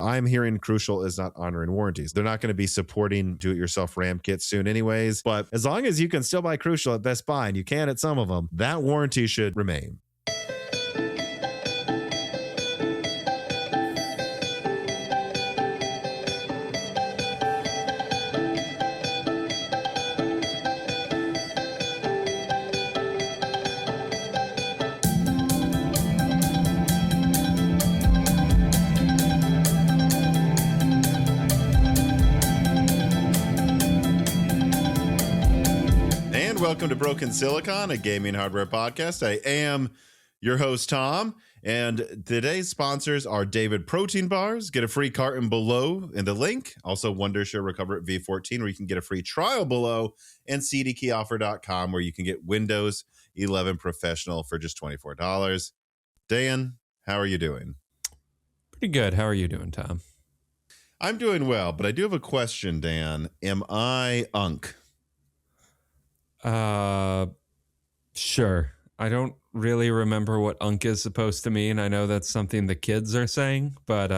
I'm hearing Crucial is not honoring warranties. They're not going to be supporting do-it-yourself RAM kits soon anyways, but as long as you can still buy Crucial at Best Buy, and you can at some of them, that warranty should remain. Welcome to Broken Silicon, a gaming hardware podcast. I am your host, Tom, and today's sponsors are David Protein Bars. Get a free carton below in the link. Also, Wondershare Recover at V14, where you can get a free trial below, and CDkeyoffer.com, where you can get Windows 11 Professional for just $24. Dan, how are you doing? Pretty good. How are you doing, Tom? I'm doing well, but I do have a question, Dan. Am I Unk? Sure. I don't really remember what Unk is supposed to mean. I know that's something the kids are saying, but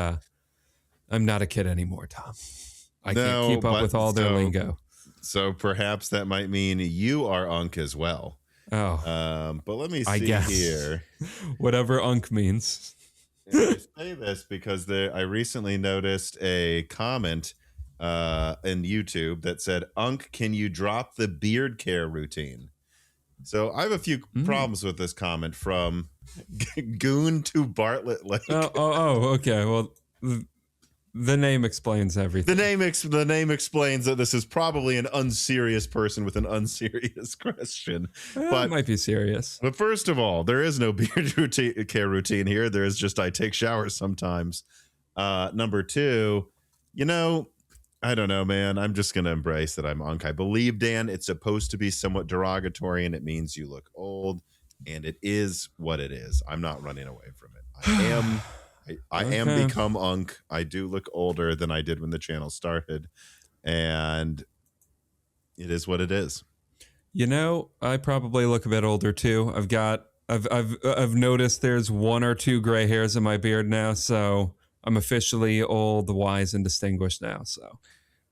I'm not a kid anymore, Tom. I can't keep up with all their lingo. So perhaps that might mean you are Unk as well. Oh. But let me see here. Whatever Unk means. I say this because I recently noticed a comment in YouTube that said, Unk, can you drop the beard care routine? So I have a few problems with this comment from Goon to Bartlett Lake. Okay. Well, the name explains everything. The name explains that this is probably an unserious person with an unserious question. But it might be serious. But first of all, there is no beard care routine here. There is just I take showers sometimes. Number two, I don't know, man. I'm just going to embrace that I'm Unk. I believe, Dan, it's supposed to be somewhat derogatory, and it means you look old, and it is what it is. I'm not running away from it. I am become Unk. I do look older than I did when the channel started, and it is what it is. I probably look a bit older too. I've noticed there's one or two gray hairs in my beard now, so I'm officially old, wise, and distinguished now. So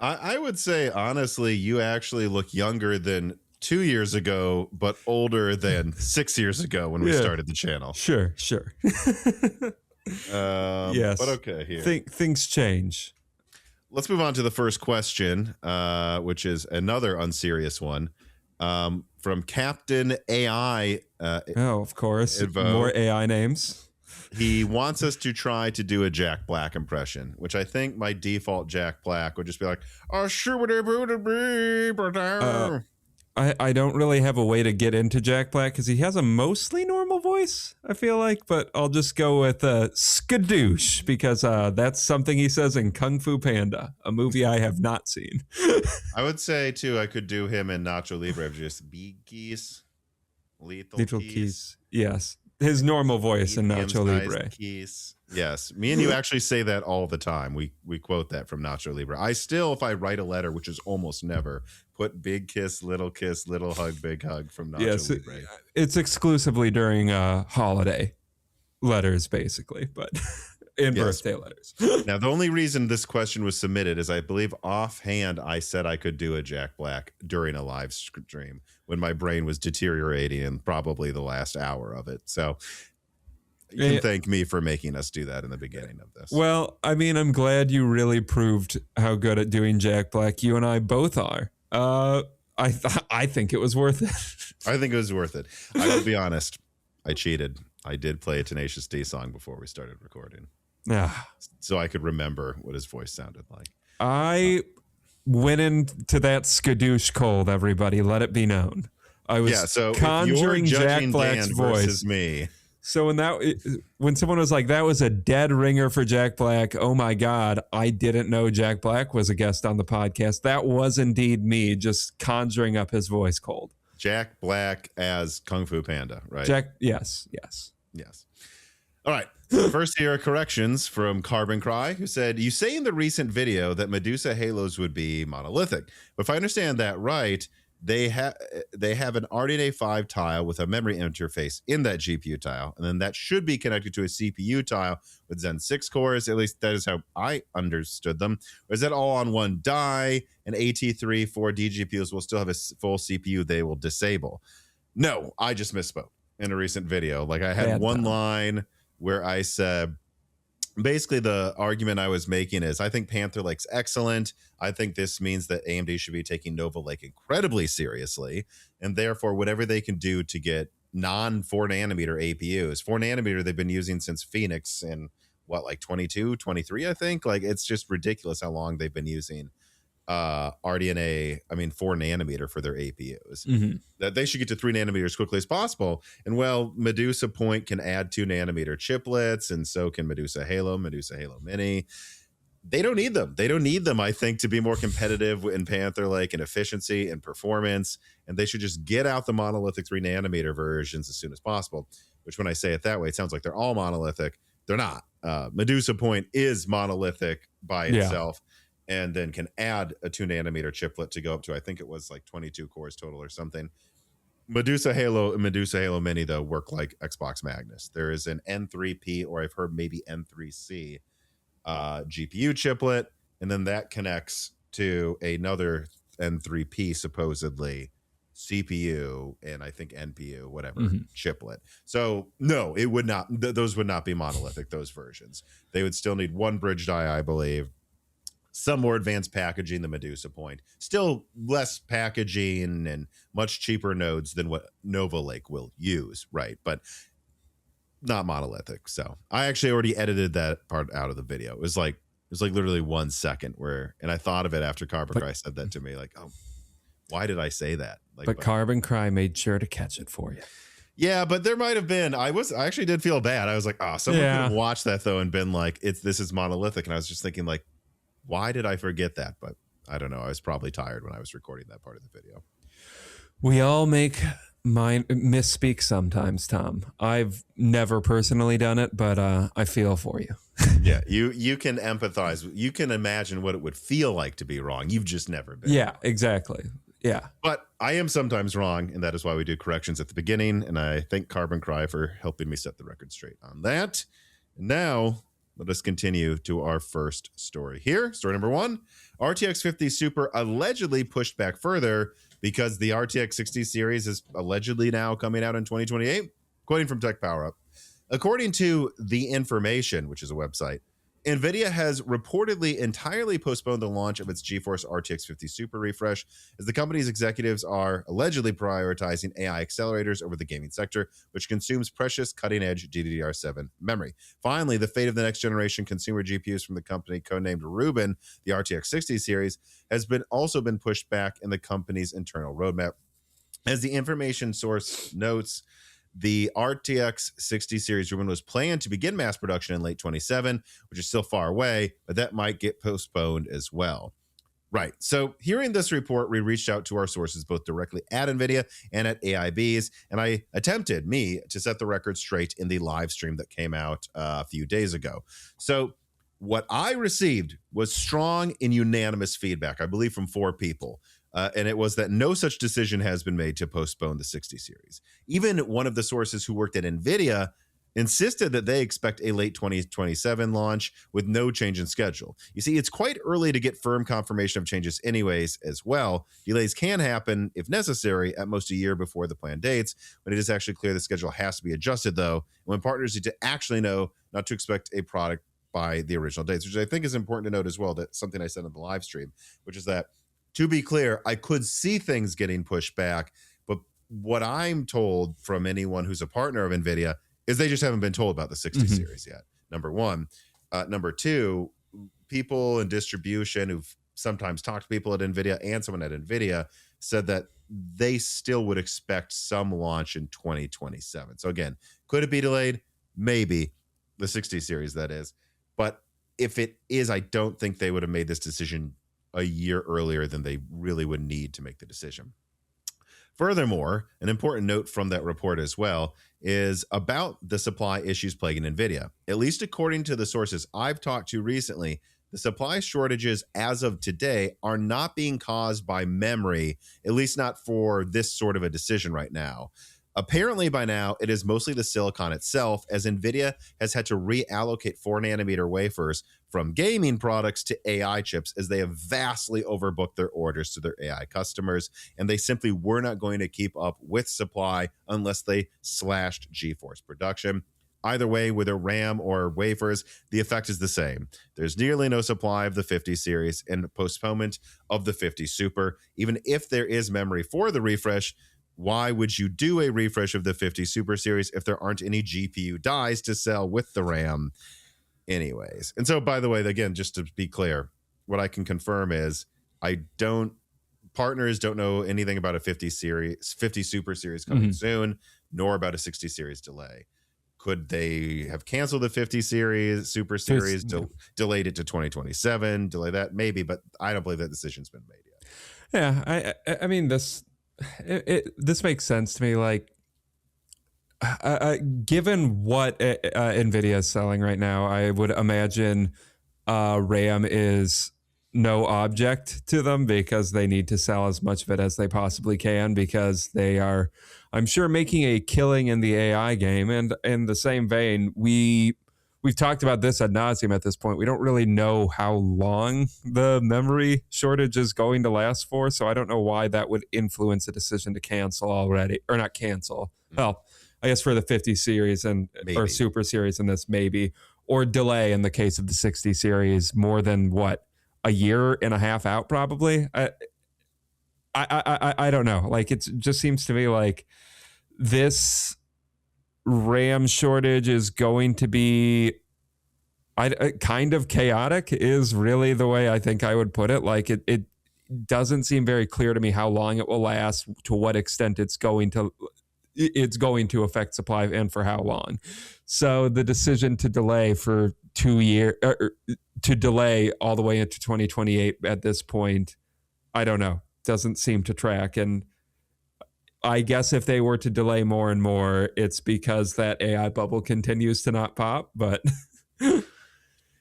I would say, honestly, you actually look younger than 2 years ago, but older than 6 years ago when we started the channel. Sure. Yes. But okay, here. Things change. Let's move on to the first question, which is another unserious one from Captain AI. Of course. More AI names. He wants us to try to do a Jack Black impression, which I think my default Jack Black would just be like, I don't really have a way to get into Jack Black because he has a mostly normal voice, I feel like, but I'll just go with skadoosh because that's something he says in Kung Fu Panda, a movie I have not seen. I would say, too, I could do him in Nacho Libre, just big keys, lethal keys. Yes. His normal voice in Nacho Libre. Keys. Yes. Me and you actually say that all the time. We quote that from Nacho Libre. I still, if I write a letter, which is almost never, put big kiss, little hug, big hug from Nacho Libre. It's exclusively during holiday letters, basically, but in birthday letters. Now, the only reason this question was submitted is I believe offhand I said I could do a Jack Black during a live stream when my brain was deteriorating in probably the last hour of it. So you can thank me for making us do that in the beginning of this. Well, I mean, I'm glad you really proved how good at doing Jack Black you and I both are. I think it was worth it. I think it was worth it. I will be honest. I cheated. I did play a Tenacious D song before we started recording. So I could remember what his voice sounded like. I went into that skadoosh cold, everybody. Let it be known. I was conjuring Jack Black's voice. Versus me. So when someone was like, that was a dead ringer for Jack Black, oh my God, I didn't know Jack Black was a guest on the podcast. That was indeed me just conjuring up his voice cold. Jack Black as Kung Fu Panda, right? Yes. All right. First, here are corrections from Carbon Cry, who said, you say in the recent video that Medusa halos would be monolithic. But if I understand that right, they have an RDNA 5 tile with a memory interface in that GPU tile, and then that should be connected to a CPU tile with Zen 6 cores. At least that is how I understood them. Or is that all on one die? And AT3 4D GPUs will still have a full CPU they will disable. No, I just misspoke in a recent video. Like I had one line where I said, basically the argument I was making is I think Panther Lake's excellent. I think this means that AMD should be taking Nova Lake incredibly seriously, and therefore whatever they can do to get non 4nm APUs. 4nm they've been using since Phoenix in what, like 22, 23, I think. Like it's just ridiculous how long they've been using RDNA, 4nm for their APUs. That they should get to 3nm as quickly as possible. And well, Medusa Point can add 2nm chiplets, and so can Medusa Halo Mini. They don't need them. They don't need them, I think, to be more competitive in Panther Lake and efficiency and performance. And they should just get out the monolithic 3nm versions as soon as possible. Which, when I say it that way, it sounds like they're all monolithic. They're not. Medusa Point is monolithic by itself. And then can add a 2nm chiplet to go up to, I think it was like 22 cores total or something. Medusa Halo and Medusa Halo Mini, though, work like Xbox Magnus. There is an N3P, or I've heard maybe N3C GPU chiplet, and then that connects to another N3P, supposedly, CPU, and I think NPU, whatever, chiplet. So, no, it would not, those would not be monolithic, those versions. They would still need one bridge die, I believe. Some more advanced packaging, the Medusa Point. Still less packaging and much cheaper nodes than what Nova Lake will use, right? But not monolithic. So I actually already edited that part out of the video. It was like literally 1 second and I thought of it after Carbon Cry said that to me. Like, oh, why did I say that? Like, but Carbon Cry made sure to catch it for you. Yeah, but there might have been. I actually did feel bad. I was like, someone could have watched that though and been like, this is monolithic. And I was just thinking, like, why did I forget that? But I don't know. I was probably tired when I was recording that part of the video. We all misspeak sometimes, Tom. I've never personally done it, but I feel for you. Yeah, you can empathize. You can imagine what it would feel like to be wrong. You've just never been. Yeah, wrong. Exactly. Yeah. But I am sometimes wrong, and that is why we do corrections at the beginning. And I thank Carbon Cry for helping me set the record straight on that. And now, let us continue to our first story here. Story number 1, RTX 50 Super allegedly pushed back further because the RTX 60 series is allegedly now coming out in 2028, quoting from Tech Power Up. According to The Information, which is a website, Nvidia has reportedly entirely postponed the launch of its GeForce RTX 50 Super refresh, as the company's executives are allegedly prioritizing AI accelerators over the gaming sector, which consumes precious cutting-edge GDDR7 memory. Finally, the fate of the next generation consumer GPUs from the company codenamed Rubin, the RTX 60 series, has also been pushed back in the company's internal roadmap. As the information source notes, the RTX 60 series Rubin was planned to begin mass production in late 27, which is still far away, but that might get postponed as well. Right. So hearing this report, we reached out to our sources both directly at NVIDIA and at AIBs, and I attempted to set the record straight in the live stream that came out a few days ago. So what I received was strong and unanimous feedback, I believe from 4 people. And it was that no such decision has been made to postpone the 60 series. Even one of the sources who worked at NVIDIA insisted that they expect a late 2027 launch with no change in schedule. You see, it's quite early to get firm confirmation of changes anyways as well. Delays can happen, if necessary, at most a year before the planned dates. When it is actually clear the schedule has to be adjusted, though, and when partners need to actually know not to expect a product by the original dates, which I think is important to note as well. That's something I said in the live stream, which is that, to be clear, I could see things getting pushed back, but what I'm told from anyone who's a partner of NVIDIA is they just haven't been told about the 60 series yet, number 1. Number 2, people in distribution who've sometimes talked to people at NVIDIA and someone at NVIDIA said that they still would expect some launch in 2027. So again, could it be delayed? Maybe. The 60 series, that is. But if it is, I don't think they would have made this decision a year earlier than they really would need to make the decision. Furthermore, an important note from that report as well is about the supply issues plaguing NVIDIA. At least according to the sources I've talked to recently, the supply shortages as of today are not being caused by memory, at least not for this sort of a decision right now. Apparently, by now, it is mostly the silicon itself, as Nvidia has had to reallocate 4-nanometer wafers from gaming products to AI chips, as they have vastly overbooked their orders to their AI customers, and they simply were not going to keep up with supply unless they slashed GeForce production. Either way, whether RAM or wafers, the effect is the same. There's nearly no supply of the 50 series and postponement of the 50 Super. Even if there is memory for the refresh, why would you do a refresh of the 50 Super series if there aren't any GPU dies to sell with the RAM? Anyways. And so, by the way, again, just to be clear, what I can confirm is partners don't know anything about a 50 Super series coming soon, nor about a 60 series delay. Could they have canceled the 50 series, Super series, delayed it to 2027, delay that? Maybe, but I don't believe that decision's been made yet. Yeah, I mean, this makes sense to me. Like, given what Nvidia is selling right now, I would imagine RAM is no object to them, because they need to sell as much of it as they possibly can, because they are, I'm sure, making a killing in the AI game. And in the same vein, we've talked about this ad nauseum at this point. We don't really know how long the memory shortage is going to last for, so I don't know why that would influence a decision to cancel already, or not cancel. Well, I guess for the 50 series or Super series in this, maybe, or delay in the case of the 60 series more than a year and a half out, probably. I don't know. Like, it just seems to me like this RAM shortage is going to be kind of chaotic, is really the way I think I would put it. Like, it doesn't seem very clear to me how long it will last, to what extent it's going to affect supply, and for how long. So the decision to delay for 2 years, to delay all the way into 2028 at this point, I don't know, doesn't seem to track. And I guess if they were to delay more and more, it's because that AI bubble continues to not pop. But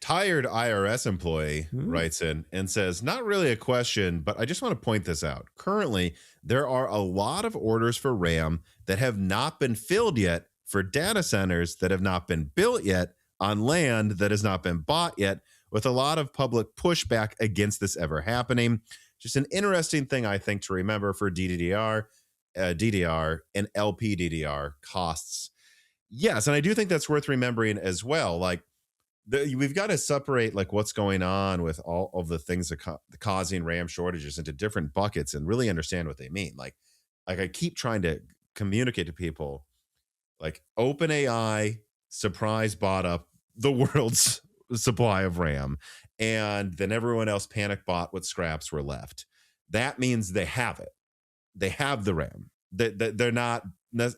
Tired IRS employee writes in and says, not really a question, but I just want to point this out. Currently, there are a lot of orders for RAM that have not been filled yet, for data centers that have not been built yet, on land that has not been bought yet, with a lot of public pushback against this ever happening. Just an interesting thing, I think, to remember for DDR and LPDDR costs. Yes, and I do think that's worth remembering as well. Like, we've got to separate like what's going on with all of the things that causing RAM shortages into different buckets, and really understand what they mean. Like I keep trying to communicate to people, like, OpenAI surprise bought up the world's supply of RAM, and then everyone else panic bought what scraps were left. That means they have it. They have the RAM. They're not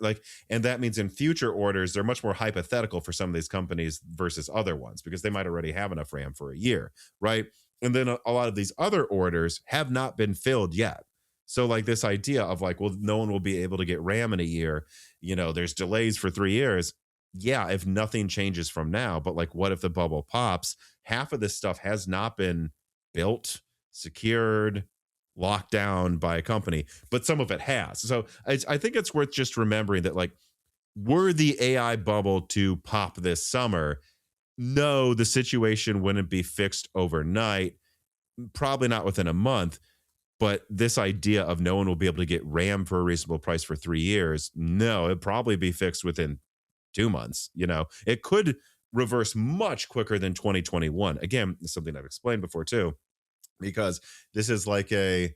like, and that means in future orders, they're much more hypothetical for some of these companies versus other ones, because they might already have enough RAM for a year, right? And then a lot of these other orders have not been filled yet. So like this idea of like, well, no one will be able to get RAM in a year, there's delays for 3 years. Yeah, if nothing changes from now, but like, what if the bubble pops? Half of this stuff has not been built, secured, locked down by a company, but some of it has. So I think it's worth just remembering that, like, were the AI bubble to pop this summer, no, the situation wouldn't be fixed overnight, probably not within a month. But this idea of no one will be able to get RAM for a reasonable price for 3 years, no, it'd probably be fixed within 2 months. It could reverse much quicker than 2021. Again, something I've explained before too, because this is like a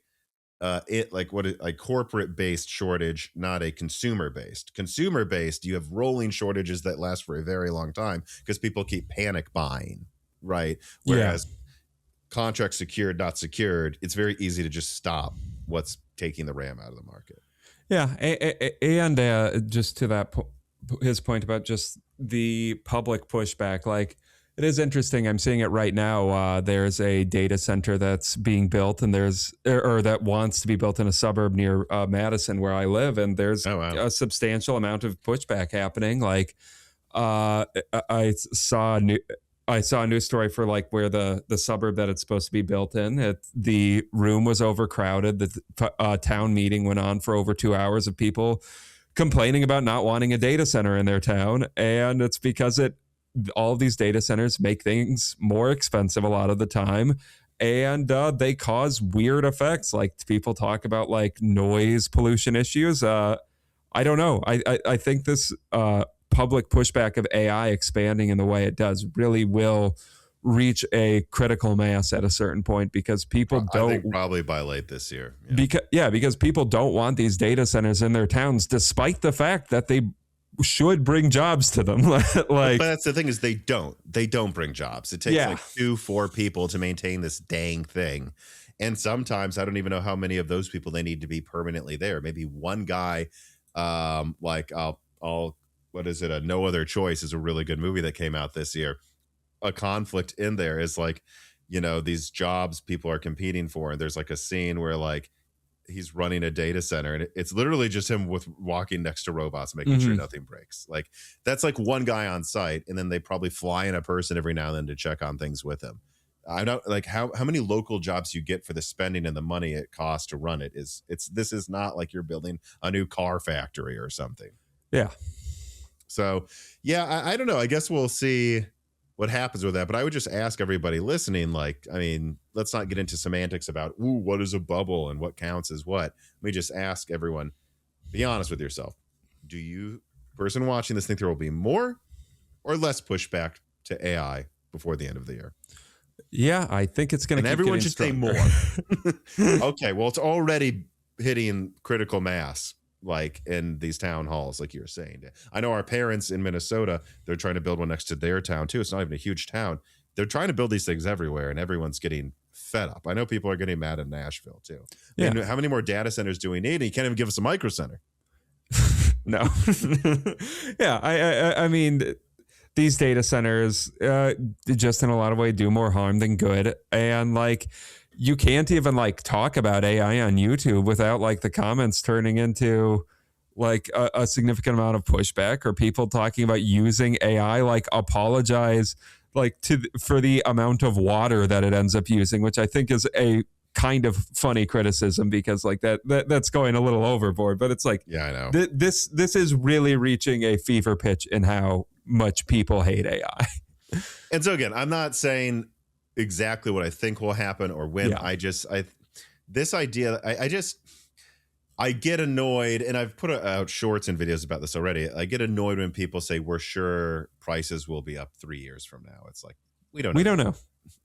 corporate based shortage, not a consumer based. You have rolling shortages that last for a very long time because people keep panic buying, right? Whereas contract secured, not secured, it's very easy to just stop what's taking the RAM out of the market. Yeah, and just to that his point about just the public pushback, like, it is interesting. I'm seeing it right now. There's a data center that's being built, and that wants to be built in a suburb near Madison, where I live, and there's a substantial amount of pushback happening. Like, I saw I saw a news story for like where the suburb that it's supposed to be built in. The room was overcrowded. The town meeting went on for over 2 hours of people complaining about not wanting a data center in their town, and it's because all of these data centers make things more expensive a lot of the time, and they cause weird effects. Like people talk about like noise pollution issues. I don't know. I think this public pushback of AI expanding in the way it does really will reach a critical mass at a certain point, because people don't. I think probably by late this year. Because people don't want these data centers in their towns, despite the fact that they should bring jobs to them. But that's the thing, is they don't bring jobs. It takes like 2-4 people to maintain this dang thing. And sometimes I don't even know how many of those people they need to be permanently there. Maybe one guy, like what is it? A No Other Choice is a really good movie that came out this year. A conflict in there is like, these jobs people are competing for. And there's like a scene where like he's running a data center and it's literally just him with walking next to robots, making sure nothing breaks. Like that's like one guy on site. And then they probably fly in a person every now and then to check on things with him. I don't like how many local jobs you get for the spending and the money it costs to run it. This is not like you're building a new car factory or something. Yeah. So yeah, I don't know. I guess we'll see what happens with that. But I would just ask everybody listening, like, I mean, let's not get into semantics about, what is a bubble and what counts as what. Let me just ask everyone, be honest with yourself. Do you, person watching this, think there will be more or less pushback to AI before the end of the year? Yeah, I think it's going to keep everyone should stronger. say more. Okay, well, it's already hitting critical mass, like in these town halls, like you were saying. I know our parents in Minnesota, they're trying to build one next to their town too. It's not even a huge town. They're trying to build these things everywhere, and everyone's getting fed up. I know people are getting mad in Nashville too. Yeah. And how many more data centers do we need? And you can't even give us a micro center. No. Yeah, I mean, these data centers just in a lot of ways do more harm than good. And like, you can't even like talk about AI on YouTube without like the comments turning into like a significant amount of pushback, or people talking about using AI, like apologize like for the amount of water that it ends up using, which I think is a kind of funny criticism, because like that's going a little overboard. But it's like, yeah, I know this is really reaching a fever pitch in how much people hate AI. And so again, I'm not saying exactly what I think will happen or when. Yeah. This idea, I get annoyed, and I've put out shorts and videos about this already. I get annoyed when people say we're sure prices will be up 3 years from now. It's like, we don't know.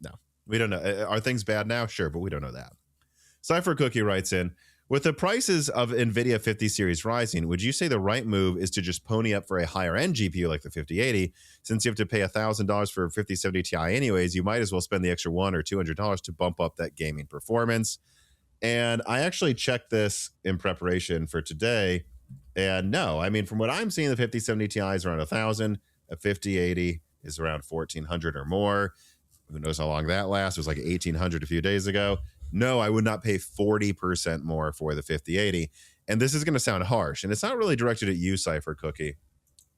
No, we don't know. Are things bad now? Sure, but we don't know that. Cypher Cookie writes in, with the prices of Nvidia 50 series rising, would you say the right move is to just pony up for a higher end GPU like the 5080? Since you have to pay $1,000 for a 5070 Ti anyways, you might as well spend the extra $100 or $200 to bump up that gaming performance. And I actually checked this in preparation for today. And no, I mean, from what I'm seeing, the 5070 Ti is around $1,000. A 5080 is around $1,400 or more. Who knows how long that lasts? It was like $1,800 a few days ago. No, I would not pay 40% more for the 5080. And this is going to sound harsh, and it's not really directed at you, Cypher Cookie.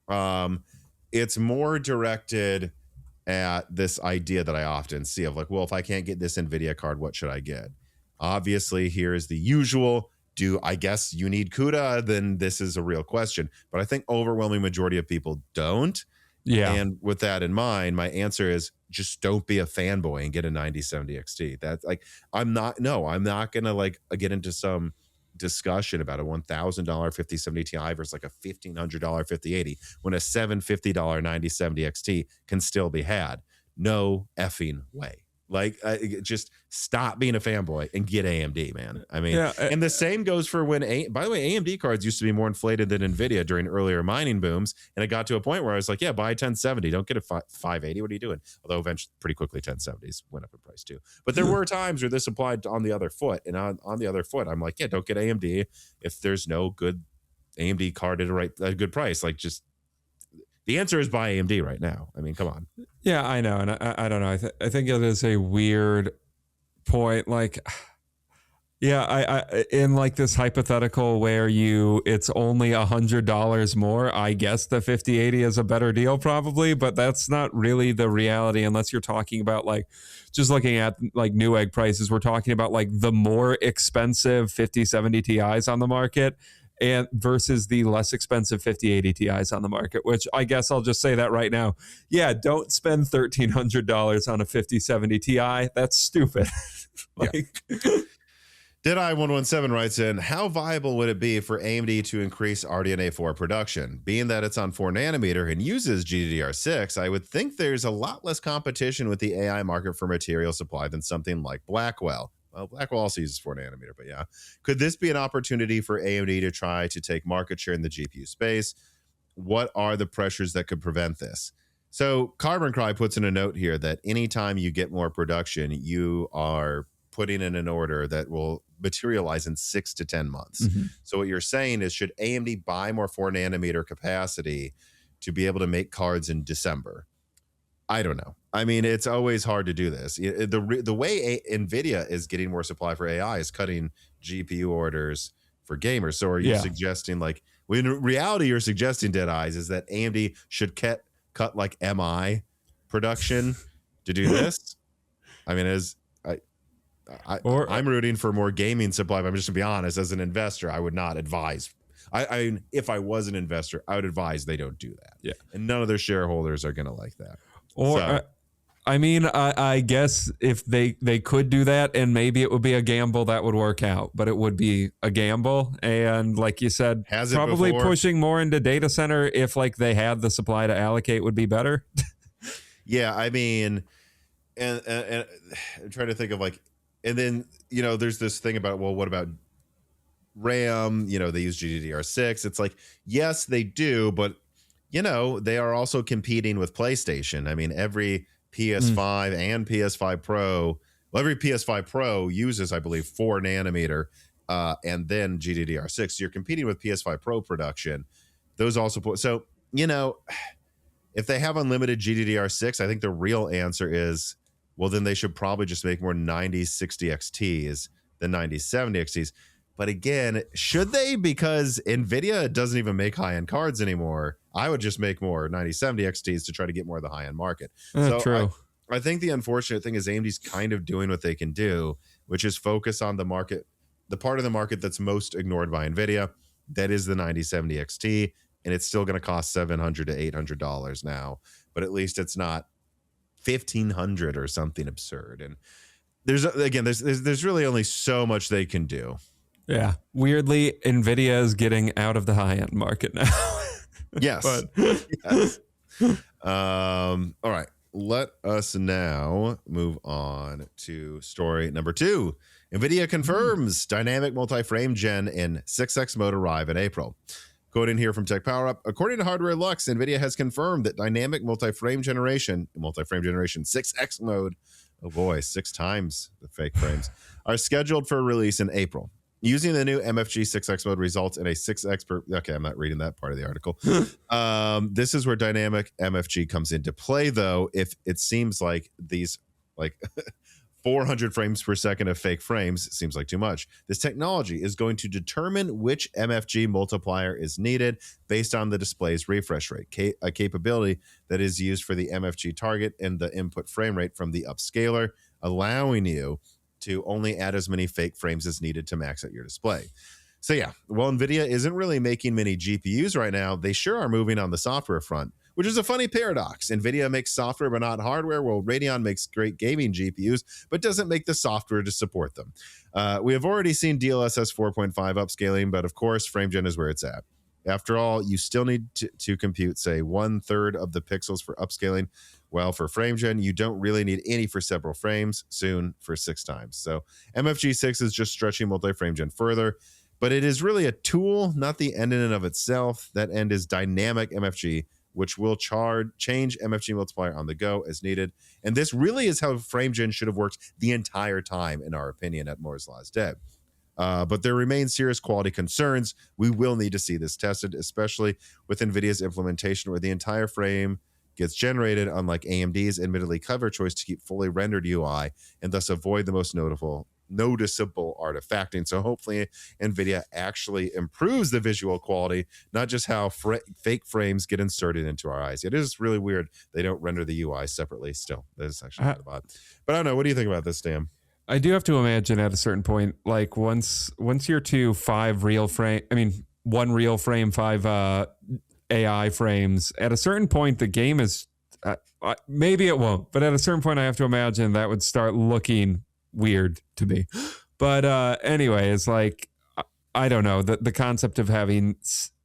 It's more directed at this idea that I often see of like, well, if I can't get this NVIDIA card, what should I get? Obviously, here's the usual. Do I guess you need CUDA? Then this is a real question. But I think overwhelming majority of people don't. Yeah. And with that in mind, my answer is just don't be a fanboy and get a 9070 XT. That's like, I'm not going to like get into some discussion about a $1,000 5070 Ti versus like a $1,500 5080 when a $750 9070 XT can still be had. No effing way. Like, just stop being a fanboy and get AMD, man. I mean, and the same goes for when, by the way, AMD cards used to be more inflated than NVIDIA during earlier mining booms. And it got to a point where I was like, yeah, buy a 1070. Don't get a 580. What are you doing? Although eventually, pretty quickly, 1070s went up in price too. But there were times where this applied on the other foot. And on the other foot, I'm like, yeah, don't get AMD if there's no good AMD card at a good price. Like, just the answer is buy AMD right now. I mean, come on. Yeah, I know. And I don't know. I think it is a weird point. Like, Yeah, I in like this hypothetical where it's only $100 more, I guess the 5080 is a better deal probably, but that's not really the reality unless you're talking about like just looking at like Newegg prices. We're talking about like the more expensive 5070 Ti's on the market and versus the less expensive 5080 Ti's on the market, which I guess I'll just say that right now. Yeah, don't spend $1,300 on a 5070 Ti. That's stupid. like Deadeye117 writes in, how viable would it be for AMD to increase RDNA4 production? Being that it's on 4 nanometer and uses GDDR6, I would think there's a lot less competition with the AI market for material supply than something like Blackwell. Well, Blackwell also uses 4 nanometer, but yeah. Could this be an opportunity for AMD to try to take market share in the GPU space? What are the pressures that could prevent this? So Carbon Cry puts in a note here that anytime you get more production, you are putting in an order that will materialize in 6 to 10 months. Mhm. So what you're saying is, should AMD buy more 4 nanometer capacity to be able to make cards in December? I don't know. I mean, it's always hard to do this. The way Nvidia is getting more supply for AI is cutting GPU orders for gamers. So are you suggesting, like, well, in reality, you're suggesting, Dead Eyes, is that AMD should cut like MI production to do this? I mean, I'm rooting for more gaming supply, but I'm just, to be honest, as an investor, I would not advise. I if I was an investor, I would advise they don't do that. Yeah. And none of their shareholders are going to like that. Or, so, I mean, I guess if they could do that, and maybe it would be a gamble that would work out, but it would be a gamble. And like you said, probably pushing more into data center if like they had the supply to allocate would be better. Yeah, I mean, and I'm trying to think of like, and then, you know, there's this thing about, well, what about RAM? You know, they use GDDR6. It's like, yes, they do, but, you know, they are also competing with PlayStation. I mean, every PS5 and PS5 Pro, well, every PS5 Pro uses, I believe, 4 nanometer and then GDDR6. So you're competing with PS5 Pro production. Those also, so, you know, if they have unlimited GDDR6, I think the real answer is, well, then they should probably just make more 9060 XTs than 9070 XTs. But again, should they? Because Nvidia doesn't even make high-end cards anymore. I would just make more 9070 XTs to try to get more of the high-end market. True. I think the unfortunate thing is AMD's kind of doing what they can do, which is focus on the market, the part of the market that's most ignored by Nvidia. That is the 9070 XT, and it's still going to cost $700 to $800 now. But at least it's not $1,500 or something absurd. And there's really only so much they can do. Yeah. Weirdly, Nvidia is getting out of the high-end market now. Yes. Yes. All right. Let us now move on to story number 2. Nvidia confirms dynamic multi-frame gen in 6X mode arrive in April. Quoting here from Tech Power Up, according to Hardware Lux, Nvidia has confirmed that dynamic multi-frame generation 6X mode, oh boy, 6 times the fake frames, are scheduled for release in April. Using the new MFG 6X mode results in a 6X per... Okay, I'm not reading that part of the article. This is where dynamic MFG comes into play, though, if it seems like these, like... 400 frames per second of fake frames seems like too much. This technology is going to determine which MFG multiplier is needed based on the display's refresh rate, a capability that is used for the MFG target and the input frame rate from the upscaler, allowing you to only add as many fake frames as needed to max out your display. So yeah, while NVIDIA isn't really making many GPUs right now, they sure are moving on the software front, which is a funny paradox. NVIDIA makes software but not hardware, while Radeon makes great gaming GPUs but doesn't make the software to support them. We have already seen DLSS 4.5 upscaling, but of course, FrameGen is where it's at. After all, you still need to compute, say, 1/3 of the pixels for upscaling. Well, for FrameGen, you don't really need any for several frames, soon for 6 times. So MFG6 is just stretching multi-FrameGen further, but it is really a tool, not the end in and of itself. That end is dynamic MFG, which will change MFG multiplier on the go as needed. And this really is how FrameGen should have worked the entire time, in our opinion, at Moore's Law is dead. But there remain serious quality concerns. We will need to see this tested, especially with NVIDIA's implementation where the entire frame gets generated, unlike AMD's admittedly clever choice to keep fully rendered UI and thus avoid the most notable noticeable artifacting. So hopefully Nvidia actually improves the visual quality, not just how fake frames get inserted into our eyes. It is really weird they don't render the UI separately still. That is actually kind of odd. But I don't know. What do you think about this, Dan? I do have to imagine at a certain point, like once you're to one real frame, 5 AI frames, at a certain point the game is maybe it won't, but at a certain point I have to imagine that would start looking weird to me. But anyway, it's like I don't know, the concept of having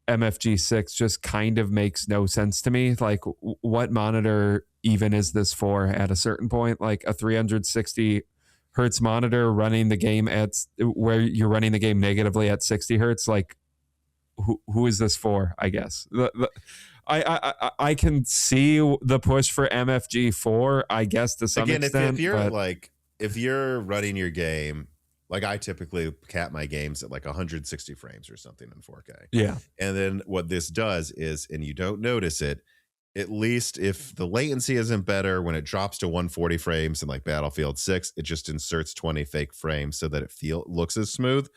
MFG6 just kind of makes no sense to me. Like, what monitor even is this for at a certain point? Like a 360 hertz monitor running the game at where you're running the game negatively at 60 hertz. Like, who is this for? I guess I can see the push for MFG4, I guess, to some extent. If you're running your game, like I typically cap my games at like 160 frames or something in 4K. Yeah. And then what this does is, and you don't notice it, at least if the latency isn't better, when it drops to 140 frames in like Battlefield 6, it just inserts 20 fake frames so that it looks as smooth.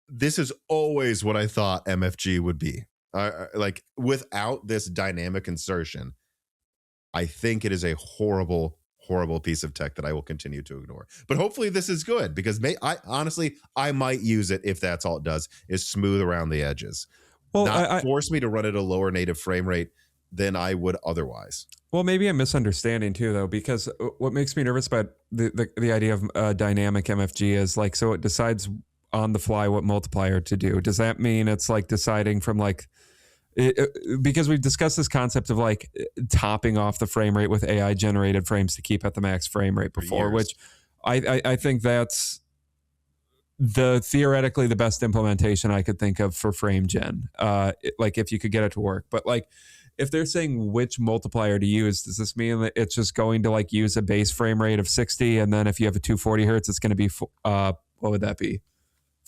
This is always what I thought MFG would be. Like without this dynamic insertion, I think it is a horrible piece of tech that I will continue to ignore. But hopefully this is good, because I might use it if that's all it does is smooth around the edges. Well, force me to run at a lower native frame rate than I would otherwise. Well, maybe I'm misunderstanding too, though, because what makes me nervous about the idea of dynamic MFG is like, so it decides on the fly what multiplier to do. Does that mean it's like deciding from like, because we've discussed this concept of like topping off the frame rate with AI generated frames to keep at the max frame rate before, which I think that's theoretically the best implementation I could think of for frame gen. Like if you could get it to work, but like if they're saying which multiplier to use, does this mean that it's just going to like use a base frame rate of 60, and then if you have a 240 hertz, it's going to be what would that be?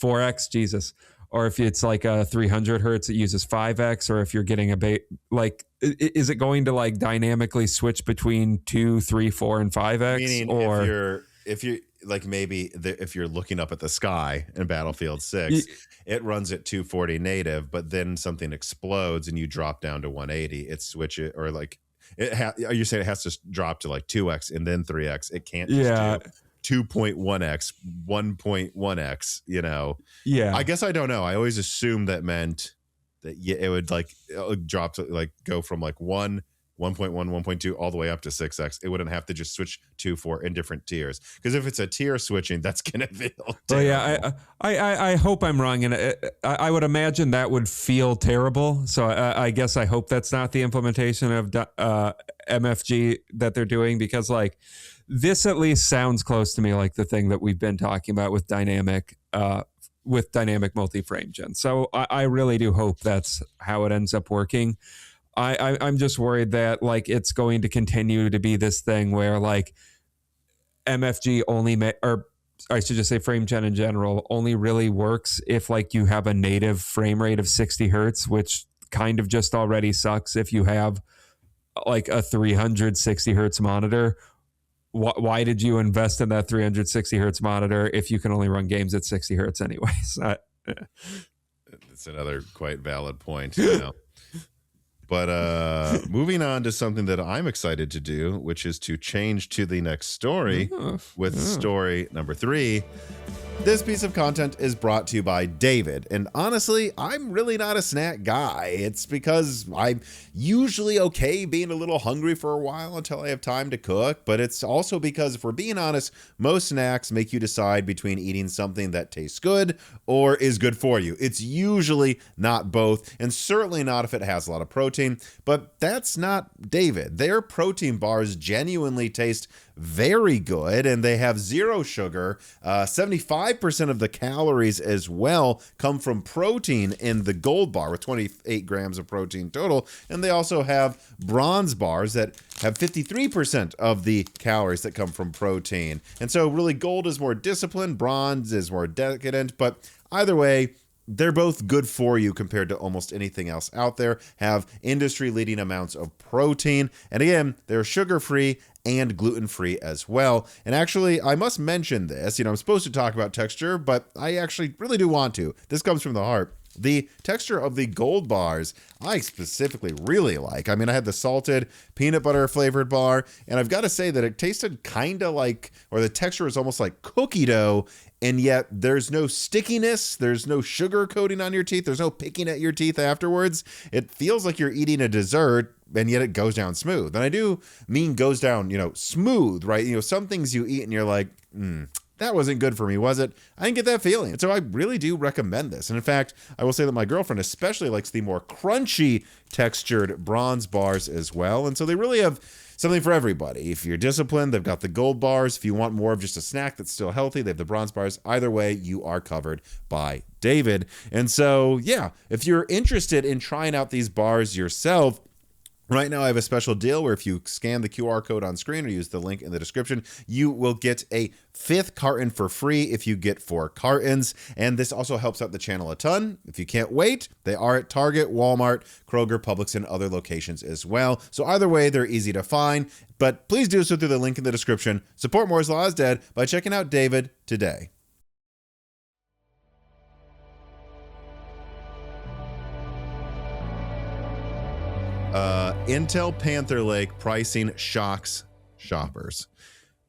4x? Jesus. Or if it's like a 300 hertz, it uses 5x. Or if you're getting is it going to like dynamically switch between 2, 3, 4, and 5x? Meaning, or if you're like if you're looking up at the sky in Battlefield 6, it runs at 240 native, but then something explodes and you drop down to 180. It switches, or like you say it has to drop to like 2x and then 3x. It can't just do 2.1x, 1.1x, Yeah. I guess I don't know. I always assumed that meant that it would drop to like go from like 1.1, 1.2 all the way up to 6x. It wouldn't have to just switch 2, 4 in different tiers. Because if it's a tier switching, that's gonna feel terrible. Well, yeah, I hope I'm wrong, and I would imagine that would feel terrible. So I guess I hope that's not the implementation of MFG that they're doing, because like this at least sounds close to me like the thing that we've been talking about with dynamic multi-frame gen. So I really do hope that's how it ends up working. I'm just worried that like it's going to continue to be this thing where like MFG or I should just say frame gen in general only really works if like you have a native frame rate of 60 hertz, which kind of just already sucks if you have like a 360 hertz monitor. Why did you invest in that 360 hertz monitor if you can only run games at 60 hertz anyways? It's another quite valid point, But moving on to something that I'm excited to do, which is to change to the next story with story number 3. This piece of content is brought to you by David, and honestly, I'm really not a snack guy. It's because I'm usually okay being a little hungry for a while until I have time to cook, but it's also because, if we're being honest, most snacks make you decide between eating something that tastes good or is good for you. It's usually not both, and certainly not if it has a lot of protein, but that's not David. Their protein bars genuinely taste very good, and they have 0 sugar. 75% of the calories as well come from protein in the gold bar, with 28 grams of protein total. And they also have bronze bars that have 53% of the calories that come from protein. And so really gold is more disciplined, bronze is more decadent, but either way, they're both good for you compared to almost anything else out there, have industry-leading amounts of protein, and again, they're sugar-free and gluten-free as well. And actually, I must mention this, I'm supposed to talk about texture, but I actually really do want to. This comes from the heart. The texture of the gold bars, I specifically really like. I mean, I had the salted peanut butter flavored bar, and I've got to say that it tasted kind of like, or the texture is almost like cookie dough, and yet there's no stickiness, there's no sugar coating on your teeth, there's no picking at your teeth afterwards. It feels like you're eating a dessert, and yet it goes down smooth. And I do mean goes down, smooth, right? Some things you eat and you're like, that wasn't good for me, was it? I didn't get that feeling. And so I really do recommend this. And in fact, I will say that my girlfriend especially likes the more crunchy textured bronze bars as well. And so they really have something for everybody. If you're disciplined, they've got the gold bars. If you want more of just a snack that's still healthy, they have the bronze bars. Either way, you are covered by David. And so, yeah, if you're interested in trying out these bars yourself, right now, I have a special deal where if you scan the QR code on screen or use the link in the description, you will get a 5th carton for free if you get 4 cartons. And this also helps out the channel a ton. If you can't wait, they are at Target, Walmart, Kroger, Publix, and other locations as well. So either way, they're easy to find. But please do so through the link in the description. Support Moore's Law is Dead by checking out David today. Intel Panther Lake pricing shocks shoppers.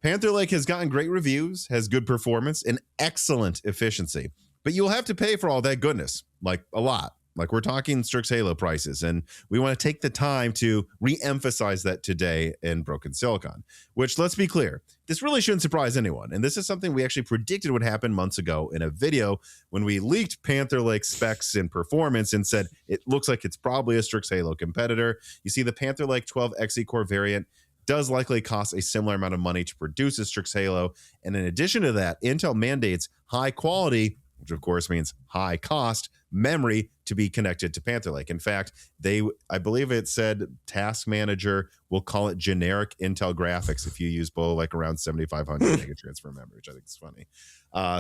Panther Lake has gotten great reviews, has good performance, and excellent efficiency. But you'll have to pay for all that goodness, like a lot. Like we're talking Strix Halo prices, and we want to take the time to re-emphasize that today in Broken Silicon, which, let's be clear, this really shouldn't surprise anyone. And this is something we actually predicted would happen months ago in a video when we leaked Panther Lake specs and performance and said it looks like it's probably a Strix Halo competitor. You see, the Panther Lake 12 Xe Core variant does likely cost a similar amount of money to produce as Strix Halo. And in addition to that, Intel mandates high quality, which of course means high cost, memory to be connected to Panther Lake. In fact, I believe it said Task Manager will call it generic Intel graphics if you use below like around 7,500 mega transfer memory, which I think is funny.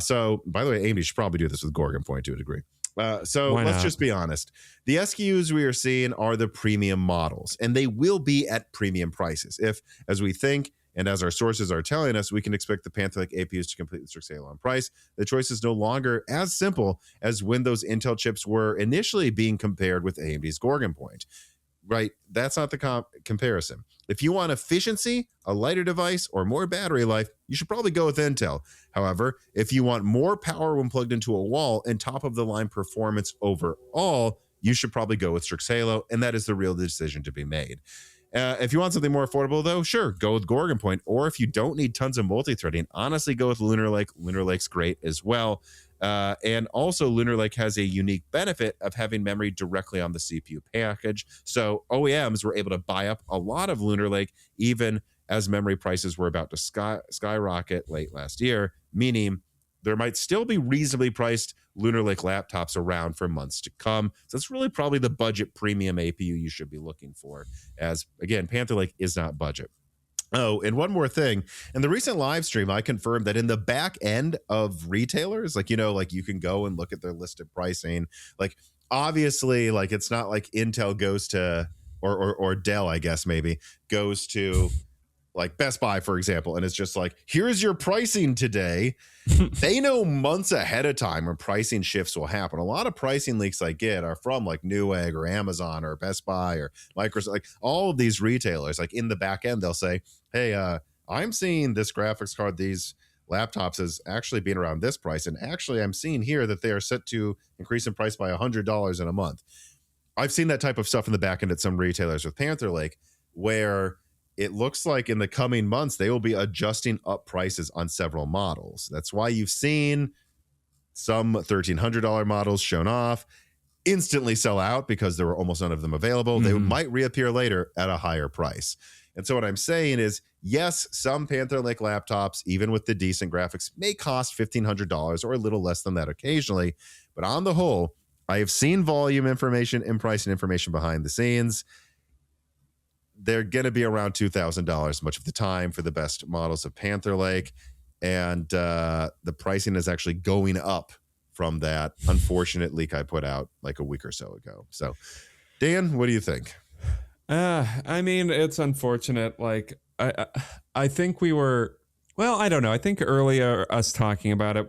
So by the way, AMD should probably do this with Gorgon Point to a degree. So let's just be honest. The SKUs we are seeing are the premium models, and they will be at premium prices. If, as we think, and as our sources are telling us, we can expect the Panther Lake APUs to complete the Strix Halo on price. The choice is no longer as simple as when those Intel chips were initially being compared with AMD's Gorgon Point. Right? That's not the comparison. If you want efficiency, a lighter device, or more battery life, you should probably go with Intel. However, if you want more power when plugged into a wall and top-of-the-line performance overall, you should probably go with Strix Halo, and that is the real decision to be made. If you want something more affordable, though, sure, go with Gorgon Point. Or if you don't need tons of multi-threading, honestly, go with Lunar Lake. Lunar Lake's great as well. And also, Lunar Lake has a unique benefit of having memory directly on the CPU package. So OEMs were able to buy up a lot of Lunar Lake, even as memory prices were about to skyrocket late last year, meaning there might still be reasonably priced Lunar Lake laptops around for months to come. So that's really probably the budget premium APU you should be looking for, as, again, Panther Lake is not budget. Oh, and one more thing. In the recent live stream, I confirmed that in the back end of retailers, like you can go and look at their listed pricing. Like, obviously, like it's not like Intel goes to, or Dell, I guess, maybe, goes to like Best Buy, for example, and it's just like, here's your pricing today. They know months ahead of time when pricing shifts will happen. A lot of pricing leaks I get are from like Newegg or Amazon or Best Buy or Microsoft, like all of these retailers. Like in the back end, they'll say, hey, I'm seeing this graphics card, these laptops as actually being around this price. And actually, I'm seeing here that they are set to increase in price by $100 in a month. I've seen that type of stuff in the back end at some retailers with Panther Lake, where it looks like in the coming months, they will be adjusting up prices on several models. That's why you've seen some $1,300 models shown off instantly sell out because there were almost none of them available. They might reappear later at a higher price. And so what I'm saying is, yes, some Panther Lake laptops, even with the decent graphics, may cost $1,500 or a little less than that occasionally. But on the whole, I have seen volume information and pricing information behind the scenes. They're going to be around $2,000 much of the time for the best models of Panther Lake. And the pricing is actually going up from that unfortunate leak I put out like a week or so ago. So, Dan, what do you think? I mean, it's unfortunate. Like, I think we were, well, I don't know. I think earlier us talking about it,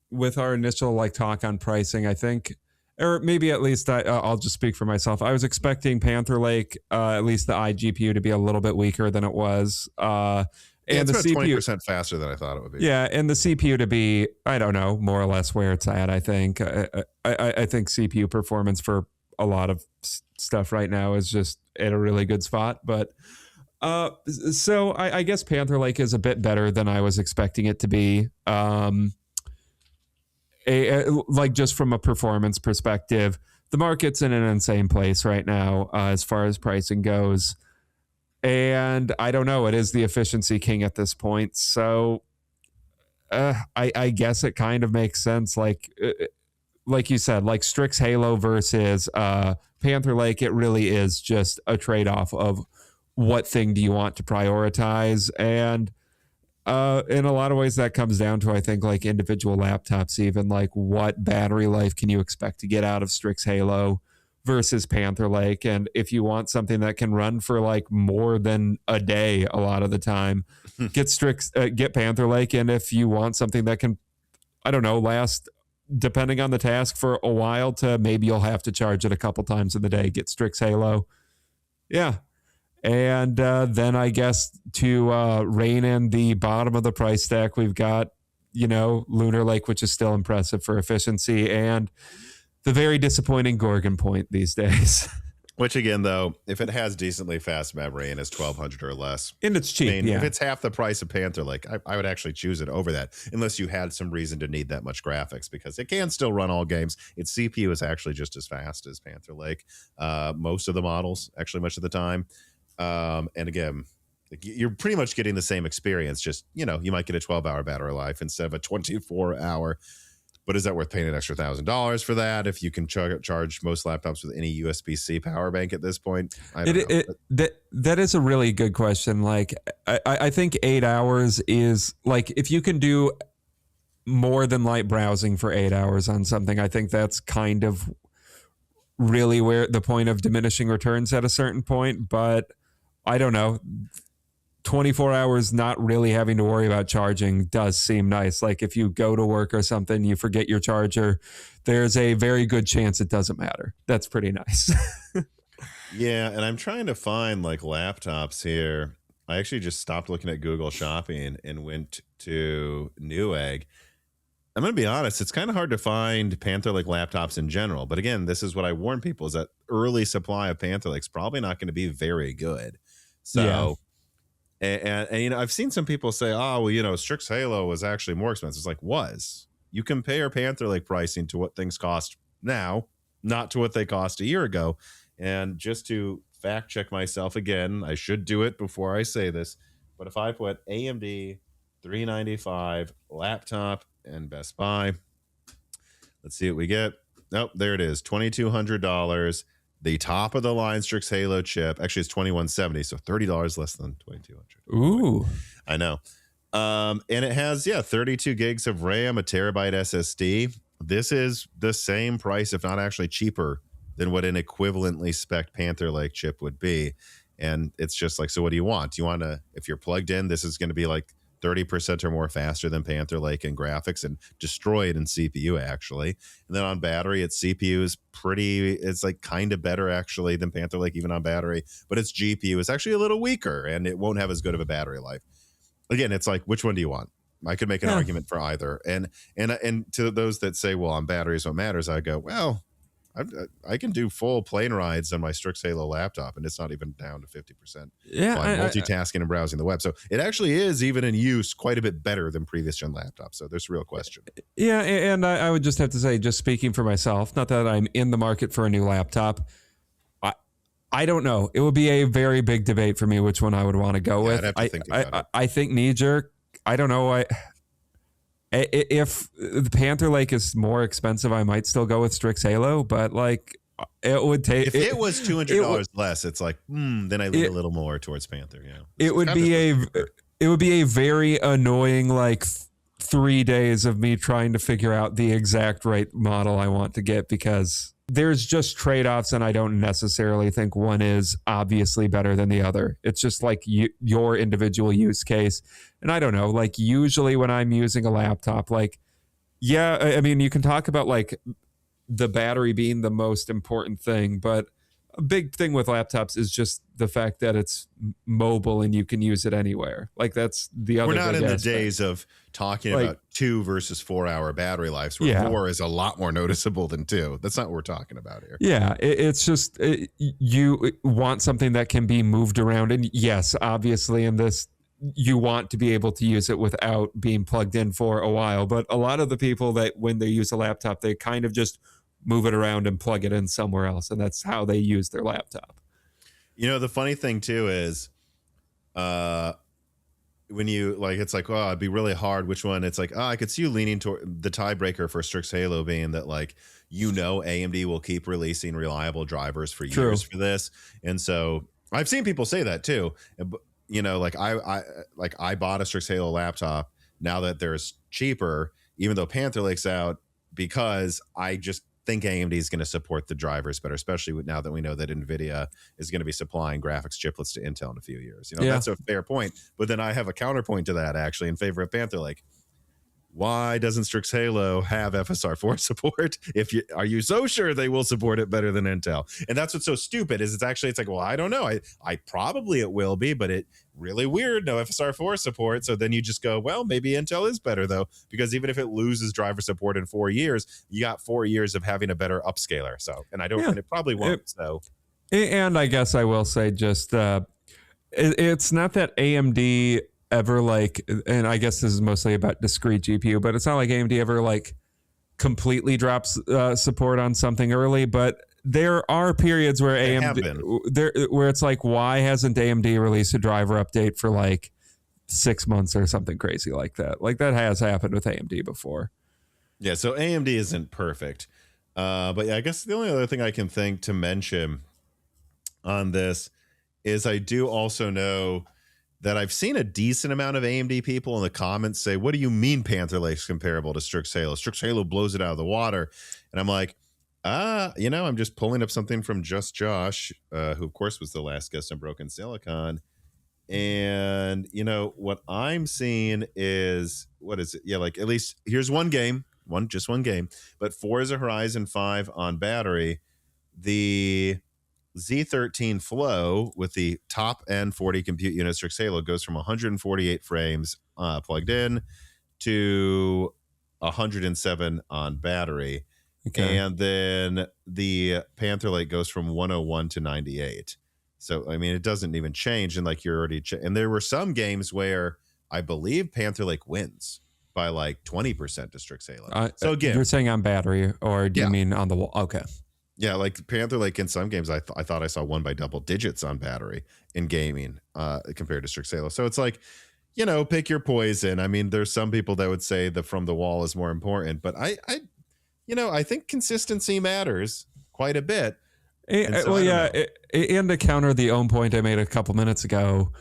with our initial like talk on pricing, I think, or maybe at least I'll just speak for myself. I was expecting Panther Lake, at least the iGPU, to be a little bit weaker than it was. And the it's CPU, about 20% faster than I thought it would be. yeah, and the CPU to be, I don't know, more or less where it's at. I think. I think CPU performance for a lot of stuff right now is just at a really good spot. But so I guess Panther Lake is a bit better than I was expecting it to be. Like just from a performance perspective, the market's in an insane place right now as far as pricing goes. And I don't know, it is the efficiency king at this point. So I guess it kind of makes sense. Like you said, like Strix Halo versus Panther Lake, it really is just a trade-off of what thing do you want to prioritize. And in a lot of ways that comes down to, I think, like individual laptops, even like what battery life can you expect to get out of Strix Halo versus Panther Lake. And if you want something that can run for like more than a day a lot of the time, get Panther Lake. And if you want something that can, I don't know, last, depending on the task, for a while to maybe you'll have to charge it a couple times in the day, get Strix Halo. Yeah. And then I guess to rein in the bottom of the price stack, we've got, Lunar Lake, which is still impressive for efficiency, and the very disappointing Gorgon Point these days. Which again, though, if it has decently fast memory and is 1200 or less, and it's cheap, if it's half the price of Panther Lake, I would actually choose it over that, unless you had some reason to need that much graphics, because it can still run all games. Its CPU is actually just as fast as Panther Lake, most of the models, actually much of the time. And again, you're pretty much getting the same experience, just, you might get a 12-hour battery life instead of a 24-hour. But is that worth paying an extra $1,000 for that if you can charge most laptops with any USB-C power bank at this point? I don't know. That is a really good question. Like, I think 8 hours is, like, if you can do more than light browsing for 8 hours on something, I think that's kind of really where the point of diminishing returns at a certain point. But I don't know. 24 hours not really having to worry about charging does seem nice. Like if you go to work or something, you forget your charger, there's a very good chance it doesn't matter. That's pretty nice. Yeah, and I'm trying to find like laptops here. I actually just stopped looking at Google Shopping and went to Newegg. I'm going to be honest, it's kind of hard to find Panther Lake laptops in general. But again, this is what I warn people, is that early supply of Panther Lake's probably not going to be very good. So... yeah. And I've seen some people say, oh, well, Strix Halo was actually more expensive. It's like, you compare Panther Lake pricing to what things cost now, not to what they cost a year ago. And just to fact check myself again, I should do it before I say this, but if I put AMD 395 laptop and Best Buy, let's see what we get. Nope, there it is, $2,200. The top of the line Strix Halo chip, actually it's $2,170, so $30 less than $2,200. Ooh, I know. And it has 32 gigs of RAM, a terabyte SSD. This is the same price, if not actually cheaper, than what an equivalently spec'd Panther Lake chip would be. And it's just like, so what do you want? Do you want to, if you're plugged in, this is going to be like 30% or more faster than Panther Lake in graphics and destroy it in CPU, actually. And then on battery, its CPU is it's like kind of better actually than Panther Lake, even on battery, but its GPU is actually a little weaker and it won't have as good of a battery life. Again, it's like, which one do you want? I could make an argument for either. And to those that say, well, on batteries what matters, I go, well, I can do full plane rides on my Strix Halo laptop, and it's not even down to 50%. Yeah, while I'm multitasking and browsing the web. So it actually is, even in use, quite a bit better than previous gen laptops. So there's a real question. Yeah, and I would just have to say, just speaking for myself, not that I'm in the market for a new laptop, I don't know. It would be a very big debate for me which one I would want to go with. I'd have to think about it. I think knee jerk. I don't know. If the Panther Lake is more expensive, I might still go with Strix Halo, but like it would take. If it was $200 less, it's like, then I lean a little more towards Panther. Yeah, it would be a very annoying like 3 days of me trying to figure out the exact right model I want to get, because there's just trade-offs, and I don't necessarily think one is obviously better than the other. It's just like your individual use case. And I don't know, like usually when I'm using a laptop, like, yeah, I mean, you can talk about like the battery being the most important thing, but a big thing with laptops is just the fact that it's mobile and you can use it anywhere. Like that's the other. We're not in the aspect. days of talking Like, about 2 versus 4 hour battery lives, where Yeah. 4 is a lot more noticeable than 2. That's not what we're talking about here. Yeah, it's just you want something that can be moved around. And yes, obviously in this, you want to be able to use it without being plugged in for a while. But a lot of the people that when they use a laptop, they kind of just move it around and plug it in somewhere else. And that's how they use their laptop. You know, the funny thing too is when you like, it's like, oh, it'd be really hard. Which one? It's like, oh, I could see you leaning toward the tiebreaker for Strix Halo being that, like, you know, AMD will keep releasing reliable drivers for years for this. And so I've seen people say that too. You know, like I bought a Strix Halo laptop now that there's cheaper, even though Panther Lake's out, because I just think AMD is going to support the drivers better, especially now that we know that Nvidia is going to be supplying graphics chiplets to Intel in a few years. You know, that's a fair point. But then I have a counterpoint to that, actually, in favor of Panther Lake. Why doesn't Strix Halo have FSR4 support? Are you so sure they will support it better than Intel? And that's what's so stupid is it's like, well, I don't know. I probably it will be, but it really weird. No FSR4 support. So then you just go, well, maybe Intel is better though, because even if it loses driver support in 4 years, you got 4 years of having a better upscaler. So, and it probably won't. And I guess I will say just, it's not that AMD ever like, and I guess this is mostly about discrete GPU, but it's not like AMD ever like completely drops support on something early, but there are periods where where it's like, why hasn't AMD released a driver update for like 6 months or something crazy like that? Like that has happened with AMD before. Yeah, so AMD isn't perfect. But yeah, I guess the only other thing I can think to mention on this is I do also know that I've seen a decent amount of AMD people in the comments say, what do you mean Panther Lake's comparable to Strix Halo? Strix Halo blows it out of the water. And I'm like, you know, I'm just pulling up something from Just Josh, who of course was the last guest on Broken Silicon. And, you know, what I'm seeing is, what is it? Yeah, like at least here's one game, just one game, but Forza Horizon 5 on battery. The Z13 Flow with the top end 40 compute unit Strix Halo goes from 148 frames plugged in to 107 on battery. Okay. And then the Panther Lake goes from 101 to 98. So, I mean, it doesn't even change. And like you're already, and there were some games where I believe Panther Lake wins by like 20% to Strix Halo. So again, you're saying on battery, or do you mean on the wall? Okay. Yeah, like Panther Lake in some games, I thought I saw one by double digits on battery in gaming compared to Strix Halo. So it's like, you know, pick your poison. I mean, there's some people that would say the from the wall is more important, but I think consistency matters quite a bit. And to counter the own point I made a couple minutes ago,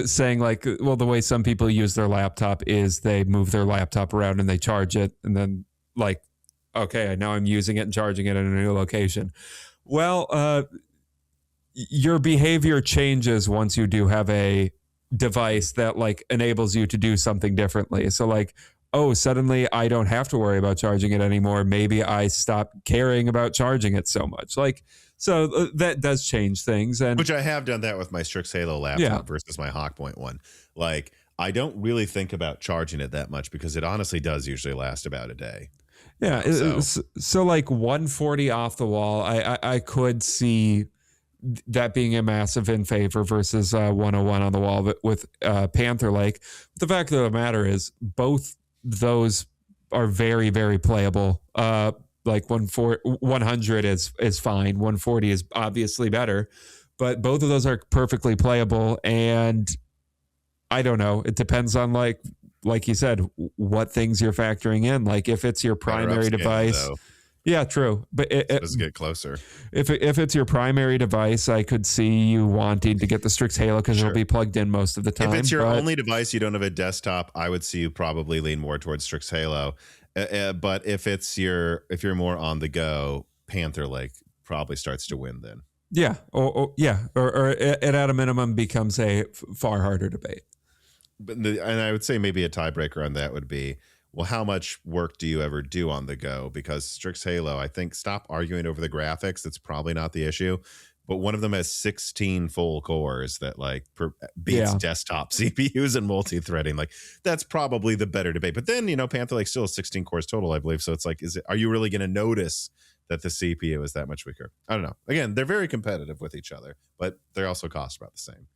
saying like, well, the way some people use their laptop is they move their laptop around and they charge it, and then like, okay, now I'm using it and charging it in a new location. Well, your behavior changes once you do have a device that like enables you to do something differently. So like, oh, suddenly I don't have to worry about charging it anymore. Maybe I stop caring about charging it so much. Like, so that does change things. And which I have done that with my Strix Halo laptop versus my Hawkpoint one. Like, I don't really think about charging it that much because it honestly does usually last about a day. Yeah, so like 140 off the wall, I could see that being a massive in favor versus 101 on the wall with Panther Lake. The fact of the matter is both those are very, very playable. Like 100 is fine. 140 is obviously better, but both of those are perfectly playable. And I don't know. It depends on like you said, what things you're factoring in. Like if it's your primary device, Yeah, true. But Let's get closer. if it's your primary device, I could see you wanting to get the Strix Halo because it'll be plugged in most of the time. If it's your only device, you don't have a desktop, I would see you probably lean more towards Strix Halo. But if you're more on the go, Panther Lake probably starts to win then. Yeah, or it at a minimum becomes a far harder debate. And I would say maybe a tiebreaker on that would be, well, how much work do you ever do on the go? Because Strix Halo, I think, stop arguing over the graphics. That's probably not the issue. But one of them has 16 full cores that like beats desktop CPUs and multi-threading. Like that's probably the better debate. But then, Panther Lake still has 16 cores total, I believe. So it's like, are you really going to notice that the CPU is that much weaker? I don't know. Again, they're very competitive with each other, but they also cost about the same.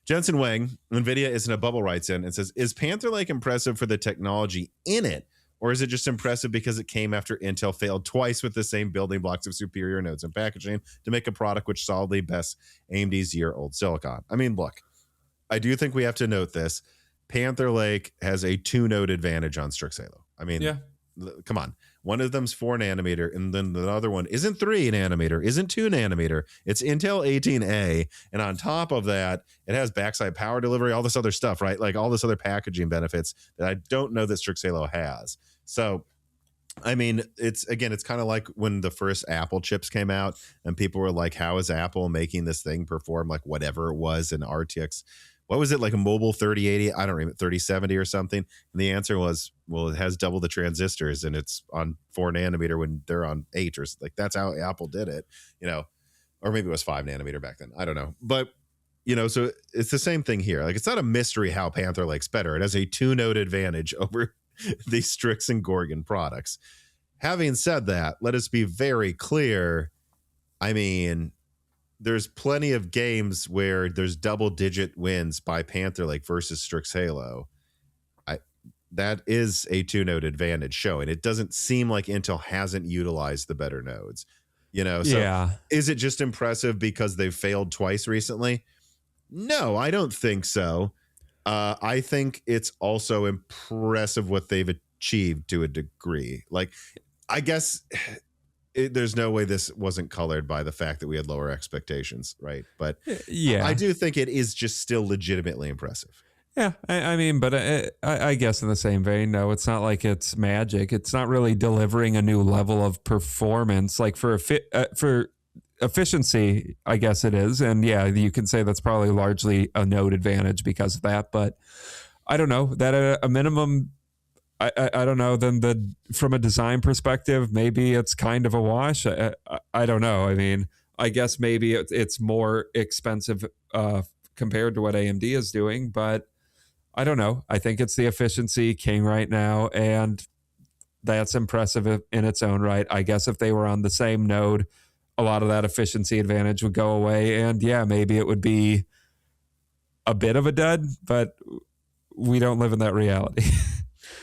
Jensen Wang, Nvidia isn't a bubble, writes in and says, is Panther Lake impressive for the technology in it, or is it just impressive because it came after Intel failed twice with the same building blocks of superior nodes and packaging to make a product which solidly bests AMD's year-old silicon? I mean, look, I do think we have to note this. Panther Lake has a 2-node advantage on Strix Halo. I mean, come on. One of them's 4 nanometer, and then the other one isn't 3 nanometer, isn't 2 nanometer. It's Intel 18A, and on top of that, it has backside power delivery, all this other stuff, right? Like all this other packaging benefits that I don't know that Strix Halo has. So, I mean, it's kind of like when the first Apple chips came out, and people were like, "How is Apple making this thing perform like whatever it was in RTX?" What was it, like a mobile 3080? I don't remember, 3070 or something. And the answer was, well, it has double the transistors and it's on 4 nanometer when they're on 8 or like that's how Apple did it, or maybe it was 5 nanometer back then. I don't know. But, so it's the same thing here. Like it's not a mystery how Panther Lake's better. It has a 2-node advantage over the Strix and Gorgon products. Having said that, let us be very clear. I mean, there's plenty of games where there's double-digit wins by Panther Lake versus Strix Halo. That is a 2-node advantage showing. It doesn't seem like Intel hasn't utilized the better nodes. So is it just impressive because they've failed twice recently? No, I don't think so. I think it's also impressive what they've achieved to a degree. Like, I guess... there's no way this wasn't colored by the fact that we had lower expectations, right? But I do think it is just still legitimately impressive. Yeah, I mean, but I guess in the same vein, no, it's not like it's magic. It's not really delivering a new level of performance. Like for efficiency, I guess it is. And yeah, you can say that's probably largely a node advantage because of that. But I don't know, that at a minimum... I don't know. Then from a design perspective, maybe it's kind of a wash. I don't know. I mean, I guess maybe it's more expensive compared to what AMD is doing, but I don't know. I think it's the efficiency king right now, and that's impressive in its own right. I guess if they were on the same node, a lot of that efficiency advantage would go away, and yeah, maybe it would be a bit of a dud, but we don't live in that reality.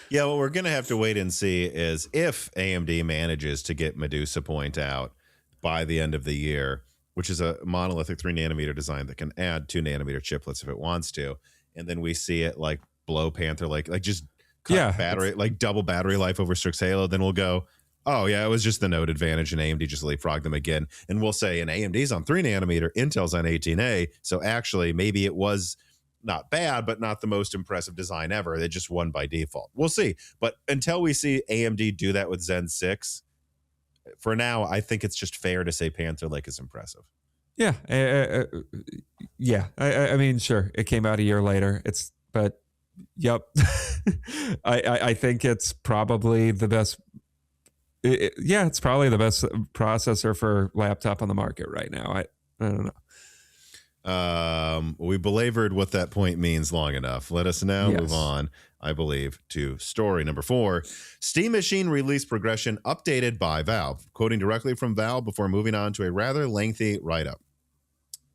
Yeah, what we're going to have to wait and see is if AMD manages to get Medusa point out by the end of the year, which is a monolithic 3 nanometer design that can add 2 nanometer chiplets if it wants to. And then we see it like blow Panther, like just cut battery, like double battery life over Strix Halo. Then we'll go, oh yeah, it was just the node advantage and AMD just leapfrogged them again. And we'll say, and AMD's on 3 nanometer, Intel's on 18A. So actually maybe it was not bad, but not the most impressive design ever. They just won by default. We'll see. But until we see AMD do that with Zen 6, for now, I think it's just fair to say Panther Lake is impressive. Yeah. I mean, sure, it came out a year later. Yep. I think it's probably the best. It's probably the best processor for laptop on the market right now. I don't know. We belabored what that point means long enough. Let us now move on, I believe, to story number 4. Steam Machine release progression updated by Valve. Quoting directly from Valve before moving on to a rather lengthy write-up.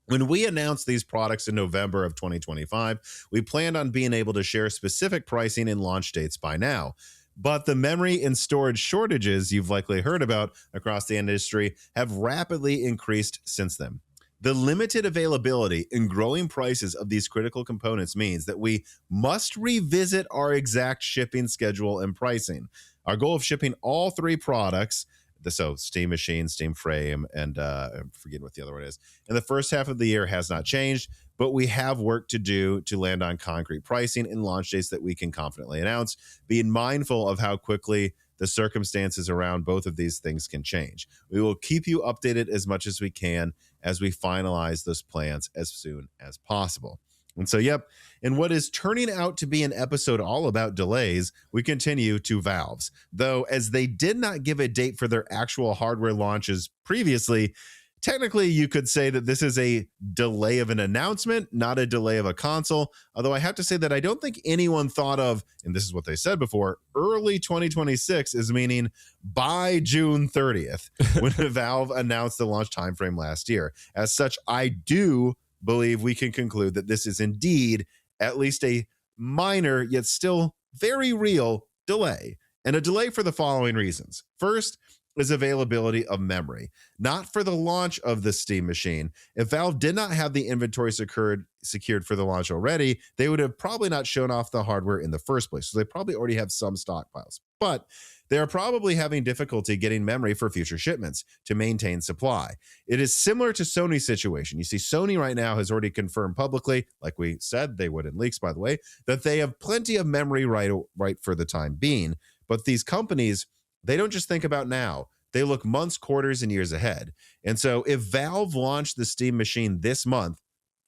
When we announced these products in November of 2025, we planned on being able to share specific pricing and launch dates by now. But the memory and storage shortages you've likely heard about across the industry have rapidly increased since then. The limited availability and growing prices of these critical components means that we must revisit our exact shipping schedule and pricing. Our goal of shipping all 3 products So Steam Machine, Steam Frame, and I'm forgetting what the other one is. And the first half of the year has not changed, but we have work to do to land on concrete pricing and launch dates that we can confidently announce, being mindful of how quickly the circumstances around both of these things can change. We will keep you updated as much as we can as we finalize those plans as soon as possible. And so, yep, in what is turning out to be an episode all about delays, we continue to Valve's. Though, as they did not give a date for their actual hardware launches previously, technically you could say that this is a delay of an announcement, not a delay of a console. Although I have to say that I don't think anyone thought of, and this is what they said before, early 2026 is meaning by June 30th, when Valve announced the launch timeframe last year. As such, I do believe we can conclude that this is indeed at least a minor yet still very real delay, and a delay for the following reasons. First is availability of memory, not for the launch of the Steam Machine. If Valve did not have the inventory secured for the launch already, they would have probably not shown off the hardware in the first place. So they probably already have some stockpiles, but they are probably having difficulty getting memory for future shipments to maintain supply. It is similar to Sony's situation. You see, Sony right now has already confirmed publicly, like we said they would in leaks, by the way, that they have plenty of memory right for the time being. But these companies, they don't just think about now. They look months, quarters, and years ahead. And so if Valve launched the Steam Machine this month,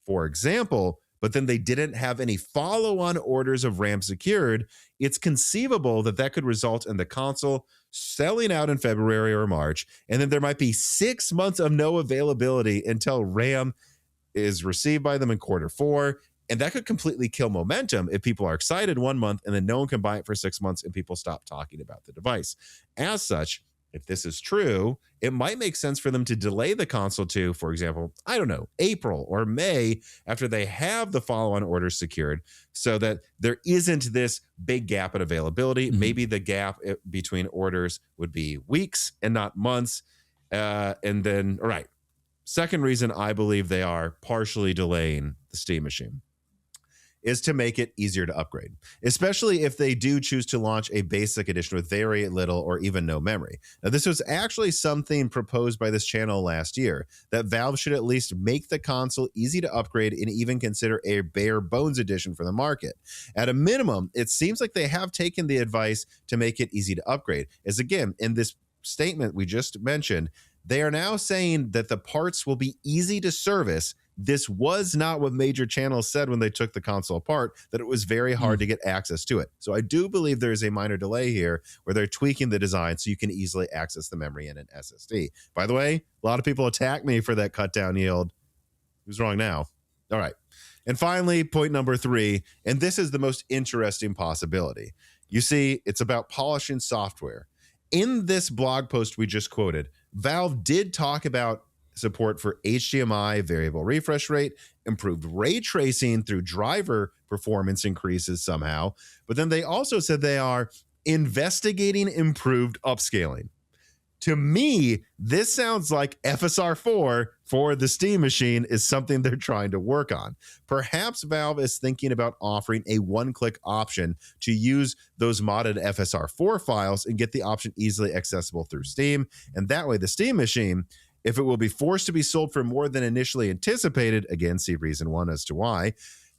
for example, but then they didn't have any follow-on orders of RAM secured, it's conceivable that that could result in the console selling out in February or March, and then there might be 6 months of no availability until RAM is received by them in Q4, and that could completely kill momentum if people are excited 1 month and then no one can buy it for 6 months and people stop talking about the device. As such, if this is true, it might make sense for them to delay the console to, for example, I don't know, April or May, after they have the follow-on orders secured, so that there isn't this big gap in availability. Mm-hmm. Maybe the gap between orders would be weeks and not months. And then, all right, second reason I believe they are partially delaying the Steam Machine is to make it easier to upgrade, especially if they do choose to launch a basic edition with very little or even no memory. Now, this was actually something proposed by this channel last year, that Valve should at least make the console easy to upgrade and even consider a bare bones edition for the market. At a minimum, it seems like they have taken the advice to make it easy to upgrade, as again, in this statement we just mentioned, they are now saying that the parts will be easy to service. This was not what major channels said when they took the console apart, that it was very hard to get access to it. So I do believe there is a minor delay here where they're tweaking the design so you can easily access the memory in an SSD. By the way, a lot of people attack me for that cut down yield. Who's wrong now? All right. And finally, point number 3, and this is the most interesting possibility. You see, it's about polishing software. In this blog post we just quoted, Valve did talk about support for HDMI variable refresh rate, improved ray tracing through driver performance increases somehow, but then they also said they are investigating improved upscaling. To me, this sounds like FSR 4 for the Steam Machine is something they're trying to work on. Perhaps Valve is thinking about offering a one-click option to use those modded FSR 4 files and get the option easily accessible through Steam. And that way, the Steam Machine, if it will be forced to be sold for more than initially anticipated, again, see reason 1 as to why,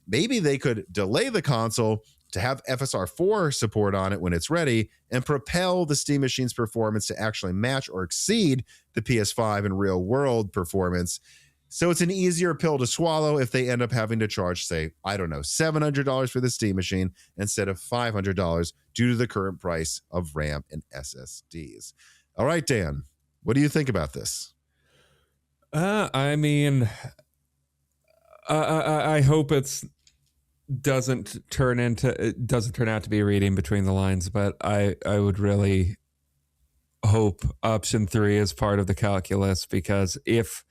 maybe they could delay the console to have FSR 4 support on it when it's ready and propel the Steam Machine's performance to actually match or exceed the PS5 in real world performance. So it's an easier pill to swallow if they end up having to charge, say, I don't know, $700 for the Steam Machine instead of $500 due to the current price of RAM and SSDs. All right, Dan, what do you think about this? I mean, I hope it doesn't turn out to be reading between the lines, but I would really hope option 3 is part of the calculus, because if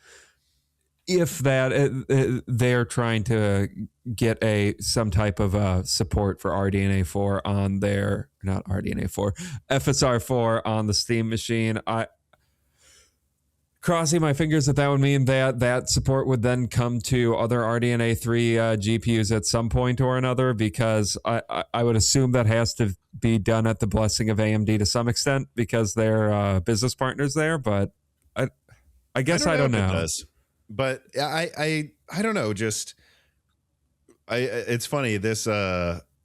that they're trying to get some type of support for RDNA 4 on their, not RDNA 4, FSR 4 on the Steam Machine, crossing my fingers that would mean that support would then come to other RDNA 3 GPUs at some point or another, because I would assume that has to be done at the blessing of AMD to some extent because they're business partners there. But I guess I don't know. If it does. But I don't know. Just it's funny. This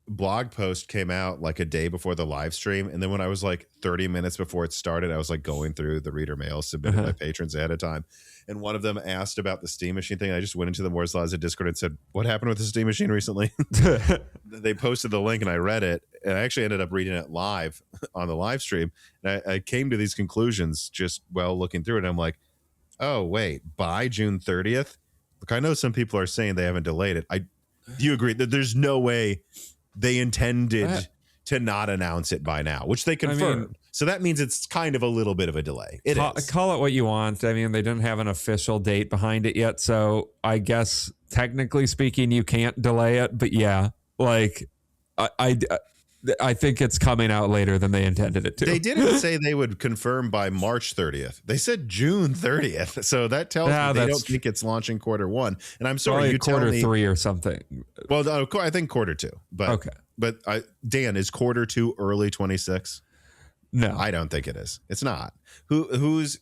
blog post came out like a day before the live stream, and then when I was like 30 minutes before it started, I was like going through the reader mail submitted by patrons ahead of time, and one of them asked about the Steam Machine thing. I just went into the Moore's Laws of Discord and said, what happened with the Steam Machine recently? They posted the link and I read it, and I actually ended up reading it live on the live stream, and I came to these conclusions just looking through it. I'm like, oh wait, by June 30th. Look, I know some people are saying they haven't delayed it. Do you agree that there's no way they intended to not announce it by now, which they confirmed? So that means it's kind of a little bit of a delay. Call it what you want. I mean, they didn't have an official date behind it yet, so I guess technically speaking, you can't delay it. But yeah, like I think it's coming out later than they intended it to. They didn't say they would confirm by March 30th. They said June 30th. So that tells me they don't think it's launching quarter 1. And I'm sorry, you quarter 3 or something. Well, I think quarter 2. But okay. But Dan, is quarter 2 early 26? No, I don't think it is. It's not. Who's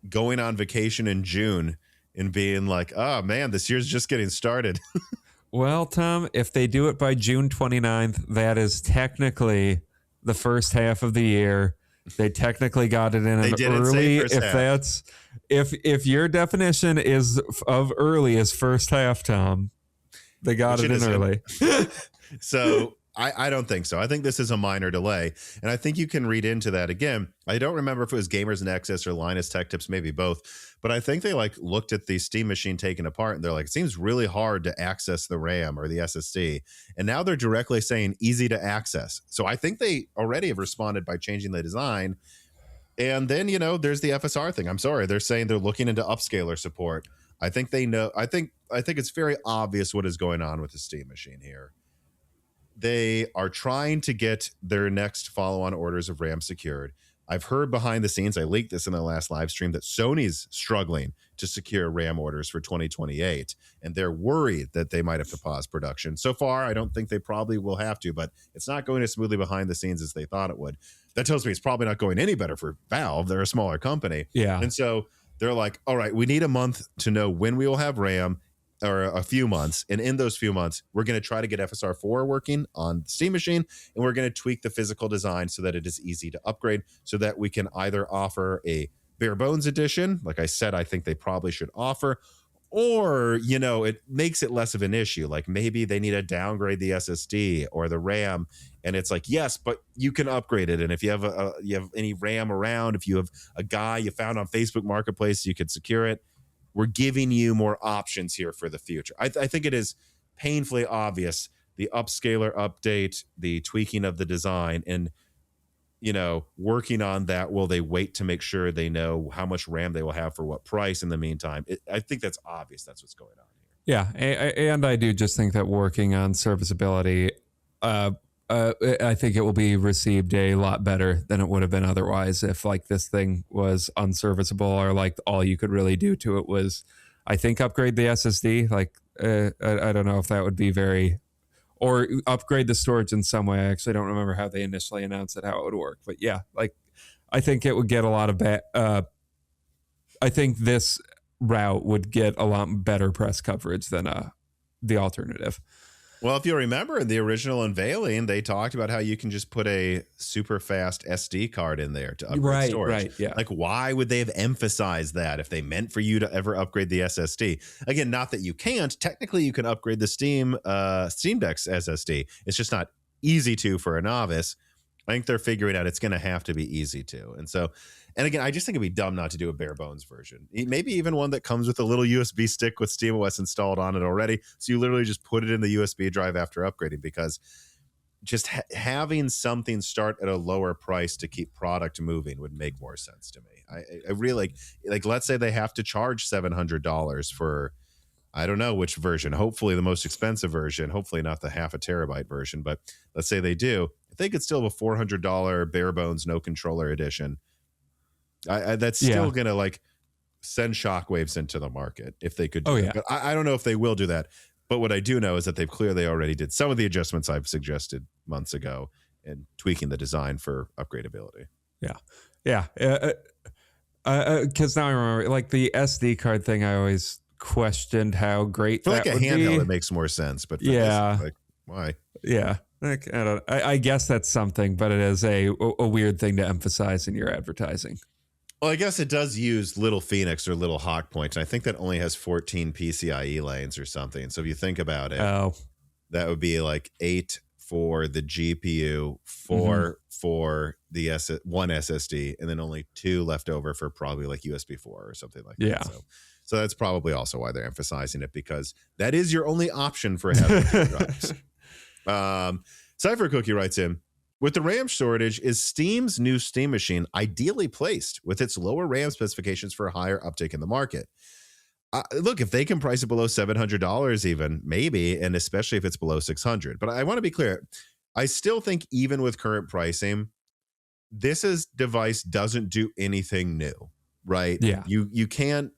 going on vacation in June and being like, oh man, this year's just getting started? Well, Tom, if they do it by June 29th, that is technically the first half of the year. They technically got it in an early. If your definition is of early is first half, Tom, they got it in early. So I don't think so. I think this is a minor delay. And I think you can read into that again. I don't remember if it was Gamers Nexus or Linus Tech Tips, maybe both. But I think they looked at the Steam Machine taken apart and they're like, it seems really hard to access the RAM or the SSD. And now they're directly saying easy to access. So I think they already have responded by changing the design. And then, there's the FSR thing. I'm sorry. They're saying they're looking into upscaler support. I think they know. I think it's very obvious what is going on with the Steam Machine here. They are trying to get their next follow-on orders of RAM secured. I've heard behind the scenes, I leaked this in the last live stream, that Sony's struggling to secure RAM orders for 2028, and they're worried that they might have to pause production. So far, I don't think they probably will have to, but it's not going as smoothly behind the scenes as they thought it would. That tells me it's probably not going any better for Valve. They're a smaller company. Yeah. And so they're like, all right, we need a month to know when we will have RAM, or a few months. And in those few months, we're going to try to get FSR 4 working on the Steam Machine, and we're going to tweak the physical design so that it is easy to upgrade, so that we can either offer a bare bones edition, like I said, I think they probably should offer, or, it makes it less of an issue. Like maybe they need to downgrade the SSD or the RAM, and it's like, yes, but you can upgrade it. And if you have you have any RAM around, if you have a guy you found on Facebook Marketplace, you could secure it. We're giving you more options here for the future. I think it is painfully obvious, the upscaler update, the tweaking of the design, and, working on that. Will they wait to make sure they know how much RAM they will have for what price in the meantime? I think that's obvious. That's what's going on here. Yeah, and I do just think that working on serviceability, I think it will be received a lot better than it would have been otherwise if this thing was unserviceable, or all you could really do to it was, I think, upgrade the SSD. I don't know if that would be or upgrade the storage in some way. I actually don't remember how they initially announced how it would work, but yeah, I think it would get a lot of I think this route would get a lot better press coverage than the alternative. Well, if you remember in the original unveiling, they talked about how you can just put a super fast SD card in there to upgrade storage. Right, yeah. Why would they have emphasized that if they meant for you to ever upgrade the SSD? Again, not that you can't. Technically, you can upgrade the Steam Deck's SSD. It's just not easy to for a novice. I think they're figuring out it's going to have to be easy to. And again, I just think it'd be dumb not to do a bare bones version. Maybe even one that comes with a little USB stick with SteamOS installed on it already. So you literally just put it in the USB drive after upgrading, because just having something start at a lower price to keep product moving would make more sense to me. I really like, let's say they have to charge $700 for, I don't know which version, hopefully the most expensive version, hopefully not the half a terabyte version, but let's say they do. I think it's still a $400 bare bones, no controller edition. That's still going to like send shockwaves into the market if they could do that. But I don't know if they will do that. But what I do know is that they've clearly already did some of the adjustments I've suggested months ago and tweaking the design for upgradability. Yeah. Because now I remember, like the SD card thing, I always questioned how great for that like a would handheld, be. It makes more sense. But for yeah, this, like, why? Yeah. Like, I guess that's something, but it is a weird thing to emphasize in your advertising. Well, I guess it does use Little Phoenix or Little Hawk Point, and I think that only has 14 PCIe lanes or something. So if you think about it, that would be like 8 for the GPU, 4 for the one SSD, and then only 2 left over for probably like USB 4 or something like that. So that's probably also why they're emphasizing it, because that is your only option for having 2 drives. Cypher Cookie writes in, with the RAM shortage, is Steam's new Steam machine ideally placed with its lower RAM specifications for a higher uptake in the market? Look, if they can price it below $700 even, maybe, and especially if it's below $600. But I want to be clear. I still think even with current pricing, this device doesn't do anything new, right? Yeah. You can't,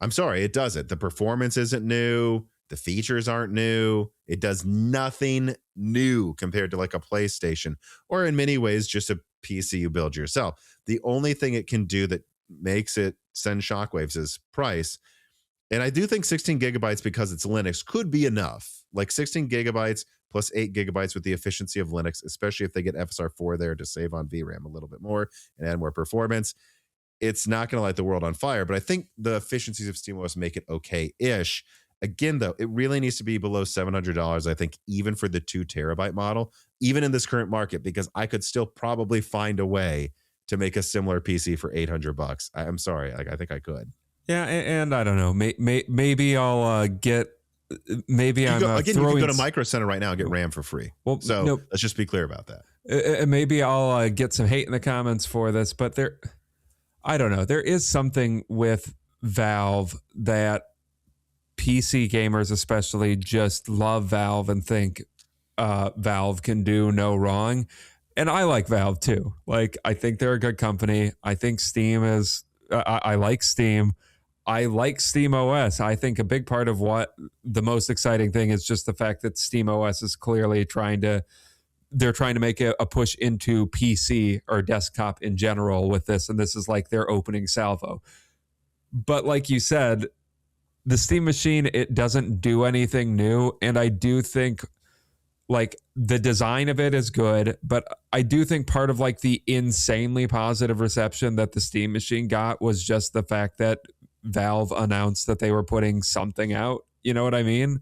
I'm sorry, it doesn't. The performance isn't new. The features aren't new. It does nothing new compared to like a PlayStation, or in many ways, just a PC you build yourself. The only thing it can do that makes it send shockwaves is price. And I do think 16 gigabytes, because it's Linux, could be enough. Like 16 gigabytes plus 8 gigabytes with the efficiency of Linux, especially if they get FSR4 there to save on VRAM a little bit more and add more performance. It's not going to light the world on fire, but I think the efficiencies of SteamOS make it okay-ish. Again, though, it really needs to be below $700, I think, even for the 2 terabyte model, even in this current market, because I could still probably find a way to make a similar PC for $800. I'm sorry, I think I could. Yeah, and I don't know. Maybe I'll get. Maybe I'm you can go to Micro Center right now and get RAM for free. Well, so let's just be clear about that. Maybe I'll get some hate in the comments for this, but I don't know. There is something with Valve that PC gamers especially just love Valve and think Valve can do no wrong. And I like Valve too. Like, I think they're a good company. I think Steam is, I like Steam. I like SteamOS. I think a big part of what the most exciting thing is just the fact that SteamOS is clearly they're trying to make a push into PC or desktop in general with this. And this is like their opening salvo. But like you said, the Steam machine, it doesn't do anything new. And I do think like the design of it is good, but I do think part of like the insanely positive reception that the Steam machine got was just the fact that Valve announced that they were putting something out. You know what I mean?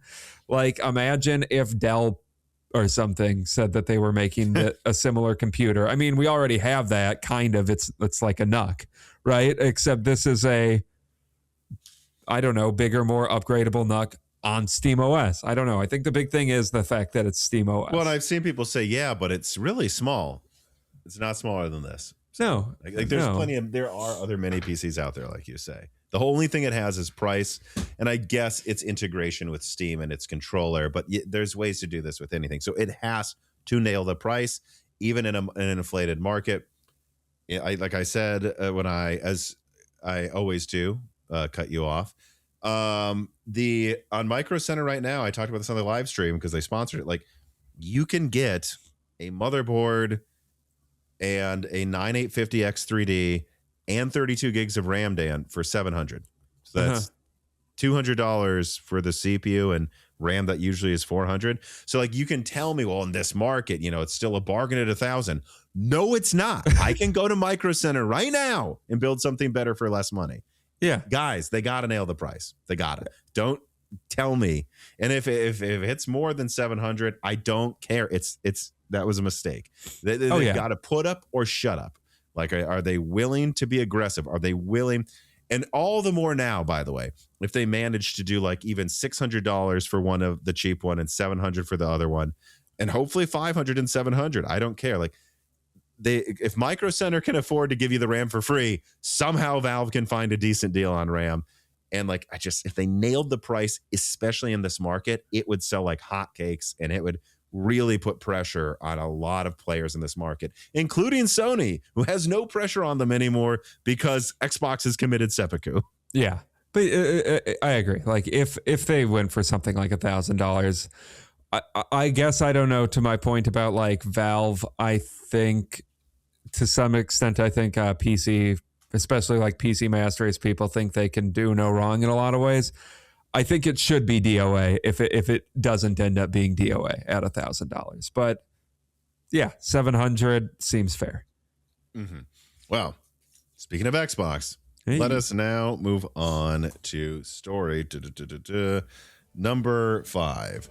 Like, imagine if Dell or something said that they were making a similar computer. I mean, we already have that kind of. It's like a NUC, right? Except this is I don't know, bigger, more upgradable NUC on SteamOS. I don't know. I think the big thing is the fact that it's SteamOS. Well, I've seen people say, yeah, but it's really small. It's not smaller than this. No. Like there's plenty of, there are other mini PCs out there, like you say. The only thing it has is price, and I guess its integration with Steam and its controller, but there's ways to do this with anything. So it has to nail the price, even in an inflated market. Like I said, as I always do, cut you off. On Micro Center right now, I talked about this on the live stream because they sponsored it. Like, you can get a motherboard and a 9850X 3D and 32 gigs of RAM, Dan, for $700. So that's $200 for the CPU and RAM that usually is $400. So like, you can tell me, well, in this market, it's still a bargain at $1,000. No, it's not. I can go to Micro Center right now and build something better for less money. Yeah, guys, they got to nail the price. They got it. Don't tell me. And if it's more than 700, I don't care. That was a mistake. They got to put up or shut up. Like, are they willing to be aggressive? Are they willing? And all the more now, by the way, if they manage to do like even $600 for one of the cheap one and $700 for the other one, and hopefully $500 and $700, I don't care. Like, if Micro Center can afford to give you the RAM for free, somehow Valve can find a decent deal on RAM. And like, if they nailed the price, especially in this market, it would sell like hotcakes, and it would really put pressure on a lot of players in this market, including Sony, who has no pressure on them anymore because Xbox has committed seppuku. Yeah. But I agree. Like if they went for something like $1,000, I guess I don't know. To my point about like Valve, I think to some extent, I think PC, especially like PC Master Race, people think they can do no wrong in a lot of ways. I think it should be DOA if it doesn't end up being DOA at $1,000. But yeah, 700 seems fair. Mm-hmm. Well, speaking of Xbox, let us now move on to story number 5.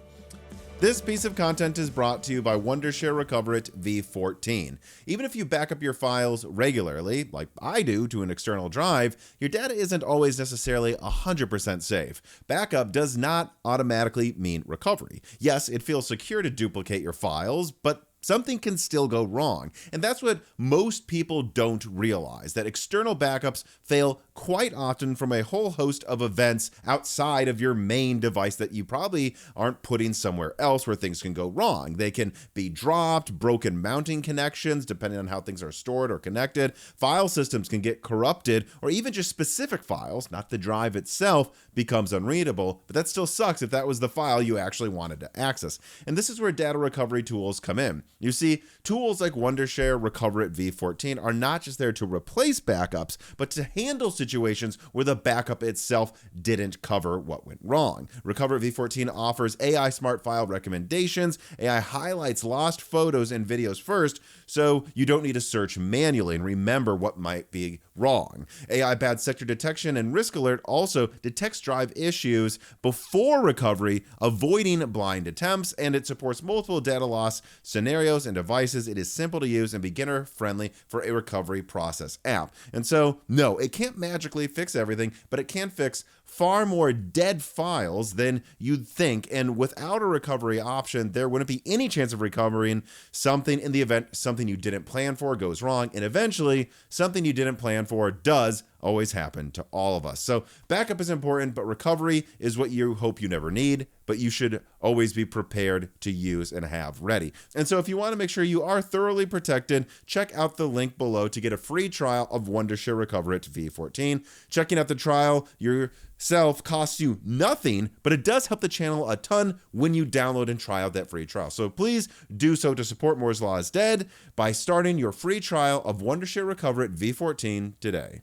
This piece of content is brought to you by Wondershare Recover It V14. Even if you back up your files regularly, like I do, to an external drive, your data isn't always necessarily 100% safe. Backup does not automatically mean recovery. Yes, it feels secure to duplicate your files, but something can still go wrong. And that's what most people don't realize, that external backups fail quite often from a whole host of events outside of your main device that you probably aren't putting somewhere else where things can go wrong. They can be dropped, broken mounting connections, depending on how things are stored or connected. File systems can get corrupted, or even just specific files, not the drive itself, becomes unreadable, but that still sucks if that was the file you actually wanted to access. And this is where data recovery tools come in. You see, tools like Wondershare Recover It V14 are not just there to replace backups, but to handle situations where the backup itself didn't cover what went wrong. Recover It V14 offers AI smart file recommendations. AI highlights lost photos and videos first, so you don't need to search manually and remember what might be wrong. AI bad sector detection and risk alert also detects drive issues before recovery, avoiding blind attempts, and it supports multiple data loss scenarios and devices. It is simple to use and beginner friendly for a recovery process app. And so, no, it can't magically fix everything, but it can fix far more dead files than you'd think. And without a recovery option, there wouldn't be any chance of recovering something in the event something you didn't plan for goes wrong. And eventually, something you didn't plan for does always happen to all of us. So backup is important, but recovery is what you hope you never need, but you should always be prepared to use and have ready. And so if you want to make sure you are thoroughly protected, check out the link below to get a free trial of Wondershare Recover It V14. Checking out the trial yourself costs you nothing, but it does help the channel a ton when you download and try out that free trial. So please do so to support Moore's Law is Dead by starting your free trial of Wondershare Recover It V14 today.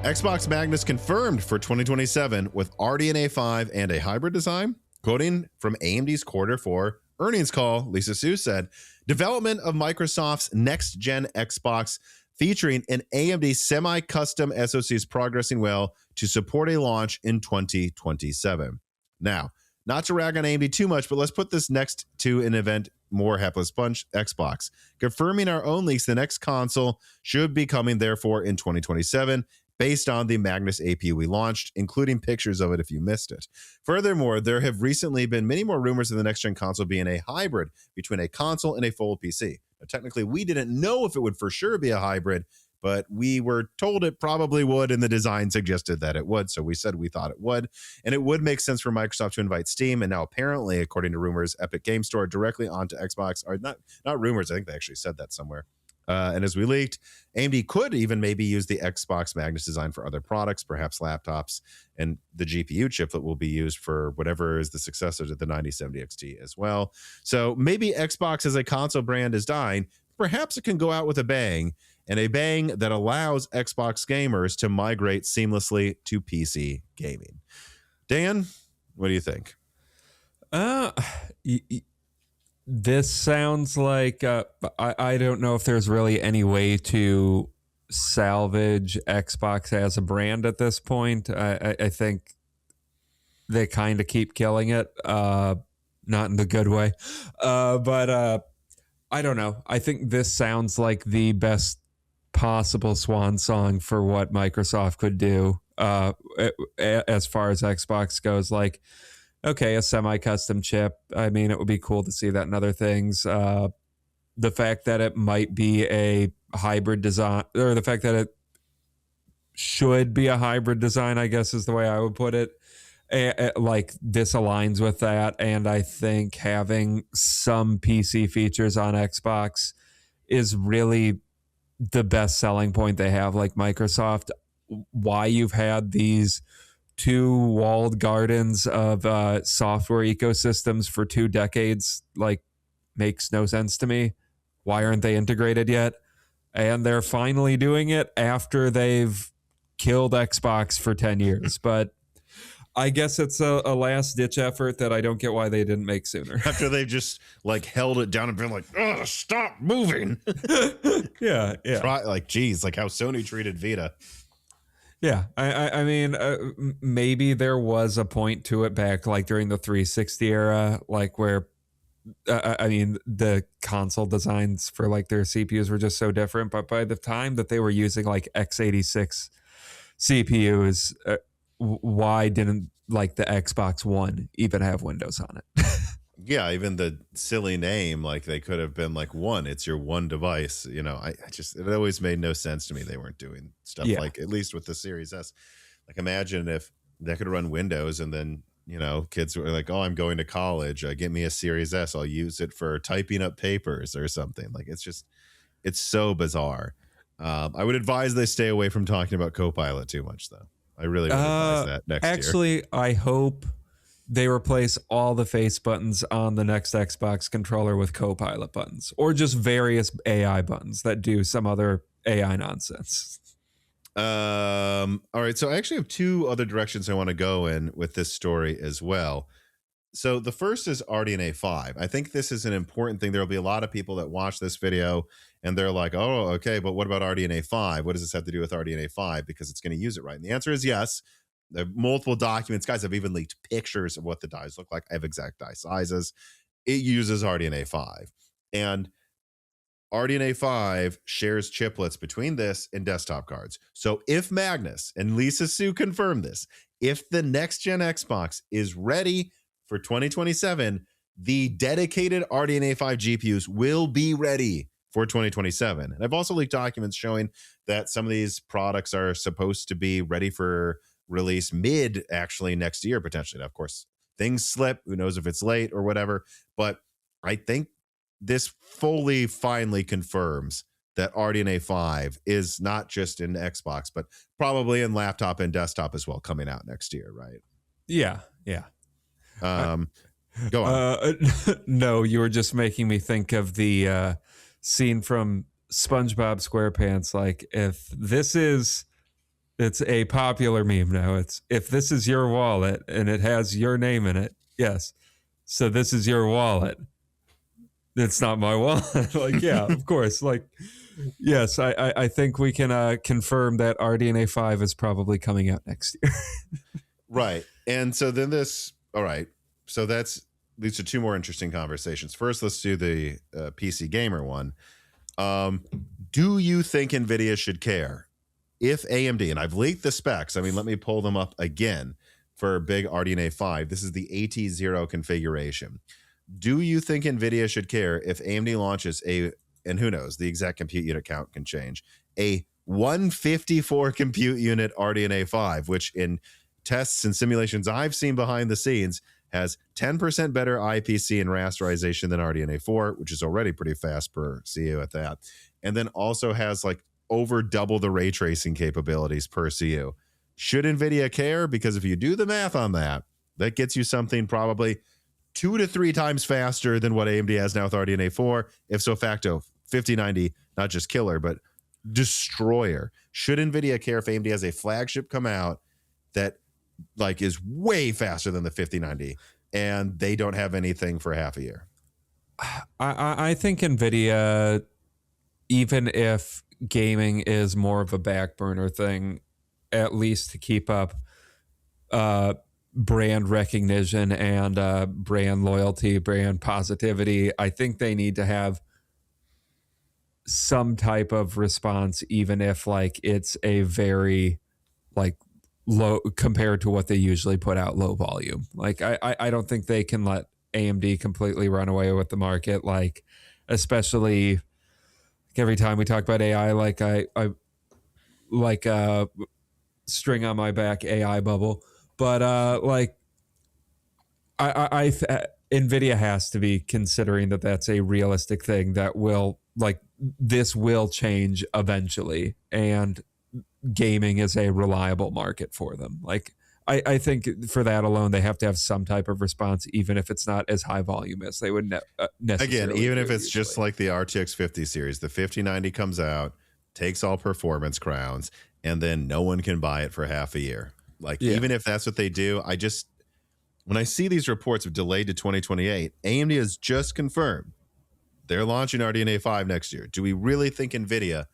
Xbox Magnus confirmed for 2027 with RDNA 5 and a hybrid design. Quoting from AMD's quarter 4 earnings call, Lisa Su said, development of Microsoft's next-gen Xbox featuring an AMD semi-custom SoC is progressing well to support a launch in 2027. Now, not to rag on AMD too much, but let's put this next to an event more hapless punch, Xbox. Confirming our own leaks, the next console should be coming, therefore, in 2027. Based on the Magnus APU we launched, including pictures of it if you missed it. Furthermore, there have recently been many more rumors of the next-gen console being a hybrid between a console and a full PC. Now, technically, we didn't know if it would for sure be a hybrid, but we were told it probably would, and the design suggested that it would, so we said we thought it would. And it would make sense for Microsoft to invite Steam, and now apparently, according to rumors, Epic Game Store directly onto Xbox, or not rumors, I think they actually said that somewhere. And as we leaked, AMD could even maybe use the Xbox Magnus design for other products, perhaps laptops, and the GPU chiplet will be used for whatever is the successor to the 9070 XT as well. So maybe Xbox as a console brand is dying. Perhaps it can go out with a bang, and a bang that allows Xbox gamers to migrate seamlessly to PC gaming. Dan, what do you think? This sounds like I don't know if there's really any way to salvage Xbox as a brand at this point. I think they kind of keep killing it, not in the good way. But I don't know. I think this sounds like the best possible swan song for what Microsoft could do as far as Xbox goes. Like, okay, a semi-custom chip. I mean, it would be cool to see that in other things. The fact that it might be a hybrid design, or the fact that it should be a hybrid design, I guess is the way I would put it. Like this aligns with that, and I think having some PC features on Xbox is really the best selling point they have. Like Microsoft, why you've had these two walled gardens of software ecosystems for 2 decades, like, makes no sense to me. Why aren't they integrated yet? And they're finally doing it after they've killed Xbox for 10 years. But I guess it's a last ditch effort that I don't get why they didn't make sooner. After they've just like held it down and been like, oh, stop moving. Yeah. Like, geez, like how Sony treated Vita. Yeah. I mean, maybe there was a point to it back like during the 360 era, like where, I mean, the console designs for like their CPUs were just so different. But by the time that they were using like x86 CPUs, why didn't like the Xbox One even have Windows on it? Yeah, even the silly name, like they could have been like One. It's your one device. You know, I just, it always made no sense to me. They weren't doing stuff like, at least with the Series S. Like, imagine if they could run Windows and then, you know, kids were like, oh, I'm going to college. Get me a Series S. I'll use it for typing up papers or something. Like, it's just, it's so bizarre. I would advise they stay away from talking about Copilot too much, though. I really would advise that next year. Actually, I hope they replace all the face buttons on the next Xbox controller with Copilot buttons, or just various AI buttons that do some other AI nonsense. All right. So I actually have 2 other directions I want to go in with this story as well. So the first is RDNA 5. I think this is an important thing. There'll be a lot of people that watch this video and they're like, oh, okay, but what about RDNA 5? What does this have to do with RDNA 5? Because it's going to use it right. And the answer is yes. There are multiple documents. Guys, I've even leaked pictures of what the dies look like. I have exact die sizes. It uses RDNA 5. And RDNA 5 shares chiplets between this and desktop cards. So if Magnus, and Lisa Sue confirmed this, if the next gen Xbox is ready for 2027, the dedicated RDNA 5 GPUs will be ready for 2027. And I've also leaked documents showing that some of these products are supposed to be ready for release mid actually next year, potentially. Now, of course, things slip. Who knows if it's late or whatever. But I think this fully finally confirms that RDNA 5 is not just in Xbox, but probably in laptop and desktop as well, coming out next year, right? Yeah. Go on. No, you were just making me think of the scene from SpongeBob SquarePants. Like, it's a popular meme now. It's, if this is your wallet and it has your name in it, yes. So this is your wallet. It's not my wallet. Like, yeah, of course. Like, yes, I think we can confirm that RDNA 5 is probably coming out next year. Right. And so then all right. So these are 2 more interesting conversations. First, let's do the PC gamer one. Do you think Nvidia should care if AMD, and I've leaked the specs, I mean, let me pull them up again for big RDNA 5. This is the AT0 configuration. Do you think Nvidia should care if AMD launches and who knows, the exact compute unit count can change, a 154 compute unit RDNA 5, which in tests and simulations I've seen behind the scenes has 10% better IPC and rasterization than RDNA 4, which is already pretty fast per CU at that. And then also has like over double the ray tracing capabilities per CU. Should Nvidia care? Because if you do the math on that, that gets you something probably 2 to 3 times faster than what AMD has now with RDNA 4. If so facto, 5090, not just killer, but destroyer. Should Nvidia care if AMD has a flagship come out that like is way faster than the 5090 and they don't have anything for half a year? I think Nvidia, even if gaming is more of a back burner thing, at least to keep up brand recognition and brand loyalty, brand positivity, I think they need to have some type of response, even if like it's a very like low compared to what they usually put out, low volume. Like I don't think they can let AMD completely run away with the market. Like, especially like every time we talk about AI, like string on my back AI bubble. But like Nvidia has to be considering that that's a realistic thing that will, like, this will change eventually, and gaming is a reliable market for them. Like, I think for that alone, they have to have some type of response, even if it's not as high volume as they would necessarily. Again, even if it's usually. just like the RTX 50 series, the 5090 comes out, takes all performance crowns, and then no one can buy it for half a year. Like, even if that's what they do, when I see these reports of delayed to 2028, AMD has just confirmed they're launching RDNA 5 next year. Do we really think Nvidia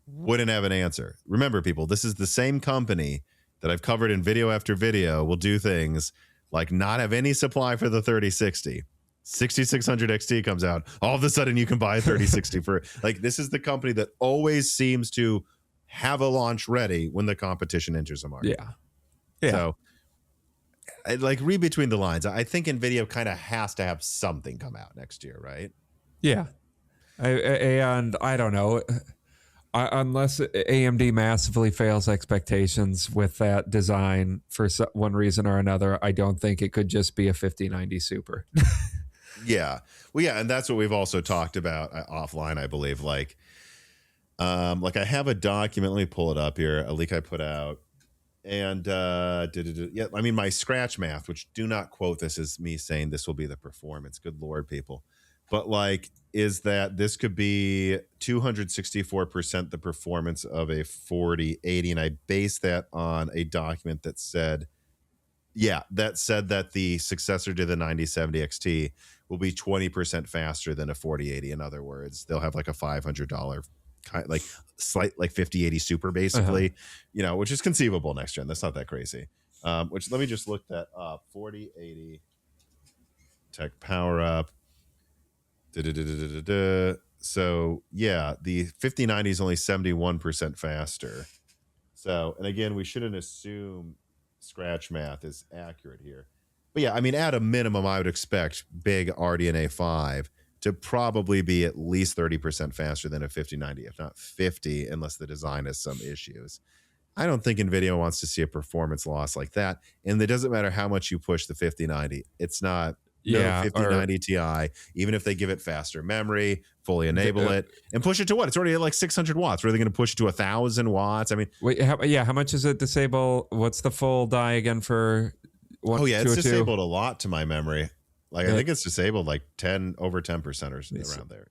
wouldn't have an answer? Remember, people, this is the same company that I've covered in video after video will do things like not have any supply for the 3060. 6600 XT comes out. All of a sudden, you can buy a 3060 for, like, this is the company that always seems to have a launch ready when the competition enters the market. Yeah. So, like, read between the lines. I think Nvidia kind of has to have something come out next year, right? Yeah. And I don't know. Unless AMD massively fails expectations with that design for one reason or another, I don't think it could just be a 5090 Super. Yeah. Well, yeah, and that's what we've also talked about offline, I believe. Like I have a document. Let me pull it up here. A leak I put out. And yeah, I mean, my scratch math, which do not quote this as me saying this will be the performance. Good Lord, people. But like, is that this could be 264% the performance of a 4080. And I based that on a document that said, that the successor to the 9070 XT will be 20% faster than a 4080. In other words, they'll have like a $500 like slight, like 5080 Super, basically, which is conceivable next gen. That's not that crazy. Which, let me just look that up. 4080 tech power up. So yeah, the 5090 is only 71% faster. So, and again, we shouldn't assume scratch math is accurate here. But yeah, I mean, at a minimum, I would expect big RDNA 5 to probably be at least 30% faster than a 5090, if not 50, unless the design has some issues. I don't think NVIDIA wants to see a performance loss like that. And it doesn't matter how much you push the 5090. It's not... Yeah, 5090 Ti, even if they give it faster memory, fully enable it, and push it to what? It's already at like 600 watts. Were they going to push it to 1,000 watts? I mean, wait, how much is it disable? What's the full die again for? It's disabled a lot to my memory. Like, I think it's disabled like over 10% or something around there.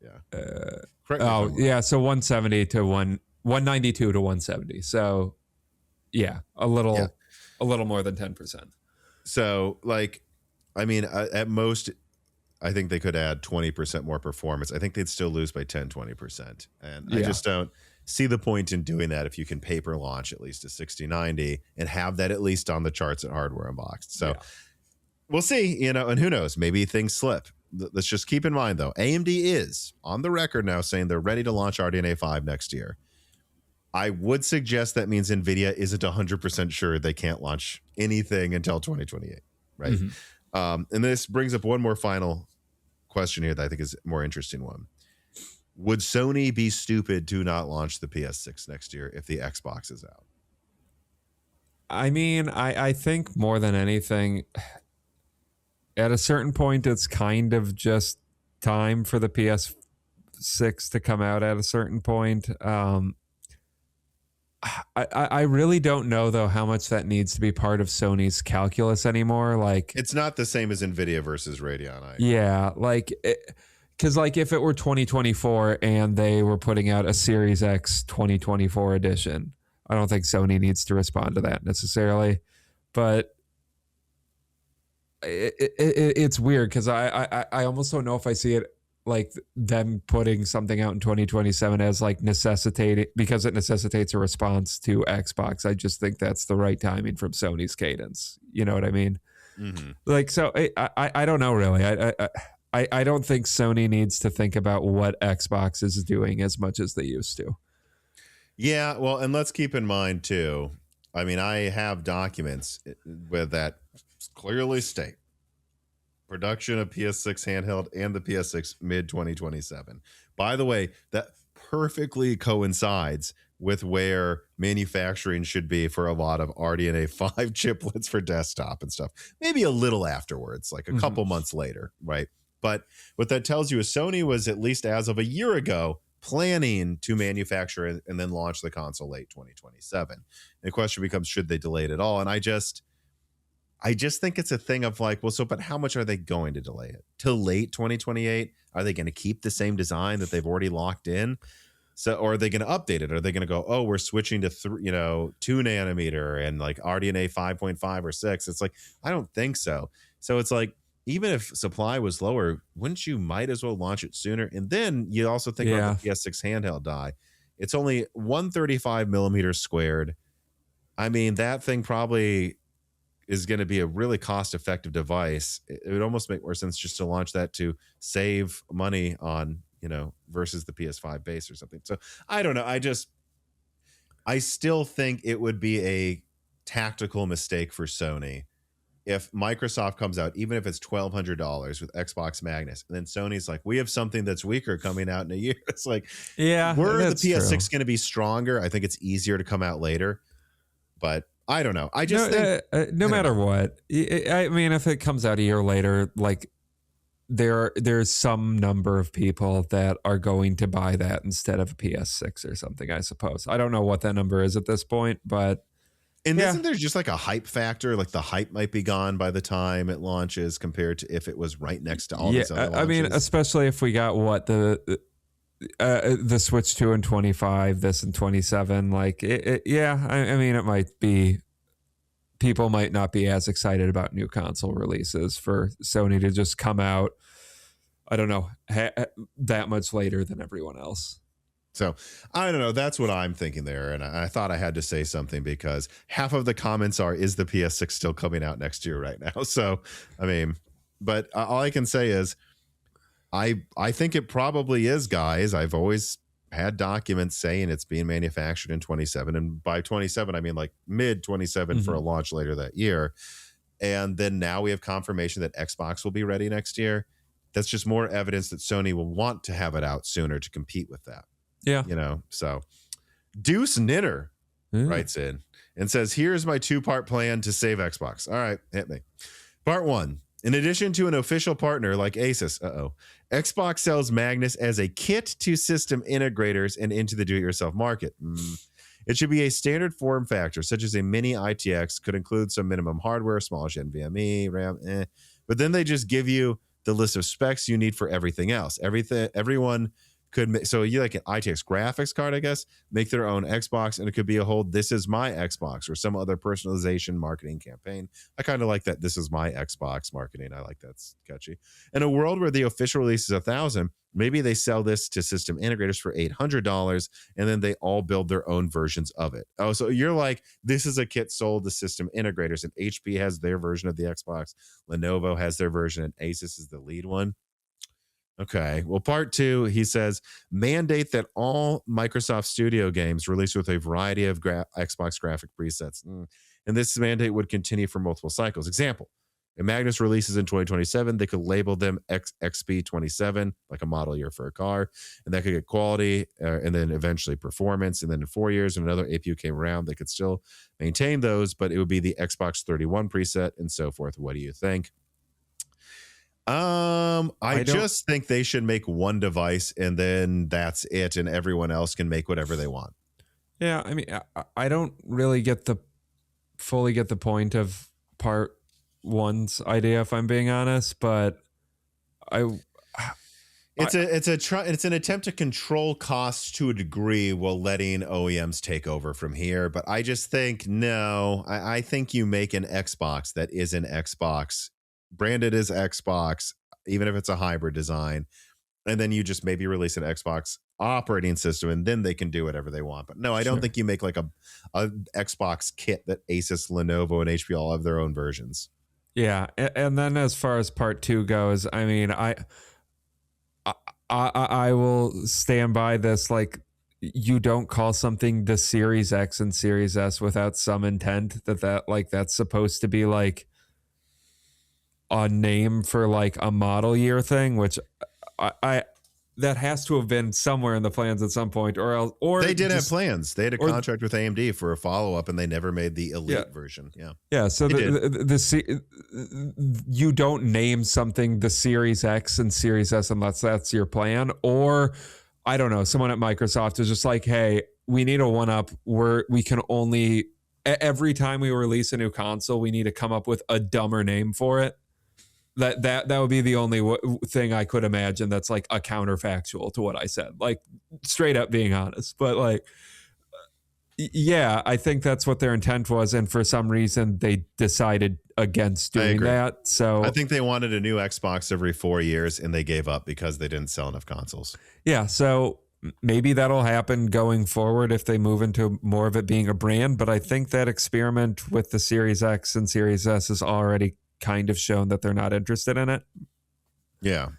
Yeah. So 170 to 192 to 170. So yeah, a little more than 10%. So like, I mean, at most, I think they could add 20% more performance. I think they'd still lose by 10-20%. And I just don't see the point in doing that if you can paper launch at least a 6090 and have that at least on the charts at Hardware Unboxed. So we'll see, and who knows, maybe things slip. Let's just keep in mind, though, AMD is on the record now saying they're ready to launch RDNA 5 next year. I would suggest that means NVIDIA isn't 100% sure they can't launch anything until 2028, right? Mm-hmm. And this brings up one more final question here that I think is a more interesting one. Would Sony be stupid to not launch the PS6 next year if the Xbox is out? I mean, I think more than anything, at a certain point, it's kind of just time for the PS6 to come out at a certain point. I really don't know, though, how much that needs to be part of Sony's calculus anymore. Like, it's not the same as Nvidia versus Radeon. Yeah, like, because like if it were 2024 and they were putting out a Series X 2024 edition, I don't think Sony needs to respond to that necessarily. But it's weird because I almost don't know if I see it like them putting something out in 2027 as like because it necessitates a response to Xbox. I just think that's the right timing from Sony's cadence. You know what I mean? Mm-hmm. Like, so I don't know really. I don't think Sony needs to think about what Xbox is doing as much as they used to. Yeah, well, and let's keep in mind too, I mean, I have documents with that clearly state production of PS6 handheld and the PS6 mid 2027. By the way, that perfectly coincides with where manufacturing should be for a lot of RDNA 5 chiplets for desktop and stuff. Maybe a little afterwards, like a couple months later, right? But what that tells you is Sony was, at least as of a year ago, planning to manufacture and then launch the console late 2027. And the question becomes, should they delay it at all? And I just think it's a thing of like, well, so, but how much are they going to delay it? Till late 2028? Are they going to keep the same design that they've already locked in? So, or are they going to update it? Are they going to go, oh, we're switching to 2 nanometer and like RDNA 5.5 or 6? It's like, I don't think so. So it's like, even if supply was lower, wouldn't you might as well launch it sooner? And then you also think about the PS6 handheld die. It's only 135 millimeters squared. I mean, that thing probably is going to be a really cost-effective device. It would almost make more sense just to launch that to save money on, versus the PS5 base or something. So I don't know. I still think it would be a tactical mistake for Sony if Microsoft comes out, even if it's $1,200 with Xbox Magnus, and then Sony's like, we have something that's weaker coming out in a year. It's like, were the PS6 going to be stronger? I think it's easier to come out later, but I don't know. I just think no matter what, I mean, if it comes out a year later, like there's some number of people that are going to buy that instead of a PS6 or something, I suppose. I don't know what that number is at this point, but isn't there just like a hype factor? Like the hype might be gone by the time it launches compared to if it was right next to all these other launches. I mean, especially if we got the Switch 2 in 25, this in 27, like I mean, it might be, people might not be as excited about new console releases for Sony to just come out, I don't know, that much later than everyone else. So I don't know. That's what I'm thinking there. And I thought I had to say something because half of the comments are, is the PS6 still coming out next year right now? So, I mean, but all I can say is I think it probably is, guys. I've always had documents saying it's being manufactured in 27. And by 27, I mean like mid 27 for a launch later that year. And then now we have confirmation that Xbox will be ready next year. That's just more evidence that Sony will want to have it out sooner to compete with that. Yeah. So Deuce Knitter writes in and says, here's my 2-part plan to save Xbox. All right, hit me. Part 1. In addition to an official partner like Asus, Xbox sells Magnus as a kit to system integrators and into the do-it-yourself market. It should be a standard form factor, such as a mini ITX, could include some minimum hardware, smallish NVMe, RAM, but then they just give you the list of specs you need for everything else. Everyone could make, so you like an ITX graphics card, I guess, make their own Xbox, and it could be a whole "this is my Xbox" or some other personalization marketing campaign. I kind of like that. "This is my Xbox" marketing. I like that. It's catchy. In a world where the official release is $1,000, maybe they sell this to system integrators for $800, and then they all build their own versions of it. Oh, so you're like, this is a kit sold to system integrators, and HP has their version of the Xbox, Lenovo has their version, and Asus is the lead one. Okay. Well, part 2, he says, mandate that all Microsoft Studio games release with a variety of Xbox graphic presets. And this mandate would continue for multiple cycles. Example, if Magnus releases in 2027, they could label them XP27, like a model year for a car, and that could get quality and then eventually performance. And then in 4 years, when another APU came around, they could still maintain those, but it would be the Xbox 31 preset and so forth. What do you think? I just think they should make one device and then that's it, and everyone else can make whatever they want. Yeah, I mean, I don't really fully get the point of part 1's idea, if I'm being honest, but it's an attempt to control costs to a degree while letting OEMs take over from here. But I just think, no, I think you make an Xbox that is an Xbox, branded as Xbox, even if it's a hybrid design, and then you just maybe release an Xbox operating system, and then they can do whatever they want. But no, I don't think you make like a Xbox kit that Asus, Lenovo, and HP all have their own versions. Yeah, and then as far as part 2 goes, I mean, I will stand by this. Like, you don't call something the Series X and Series S without some intent that's supposed to be like a name for like a model year thing, which I that has to have been somewhere in the plans at some point, or else, or They did have just, plans. They had a or- contract with AMD for a follow-up, and they never made the Elite version. Yeah. Yeah, so you don't name something the Series X and Series S unless that's your plan. Or, I don't know, someone at Microsoft is just like, hey, we need a one-up where we can only, every time we release a new console, we need to come up with a dumber name for it. That would be the only thing I could imagine that's like a counterfactual to what I said. Like, straight up being honest. But like, yeah, I think that's what their intent was, and for some reason they decided against doing that. So I think they wanted a new Xbox every 4 years, and they gave up because they didn't sell enough consoles. Yeah, so maybe that'll happen going forward if they move into more of it being a brand. But I think that experiment with the Series X and Series S has already kind of shown that they're not interested in it. Yeah,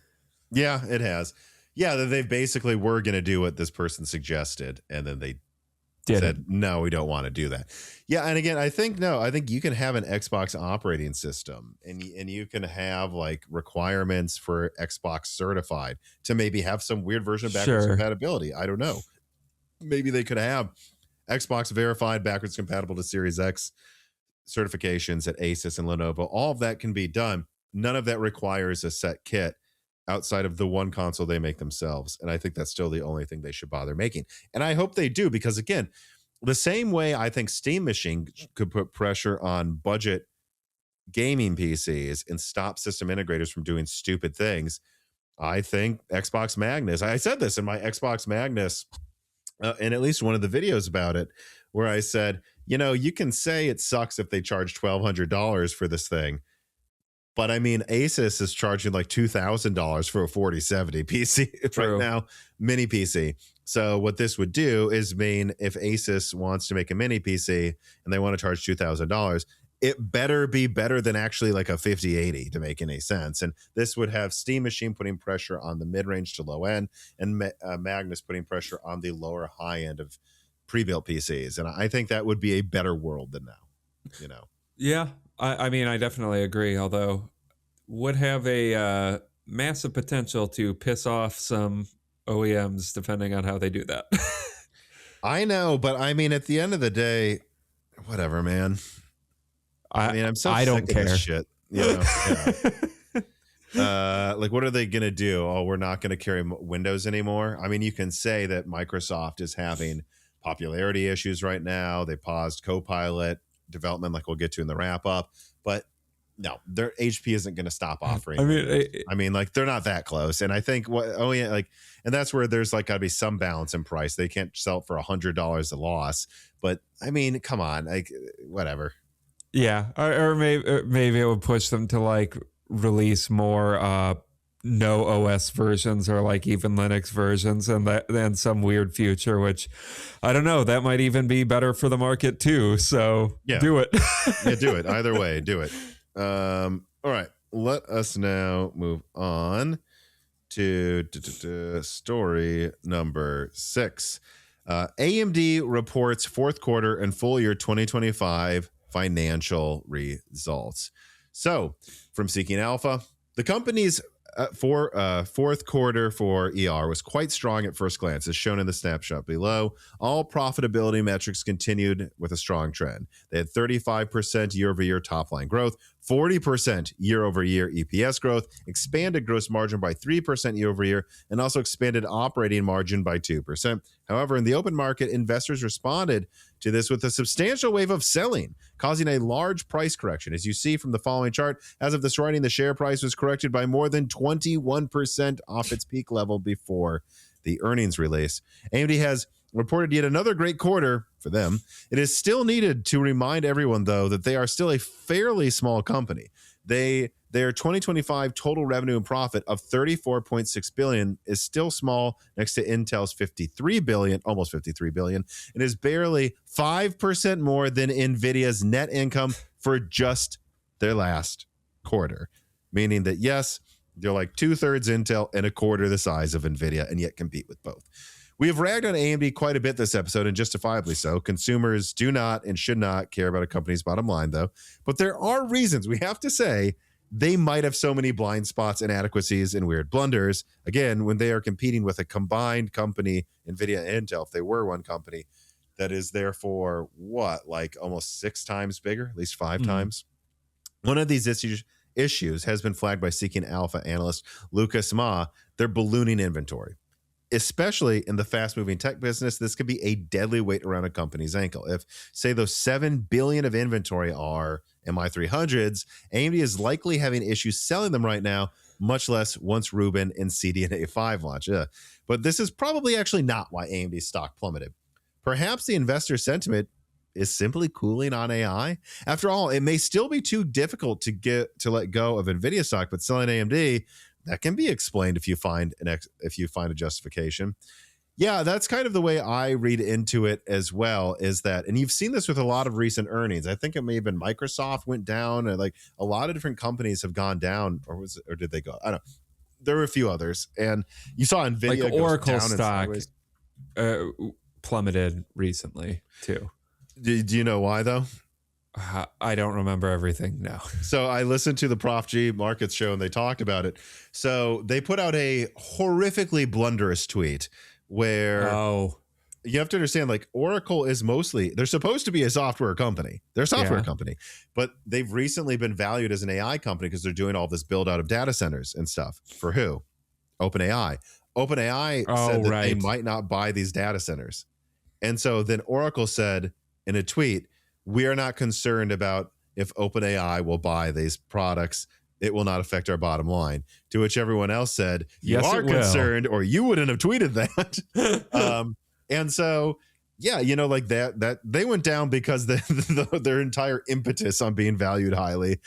it has. Yeah, they basically were going to do what this person suggested, and then they said, no, we don't want to do that. Yeah, and again, I think you can have an Xbox operating system, and you can have like requirements for Xbox certified to maybe have some weird version of backwards compatibility. I don't know. Maybe they could have Xbox verified backwards compatible to Series X certifications at Asus and Lenovo. All of that can be done. None of that requires a set kit outside of the one console they make themselves. And I think that's still the only thing they should bother making. And I hope they do, because again, the same way I think Steam Machine could put pressure on budget gaming PCs and stop system integrators from doing stupid things, I think Xbox Magnus, I said this in my Xbox Magnus, in at least one of the videos about it, where I said, you can say it sucks if they charge $1,200 for this thing, but I mean, Asus is charging like $2,000 for a 4070 PC right now, mini PC. So what this would do is mean if Asus wants to make a mini PC and they want to charge $2,000, it better be better than actually like a 5080 to make any sense. And this would have Steam Machine putting pressure on the mid-range to low end, and Magnus putting pressure on the lower high end of pre-built PCs. And I think that would be a better world than now, Yeah, I mean, I definitely agree, although would have a massive potential to piss off some OEMs depending on how they do that. I know, but I mean, at the end of the day, whatever, man. I mean, I'm so sick don't care. Of this shit. Like, what are they going to do? Oh, we're not going to carry Windows anymore. I mean, you can say that Microsoft is having popularity issues right now. They paused Copilot development, like we'll get to in the wrap up, but no, their HP isn't going to stop offering. I mean, like, they're not that close. And I think and that's where there's like got to be some balance in price. They can't sell it for $100 a loss, but I mean, come on, like, whatever. Yeah. Or maybe it would push them to like release more, no OS versions, or like even Linux versions, and then some weird future, which I don't know, that might even be better for the market too. So do it. Yeah, do it. Either way, do it. All right, let us now move on to story number 6. AMD reports fourth quarter and full year 2025 financial results. So, from Seeking Alpha, the company's fourth quarter for ER was quite strong at first glance, as shown in the snapshot below. All profitability metrics continued with a strong trend. They had 35% year-over-year top-line growth, 40% year-over-year EPS growth, expanded gross margin by 3% year-over-year, and also expanded operating margin by 2%. However, in the open market, investors responded to this with a substantial wave of selling, causing a large price correction. As you see from the following chart, as of this writing, the share price was corrected by more than 21% off its peak level before the earnings release. AMD has reported yet another great quarter for them. It is still needed to remind everyone, though, that they are still a fairly small company. Their 2025 total revenue and profit of $34.6 billion is still small next to Intel's $53 billion, almost $53 billion, and is barely 5% more than Nvidia's net income for just their last quarter. Meaning that, yes, they're like 2/3 Intel and a quarter the size of Nvidia, and yet compete with both. We have ragged on AMD quite a bit this episode, and justifiably so. Consumers do not and should not care about a company's bottom line, though. But there are reasons we have to say they might have so many blind spots, inadequacies, and weird blunders. Again, when they are competing with a combined company, Nvidia and Intel, if they were one company, that is therefore what, like almost 6 times bigger, at least 5 times. One of these issues has been flagged by Seeking Alpha analyst Lucas Ma. They're ballooning inventory. Especially in the fast-moving tech business, this could be a deadly weight around a company's ankle. If, say, those $7 billion of inventory are MI300s, AMD is likely having issues selling them right now, much less once Rubin and CDNA 5 launch. But this is probably actually not why AMD stock plummeted. Perhaps the investor sentiment is simply cooling on AI. After all, it may still be too difficult to let go of Nvidia stock, but selling AMD, that can be explained if you find a justification. Yeah, that's kind of the way I read into it as well, is that, and you've seen this with a lot of recent earnings. I think it may have been Microsoft went down, and like a lot of different companies have gone down, or did they go? I don't know. There were a few others, and you saw Nvidia like Oracle down stock plummeted recently too. Do you know why though? I don't remember everything. No. So I listened to the Prof G Markets show and they talked about it. So they put out a horrifically blunderous tweet where you have to understand, like, Oracle is they're supposed to be a software company. They're a software company, but they've recently been valued as an AI company because they're doing all this build out of data centers and stuff. For who? OpenAI. OpenAI said that they might not buy these data centers. And so then Oracle said in a tweet, we are not concerned about if OpenAI will buy these products. It will not affect our bottom line. To which everyone else said, you are concerned, or you wouldn't have tweeted that. And so, yeah, like that they went down because their entire impetus on being valued highly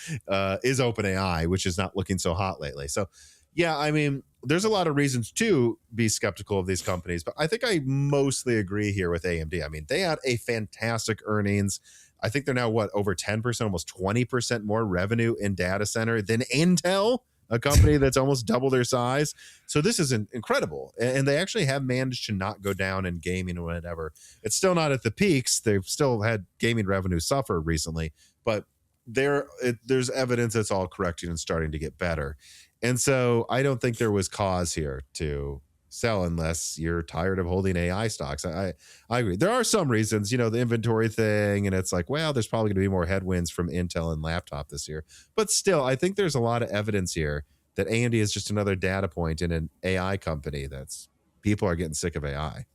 is OpenAI, which is not looking so hot lately. So, yeah, I mean, there's a lot of reasons to be skeptical of these companies, but I think I mostly agree here with AMD. I mean, they had a fantastic earnings. I think they're now, over 10%, almost 20% more revenue in data center than Intel, a company that's almost double their size. So this is incredible. And they actually have managed to not go down in gaming or whatever. It's still not at the peaks. They've still had gaming revenue suffer recently, but there's evidence it's all correcting and starting to get better. And so I don't think there was cause here to sell unless you're tired of holding AI stocks. I agree. There are some reasons, the inventory thing, and it's like, well, there's probably going to be more headwinds from Intel and laptop this year. But still, I think there's a lot of evidence here that AMD is just another data point in an AI company that's people are getting sick of AI.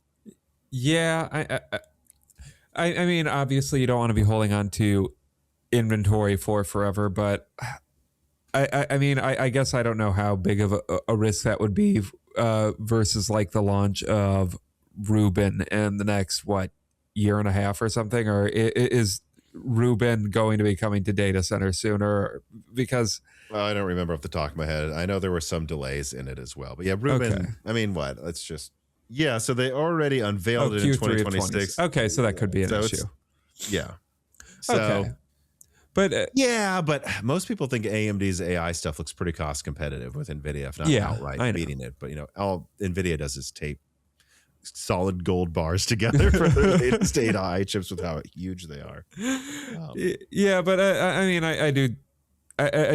Yeah, I mean, obviously you don't want to be holding on to inventory for forever, but I mean, I guess I don't know how big of a risk that would be versus like the launch of Rubin in the next, year and a half or something? Or is Rubin going to be coming to data center sooner? Because I don't remember off the top of my head. I know there were some delays in it as well. But yeah, Rubin, I mean, let's just, so they already unveiled it in 2026. Okay, so that could be an issue. Yeah. So, okay. But but most people think AMD's AI stuff looks pretty cost competitive with Nvidia, if not outright beating it. But all Nvidia does is tape solid gold bars together for their latest AI chips with how huge they are. But I mean, I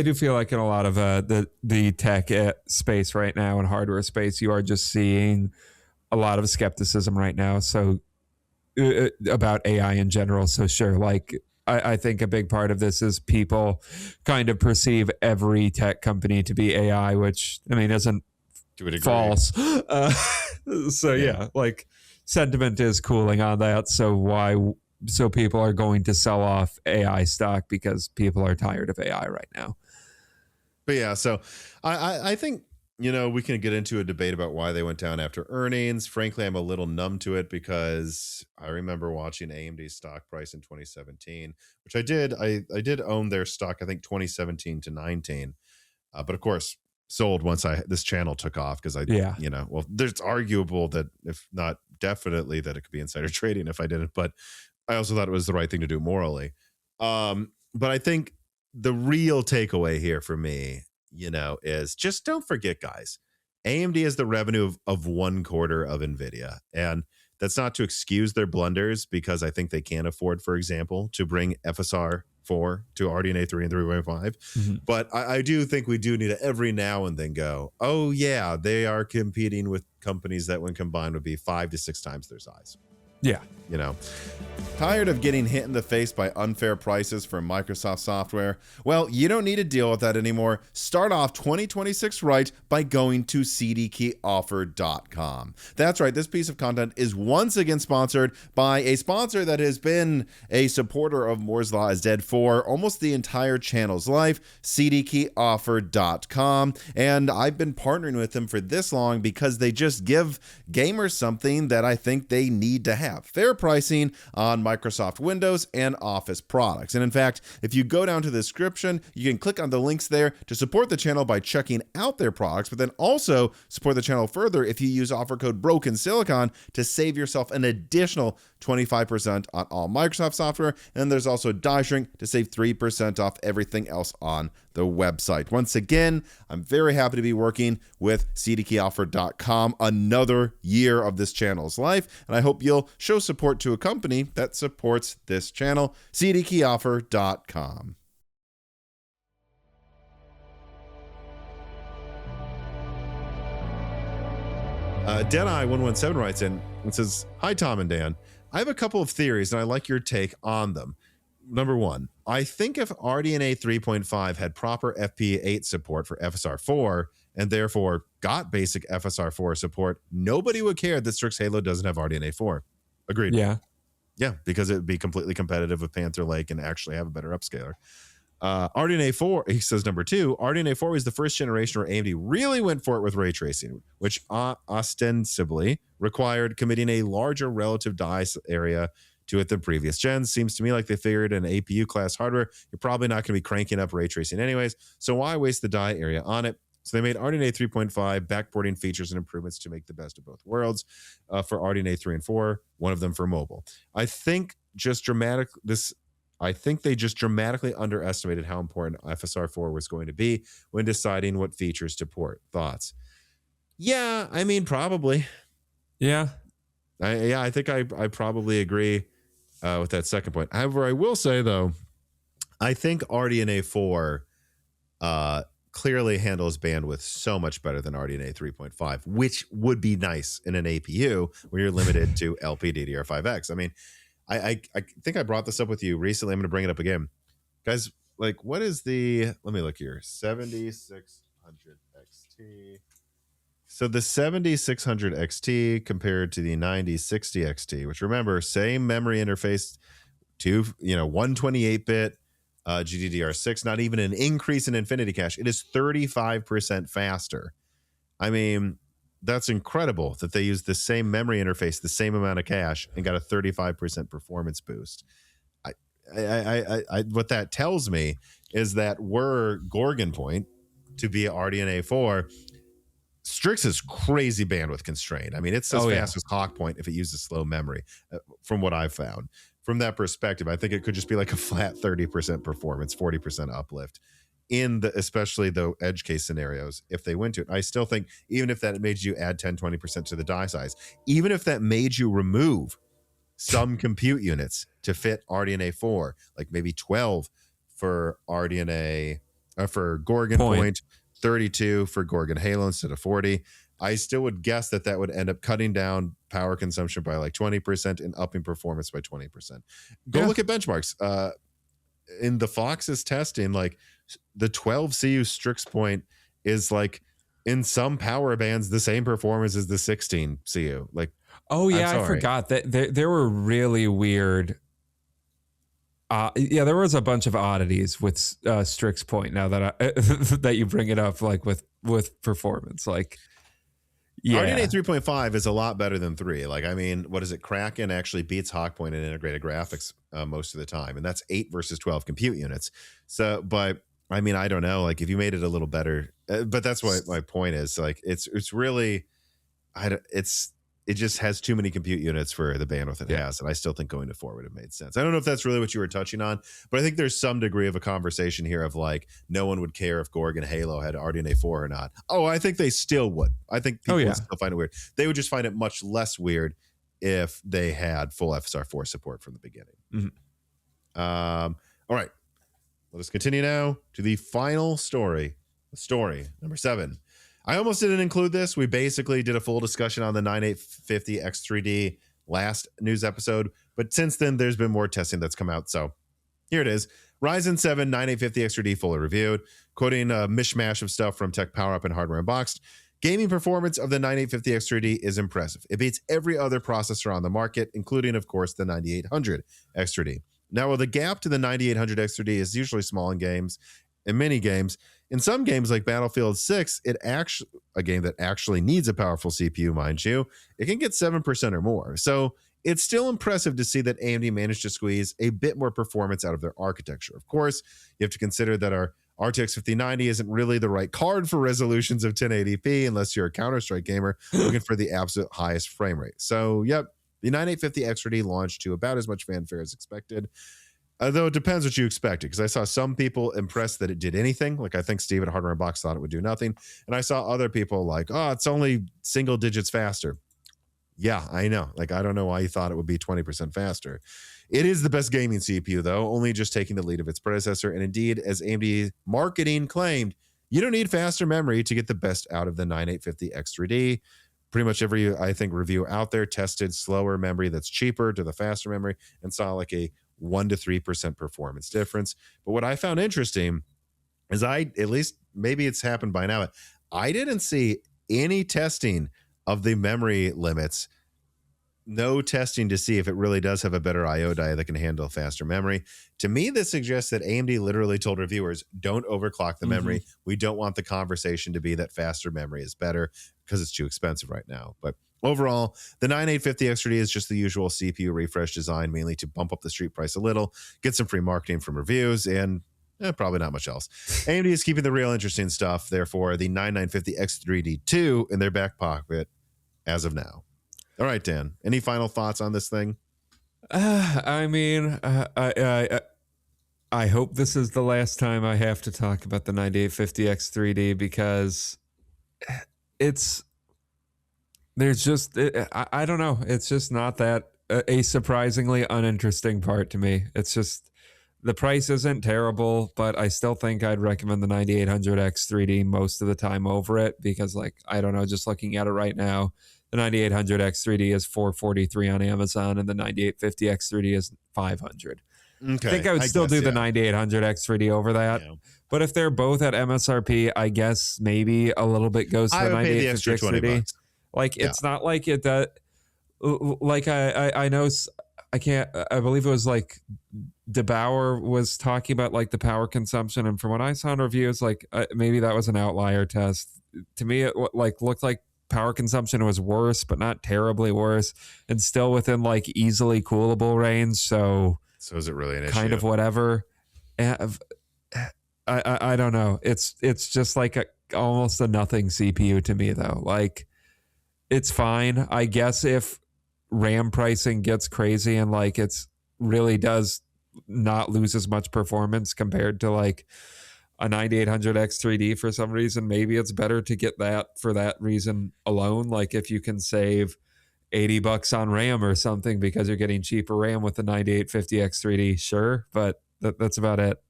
do feel like in a lot of the tech space right now and hardware space, you are just seeing a lot of skepticism right now. So about AI in general. So sure, I think a big part of this is people kind of perceive every tech company to be AI, which, I mean, isn't false. Sentiment is cooling on that. So people are going to sell off AI stock because people are tired of AI right now. But yeah, so I think, we can get into a debate about why they went down after earnings. Frankly, I'm a little numb to it because I remember watching AMD's stock price in 2017, which I did. I did own their stock, I think 2017 to 19. But of course, sold once this channel took off because there's arguable that, if not definitely, that it could be insider trading if I didn't. But I also thought it was the right thing to do morally. But I think the real takeaway here for me, is just don't forget, guys, AMD is the revenue of 1/4 of Nvidia. And that's not to excuse their blunders, because I think they can't afford, for example, to bring FSR 4 to RDNA 3 and 3.5. But I do think we do need to every now and then go, oh yeah, they are competing with companies that when combined would be 5 to 6 times their size. Yeah. You know, tired of getting hit in the face by unfair prices from Microsoft software? Well, you don't need to deal with that anymore. Start off 2026 right by going to CDkeyoffer.com. That's right, this piece of content is once again sponsored by a sponsor that has been a supporter of Moore's Law is Dead for almost the entire channel's life, CDkeyoffer.com. And I've been partnering with them for this long because they just give gamers something that I think they need to have. Fair pricing on Microsoft Windows and Office products. And in fact, if you go down to the description, you can click on the links there to support the channel by checking out their products, but then also support the channel further if you use offer code BROKENSILICON to save yourself an additional 25% on all Microsoft software. And there's also Die Shrink to save 3% off everything else on the website. Once again, I'm very happy to be working with CDkeyoffer.com another year of this channel's life, and I hope you'll show support to a company that supports this channel, CDkeyoffer.com. Denai117 writes in and says, "Hi, Tom and Dan. I have a couple of theories, and I like your take on them. Number one, I think if RDNA 3.5 had proper FP8 support for FSR4 and therefore got basic FSR4 support, nobody would care that Strix Halo doesn't have RDNA 4. Agreed. Yeah. Yeah, because it would be completely competitive with Panther Lake and actually have a better upscaler. RDNA 4, he says, number two, RDNA 4 was the first generation where AMD really went for it with ray tracing, which ostensibly required committing a larger relative die area to it than previous gens. Seems to me like they figured in APU class hardware, you're probably not going to be cranking up ray tracing anyways, so why waste the die area on it? So they made RDNA 3.5 backporting features and improvements to make the best of both worlds for RDNA 3 and 4, one of them for mobile. I think they just dramatically underestimated how important FSR4 was going to be when deciding what features to port. Thoughts? Yeah, I mean, probably. Yeah. I think I probably agree with that second point. However, I will say, though, I think RDNA 4 clearly handles bandwidth so much better than RDNA 3.5, which would be nice in an APU when you're limited to LPDDR5X. I mean, I think I brought this up with you recently. I'm going to bring it up again. Guys, like, what is the, let me look here, 7600 XT. So the 7600 XT compared to the 9060 XT, which remember, same memory interface, 128-bit GDDR6, not even an increase in Infinity Cache. It is 35% faster. I mean, that's incredible that they use the same memory interface, the same amount of cache, and got a 35% performance boost. What that tells me is that were Gorgon Point to be RDNA 4, Strix is crazy bandwidth constrained. I mean, it's as fast as Hawk Point if it uses slow memory, from what I've found. From that perspective, I think it could just be like a flat 30% performance, 40% uplift in especially the edge case scenarios if they went to it. I still think even if that made you add 10-20% to the die size, even if that made you remove some compute units to fit RDNA 4, like maybe 12 for RDNA for Gorgon Point, 32 for Gorgon Halo instead of 40, I still would guess that would end up cutting down power consumption by like 20% and upping performance by 20%. Go look at benchmarks. In the Fox's testing, like the 12 CU Strix Point is like in some power bands the same performance as the 16 CU. Like, oh yeah, I forgot that there were really weird. There was a bunch of oddities with Strix Point. Now that that you bring it up, like with performance, like. Yeah. RDNA 3.5 is a lot better than 3. Like, I mean, what is it? Kraken actually beats Hawkpoint in integrated graphics most of the time, and that's 8 versus 12 compute units. So, but I mean, I don't know. Like, if you made it a little better, but that's what my point is. Like, it's really, it just has too many compute units for the bandwidth it has, and I still think going to 4 would have made sense. I don't know if that's really what you were touching on, but I think there's some degree of a conversation here of like, no one would care if Gorgon Halo had RDNA 4 or not. Oh, I think they still would. I think people would still find it weird. They would just find it much less weird if they had full FSR4 support from the beginning. Mm-hmm. All right. let us continue now to the final story. Story number 7. I almost didn't include this. We basically did a full discussion on the 9850 X3D last news episode, but since then there's been more testing that's come out. So here it is. Ryzen 7 9850 X3D fully reviewed, quoting a mishmash of stuff from Tech Power Up and Hardware Unboxed. Gaming performance of the 9850 X3D is impressive. It beats every other processor on the market, including, of course, the 9800 X3D. Now, while the gap to the 9800 X3D is usually small in games, in many games, in some games like Battlefield 6, a game that actually needs a powerful CPU, mind you, it can get 7% or more. So it's still impressive to see that AMD managed to squeeze a bit more performance out of their architecture. Of course, you have to consider that our RTX 5090 isn't really the right card for resolutions of 1080p unless you're a Counter-Strike gamer looking for the absolute highest frame rate. So, yep, the 9850 X3D launched to about as much fanfare as expected. Although it depends what you expected, because I saw some people impressed that it did anything. Like I think Steve at Hardware Box thought it would do nothing. And I saw other people like, oh, it's only single digits faster. Yeah, I know. Like, I don't know why you thought it would be 20% faster. It is the best gaming CPU, though, only just taking the lead of its predecessor. And indeed, as AMD marketing claimed, you don't need faster memory to get the best out of the 9850 X3D. Pretty much every, I think, review out there tested slower memory that's cheaper to the faster memory and saw like a 1 to 3% performance difference. But what I found interesting is at least maybe it's happened by now, I didn't see any testing of the memory limits. No testing to see if it really does have a better IO die that can handle faster memory. To me, this suggests that AMD literally told reviewers, don't overclock the memory. We don't want the conversation to be that faster memory is better because it's too expensive right now. But overall, the 9850 X3D is just the usual CPU refresh design, mainly to bump up the street price a little, get some free marketing from reviews, and probably not much else. AMD is keeping the real interesting stuff, therefore, the 9950 X3D2 in their back pocket as of now. All right, Dan, any final thoughts on this thing? I mean, I hope this is the last time I have to talk about the 9850 X3D because I don't know. It's just not that a surprisingly uninteresting part to me. It's just the price isn't terrible, but I still think I'd recommend the 9800 X3D most of the time over it because, like, I don't know, just looking at it right now, the 9800 X3D is $443 on Amazon, and the 9850 X3D is $500. Okay, I think I would still do the 9800 X3D over that. Yeah. But if they're both at MSRP, I guess maybe a little bit goes to the 9850 X3D. Like, it's not like it that, like, I know, I can't, I believe it was like DeBauer was talking about like the power consumption. And from what I saw in reviews, like maybe that was an outlier test. To me, it like looked like power consumption was worse, but not terribly worse, and still within like easily coolable range. So is it really an issue? Kind of whatever. I don't know. It's just like almost a nothing CPU to me though. Like it's fine. I guess if RAM pricing gets crazy and like it's really does not lose as much performance compared to like a 9800 X3D for some reason, maybe it's better to get that for that reason alone. Like if you can save $80 on RAM or something because you're getting cheaper RAM with the 9850 X3D, sure, but that's about it.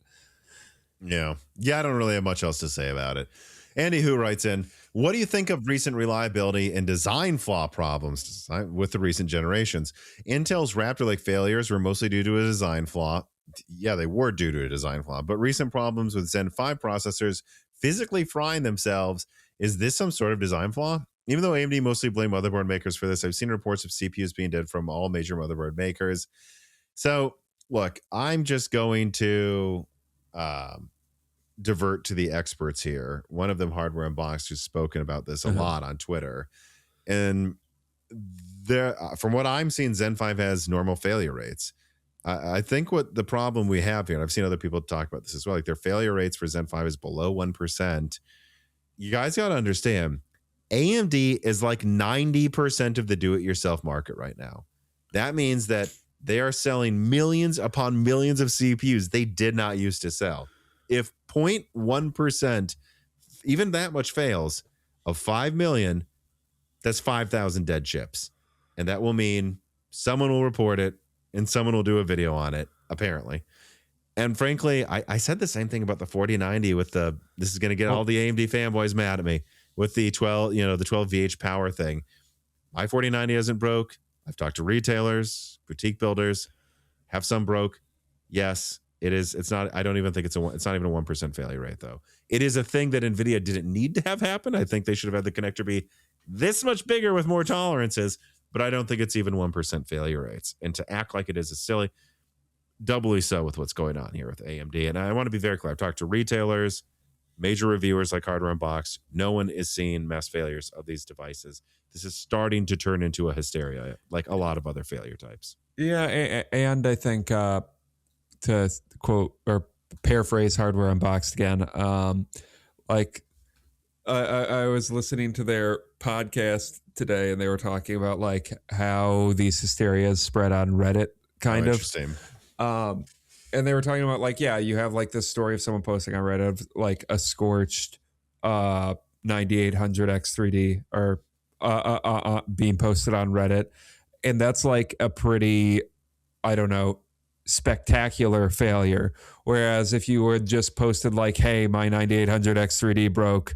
Yeah, I don't really have much else to say about it. Andy Who writes in, what do you think of recent reliability and design flaw problems with the recent generations? Intel's Raptor Lake failures were mostly due to a design flaw. Yeah, they were due to a design flaw, but recent problems with Zen 5 processors physically frying themselves, is this some sort of design flaw? Even though AMD mostly blame motherboard makers for this, I've seen reports of CPUs being dead from all major motherboard makers. So, look, I'm just going to divert to the experts here. One of them, Hardware Unboxed, who's spoken about this a lot on Twitter. And there, from what I'm seeing, Zen 5 has normal failure rates. I think what the problem we have here, and I've seen other people talk about this as well, like their failure rates for Zen 5 is below 1%. You guys got to understand, AMD is like 90% of the do-it-yourself market right now. That means that they are selling millions upon millions of CPUs they did not used to sell. If 0.1%, even that much fails, of 5 million, that's 5,000 dead chips. And that will mean someone will report it and someone will do a video on it, apparently. And frankly, I said the same thing about the 4090 with this is going to get all the AMD fanboys mad at me with the 12, the 12 VH power thing. My 4090 isn't broke. I've talked to retailers, boutique builders, have some broke. Yes, it is. It's not, I don't even think it's not even a 1% failure rate though. It is a thing that Nvidia didn't need to have happen. I think they should have had the connector be this much bigger with more tolerances, but I don't think it's even 1% failure rates. And to act like it is silly, doubly so with what's going on here with AMD. And I want to be very clear. I've talked to retailers, major reviewers like Hardware Unboxed. No one is seeing mass failures of these devices. This is starting to turn into a hysteria, like a lot of other failure types. Yeah, and I think to quote or paraphrase Hardware Unboxed again, like I was listening to their podcast today, and they were talking about like how these hysterias spread on Reddit, kind of. Interesting. And they were talking about like, yeah, you have like this story of someone posting on Reddit of like a scorched 9800 X3D or being posted on Reddit, and that's like a pretty, I don't know, spectacular failure. Whereas if you would just posted like, hey, my 9800 X3D broke,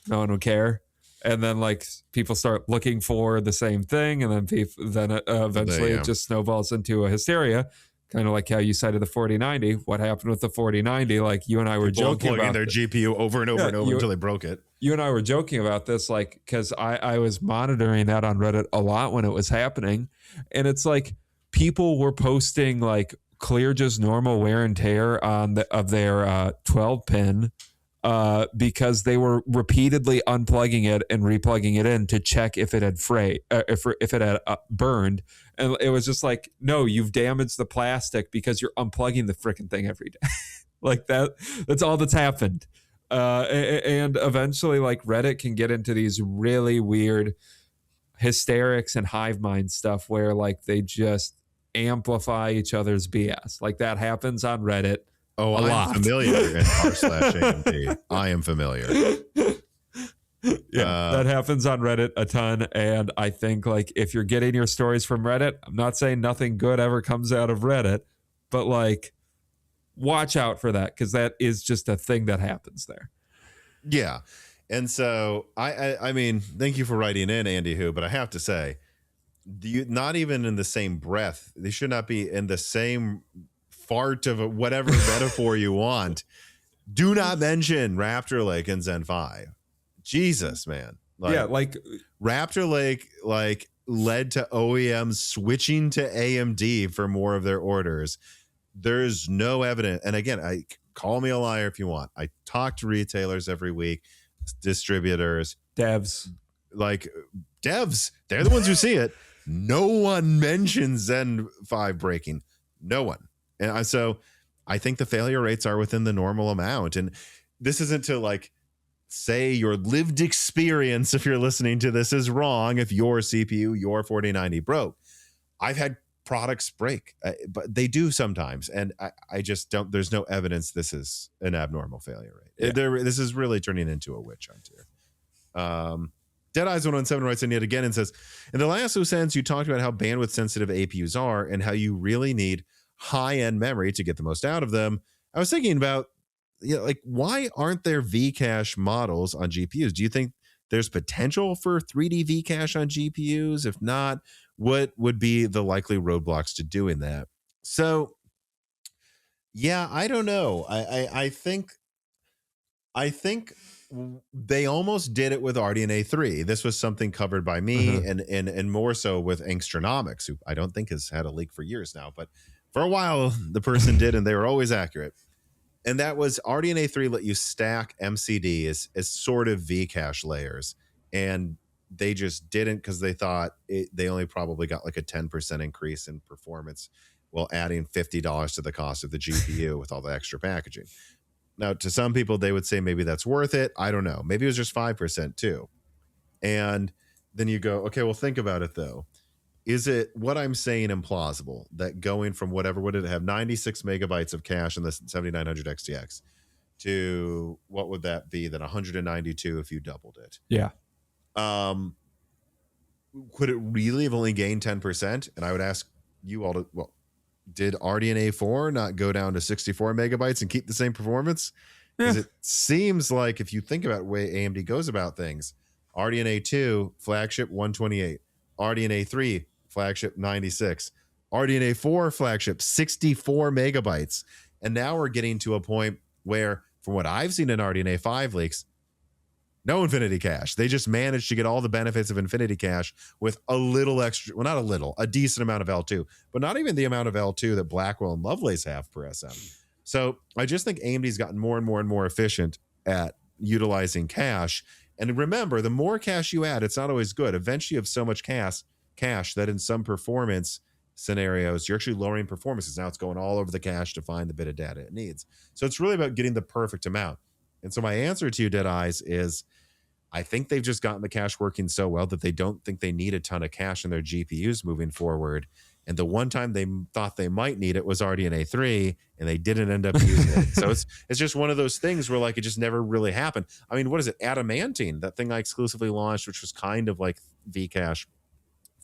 no one would care. And then like people start looking for the same thing, and then eventually it just snowballs into a hysteria. Kind of like how you cited the 4090. What happened with the 4090? Like you and I were joking about their GPU over and over and over until they broke it. You and I were joking about this, like, because I was monitoring that on Reddit a lot when it was happening, and it's like people were posting like clear just normal wear and tear on of their 12 pin because they were repeatedly unplugging it and replugging it in to check if it had if it had burned. And it was just like, no, you've damaged the plastic because you're unplugging the freaking thing every day. Like that's all that's happened. And eventually like Reddit can get into these really weird hysterics and hive mind stuff where like they just amplify each other's BS. Like that happens on Reddit. Oh, I'm familiar in r/AMD. I am familiar. Yeah, that happens on Reddit a ton. And I think like if you're getting your stories from Reddit, I'm not saying nothing good ever comes out of Reddit, but like watch out for that, because that is just a thing that happens there. Yeah. And so I mean, thank you for writing in, Andy Who, but I have to say, not even in the same breath, they should not be in the same fart of whatever metaphor you want. Do not mention Raptor Lake and Zen 5. Jesus, man. Like Raptor Lake led to OEMs switching to AMD for more of their orders. There's no evidence. And again, call me a liar if you want. I talk to retailers every week, distributors, devs. They're the ones who see it. No one mentions Zen 5 breaking. No one. And so I think the failure rates are within the normal amount. And this isn't to like say your lived experience, if you're listening to this, is wrong if your CPU, your 4090 broke. I've had products break, but they do sometimes. And I just don't, there's no evidence this is an abnormal failure rate. Yeah. This is really turning into a witch hunt here. Deadeyes117 writes in yet again and says, in the last sense, you talked about how bandwidth sensitive APUs are and how you really need high-end memory to get the most out of them. I was thinking about, like, why aren't there Vcache models on GPUs? Do you think there's potential for 3D Vcache on GPUs? If not, what would be the likely roadblocks to doing that? So, yeah, I don't know. I think they almost did it with RDNA 3. This was something covered by me and more so with Angstronomics, who I don't think has had a leak for years now, but for a while the person did, and they were always accurate. And that was RDNA 3 let you stack MCD as sort of Vcache layers. And they just didn't, because they thought they only probably got like a 10% increase in performance while adding $50 to the cost of the GPU with all the extra packaging. Now, to some people, they would say maybe that's worth it. I don't know. Maybe it was just 5% too. And then you go, okay, well, think about it though. Is it what I'm saying implausible that going from whatever, would it have 96 megabytes of cache in the 7900 XTX to what would that be? Then 192 if you doubled it. Yeah. Could it really have only gained 10%? And I would ask you all to, well, did RDNA 4 not go down to 64 megabytes and keep the same performance? Because Yeah. it seems like if you think about the way AMD goes about things, RDNA 2 flagship 128, RDNA 3 flagship 96, RDNA 4 flagship 64 megabytes. And now we're getting to a point where, from what I've seen in RDNA 5 leaks, no Infinity Cache. They just managed to get all the benefits of Infinity Cache with a little extra, well, not a little, a decent amount of L2, but not even the amount of L2 that Blackwell and Lovelace have per SM. So I just think AMD's gotten more and more and more efficient at utilizing cache. And remember, the more cache you add, it's not always good. Eventually you have so much cache that in some performance scenarios, you're actually lowering performances. Now it's going all over the cache to find the bit of data it needs. So it's really about getting the perfect amount. And so my answer to you, Dead Eyes, is I think they've just gotten the cache working so well that they don't think they need a ton of cache in their GPUs moving forward. And the one time they thought they might need it was RDNA 3, and they didn't end up using it. So it's just one of those things where like it just never really happened. I mean, what is it? Adamantine, that thing I exclusively launched, which was kind of like Vcache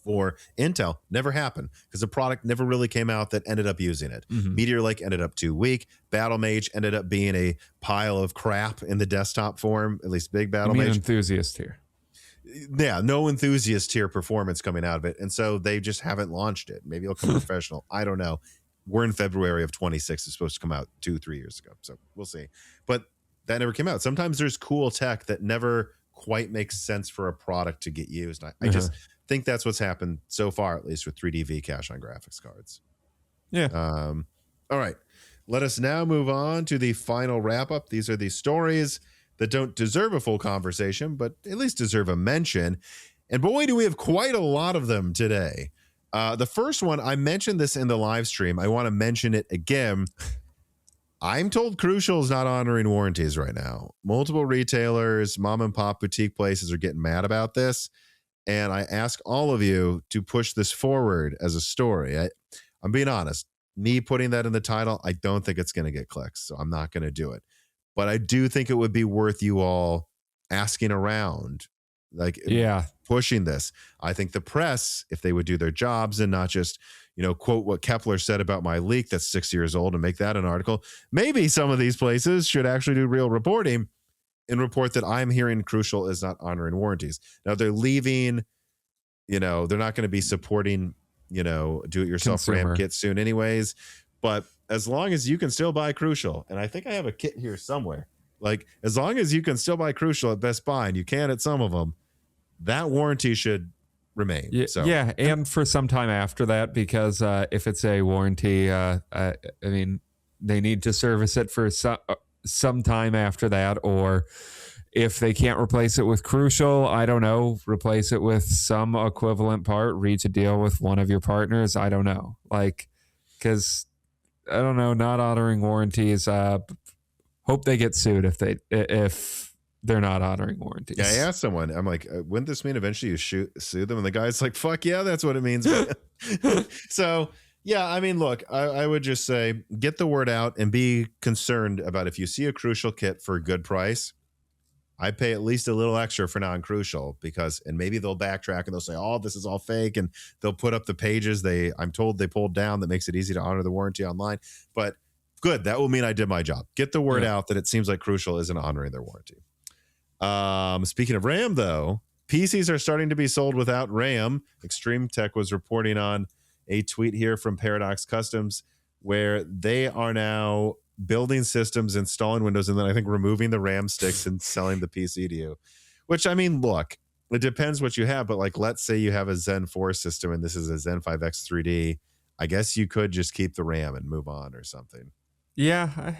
for Intel, never happened because the product never really came out that ended up using it. Meteor Lake ended up too weak. Battle Mage ended up being a pile of crap in the desktop form, at least big Battle Mage. Enthusiast here. Yeah, no enthusiast tier performance coming out of it. And so they just haven't launched it. Maybe it'll come professional. I don't know. We're in February of 26. It's supposed to come out 2-3 years ago. So we'll see. But that never came out. Sometimes there's cool tech that never quite makes sense for a product to get used. I just think that's what's happened so far, at least with 3D Vcache on graphics cards. Yeah. All right. Let us now move on to the final wrap up. These are the stories that don't deserve a full conversation, but at least deserve a mention. And boy, do we have quite a lot of them today. The first one, I mentioned this in the live stream. I want to mention it again. I'm told Crucial is not honoring warranties right now. Multiple retailers, mom and pop boutique places are getting mad about this. And I ask all of you to push this forward as a story. I'm being honest. Me putting that in the title, I don't think it's going to get clicks, so I'm not going to do it. But I do think it would be worth you all asking around, like pushing this. I think the press, if they would do their jobs and not just, quote what Kepler said about my leak that's 6 years old and make that an article, maybe some of these places should actually do real reporting and report that I'm hearing Crucial is not honoring warranties. Now they're leaving, they're not going to be supporting, do-it-yourself RAM kits soon anyways. But as long as you can still buy Crucial, and I think I have a kit here somewhere, like as long as you can still buy Crucial at Best Buy, and you can at some of them, that warranty should remain. Yeah, and for some time after that, because if it's a warranty, I mean, they need to service it for some time after that, or if they can't replace it with Crucial, I don't know, replace it with some equivalent part, reach a deal with one of your partners. I don't know, because I don't know, not honoring warranties. Hope they get sued if they're not honoring warranties. Yeah, I asked someone, I'm like, wouldn't this mean eventually you sue them? And the guy's like, fuck yeah, that's what it means. So yeah, I mean, look, I would just say get the word out and be concerned about if you see a Crucial kit for a good price, I pay at least a little extra for non-Crucial and maybe they'll backtrack and they'll say, oh, this is all fake. And they'll put up the pages I'm told they pulled down that makes it easy to honor the warranty online. But good, that will mean I did my job. Get the word out that it seems like Crucial isn't honoring their warranty. Speaking of RAM, though, PCs are starting to be sold without RAM. Extreme Tech was reporting on a tweet here from Paradox Customs where they are now building systems, installing Windows, and then I think removing the RAM sticks and selling the PC to you. Which, I mean, look, it depends what you have, but like, let's say you have a Zen 4 system and this is a Zen 5X 3D. I guess you could just keep the RAM and move on or something. Yeah,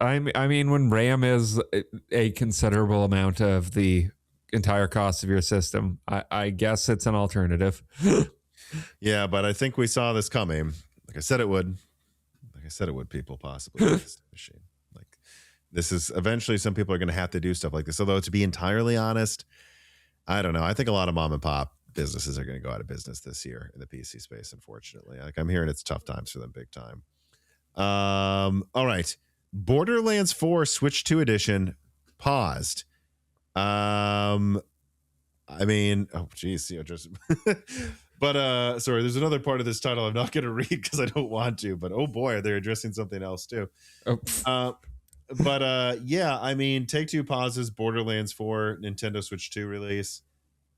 I mean, when RAM is a considerable amount of the entire cost of your system, I guess it's an alternative. Yeah, but I think we saw this coming. Like I said it would. People possibly this machine. Like this is eventually some people are going to have to do stuff like this. Although to be entirely honest, I don't know. I think a lot of mom and pop businesses are going to go out of business this year in the PC space. Unfortunately, like I'm hearing it's tough times for them, big time. All right, Borderlands 4 Switch 2 edition paused. I mean, oh geez, just But sorry, there's another part of this title I'm not going to read because I don't want to. But oh boy, they're addressing something else too. Oh, Yeah, I mean, Take-Two pauses Borderlands 4 Nintendo Switch 2 release.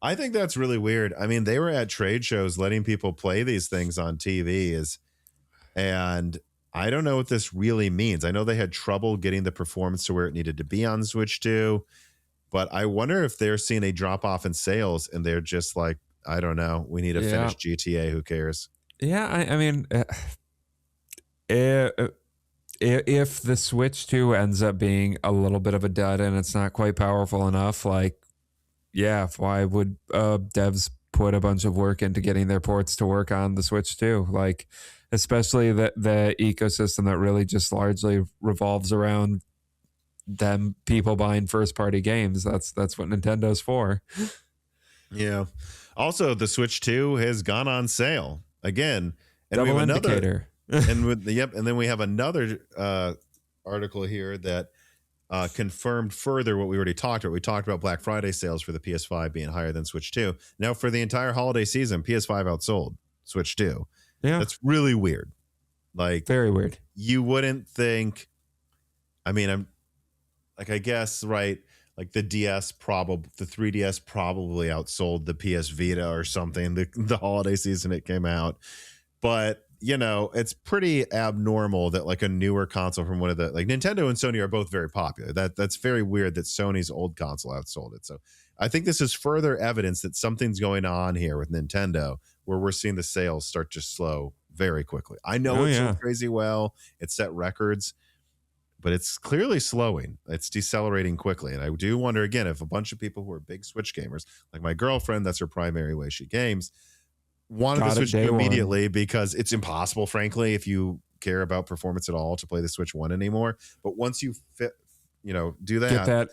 I think that's really weird. I mean, they were at trade shows letting people play these things on TVs, and I don't know what this really means. I know they had trouble getting the performance to where it needed to be on Switch 2, but I wonder if they're seeing a drop off in sales and they're just like, I don't know, we need to finish GTA. Who cares? Yeah, I mean, if the Switch 2 ends up being a little bit of a dud and it's not quite powerful enough, like, yeah, why would devs put a bunch of work into getting their ports to work on the Switch 2? Like, especially the ecosystem that really just largely revolves around them people buying first party games. That's what Nintendo's for. Yeah. Also, the Switch 2 has gone on sale again, and Double we have indicator. and then we have another article here that confirmed further what we already talked about. We talked about Black Friday sales for the PS5 being higher than Switch 2. Now, for the entire holiday season, PS5 outsold Switch 2. Yeah, that's really weird. Like, very weird. You wouldn't think. I mean, I guess, right? Like the 3DS probably outsold the PS Vita or something the holiday season it came out. But, you know, it's pretty abnormal that like a newer console from one of the, like, Nintendo and Sony are both very popular. That's very weird that Sony's old console outsold it. So I think this is further evidence that something's going on here with Nintendo where we're seeing the sales start to slow very quickly. I know it's sold crazy well. It set records, but it's clearly slowing. It's decelerating quickly. And I do wonder, again, if a bunch of people who are big Switch gamers, like my girlfriend, that's her primary way she games, wanted to switch to immediately because it's impossible, frankly, if you care about performance at all, to play the Switch 1 anymore. But once you do that,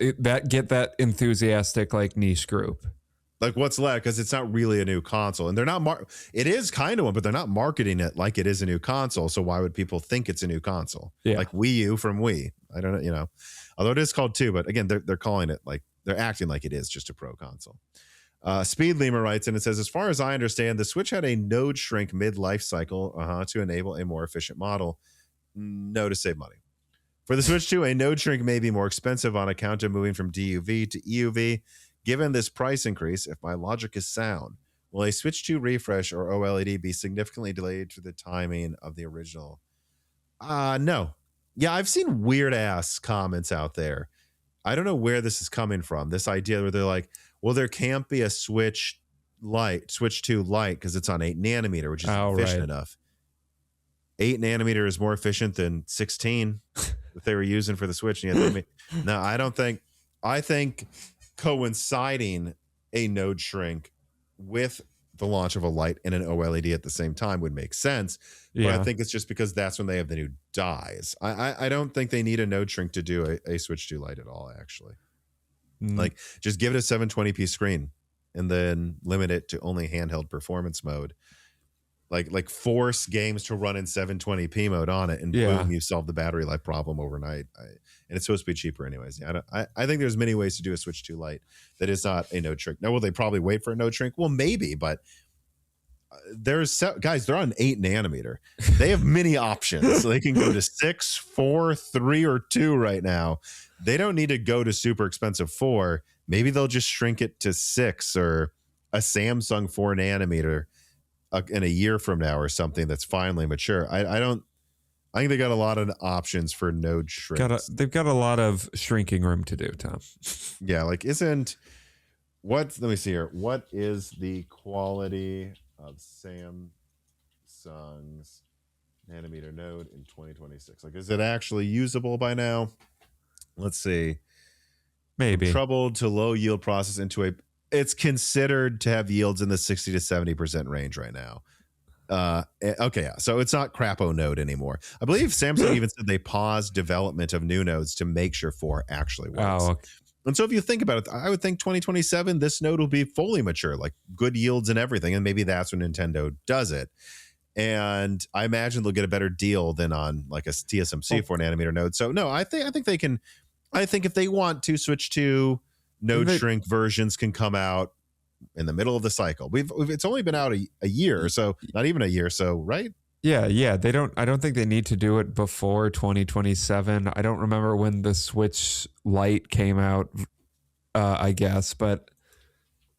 get that enthusiastic, like, niche group. Like, what's left, because it's not really a new console, and they're not it is kind of one, but they're not marketing it like it is a new console. So why would people think it's a new console? Yeah. Like Wii U from Wii. I don't know, although it is called 2, but again, they're calling it, like, they're acting like it is just a pro console. Speed Lemur writes, and it says, as far as I understand, the Switch had a node shrink mid-life cycle to enable a more efficient model. No, to save money. For the Switch 2, a node shrink may be more expensive on account of moving from DUV to EUV. Given this price increase, if my logic is sound, will a Switch 2 refresh or OLED be significantly delayed to the timing of the original? No. Yeah, I've seen weird ass comments out there. I don't know where this is coming from. This idea where they're like, well, there can't be a Switch 2 Lite because it's on 8 nanometer, which is efficient enough. 8 nanometer is more efficient than 16 that they were using for the Switch. No, I don't think. I think coinciding a node shrink with the launch of a Lite and an OLED at the same time would make sense. But I think it's just because that's when they have the new dies. I don't think they need a node shrink to do a Switch 2 Lite at all, actually. Like, just give it a 720p screen and then limit it to only handheld performance mode. Like force games to run in 720p mode on it, and boom, you solve the battery life problem overnight. And it's supposed to be cheaper anyways. I think there's many ways to do a Switch 2 Lite that is not a node shrink. Now, will they probably wait for a node shrink? Well, maybe, but guys, they're on 8 nanometer. They have many options. So they can go to 6, 4, 3, or 2 right now. They don't need to go to super expensive 4. Maybe they'll just shrink it to 6 or a Samsung 4 nanometer in a year from now or something that's finally mature. I think they got a lot of options for node shrinks. They've got a lot of shrinking room to do, Tom. Yeah, like let me see here. What is the quality of Samsung's nanometer node in 2026? Like, is it actually usable by now? Let's see. Maybe. From troubled to low yield process into it's considered to have yields in the 60 to 70% range right now. Okay, yeah. So it's not crapo node anymore. I believe Samsung even said they paused development of new nodes to make sure 4 actually works. Oh, okay. And so if you think about it, I would think 2027, this node will be fully mature, like good yields and everything. And maybe that's when Nintendo does it. And I imagine they'll get a better deal than on like a TSMC 4 nanometer node. So no, I think they can. I think if they want to switch to node shrink versions can come out in the middle of the cycle. It's only been out a year or so, not even a year, so right? Yeah. I don't think they need to do it before 2027. I don't remember when the Switch Lite came out, I guess, but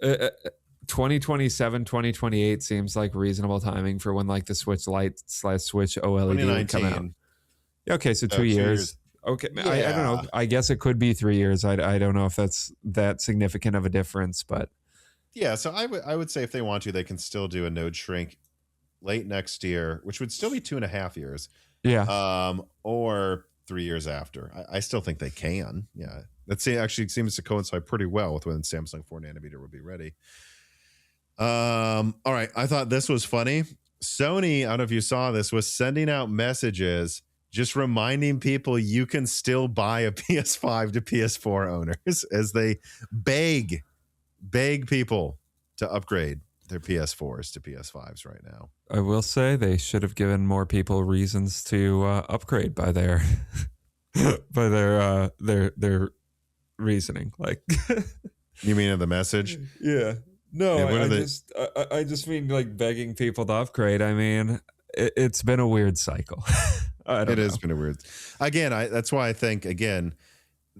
2027, 2028 seems like reasonable timing for when like the Switch Lite / Switch OLED would come out. Okay, so 2 years. Okay, yeah. I don't know. I guess it could be 3 years. I don't know if that's that significant of a difference, but yeah. So I would say if they want to, they can still do a node shrink late next year, which would still be 2.5 years. Yeah. Or 3 years after. I still think they can. Yeah. That actually seems to coincide pretty well with when Samsung 4 nanometer will be ready. All right. I thought this was funny. Sony, I don't know if you saw this, was sending out messages just reminding people you can still buy a PS5 to PS4 owners as they beg people to upgrade their PS4s to PS5s right now. I will say they should have given more people reasons to upgrade by their by their reasoning. Like, you mean in the message? Yeah. No, yeah, I just mean like begging people to upgrade. I mean, it's been a weird cycle. It has been a weird. Again, that's why I think, again,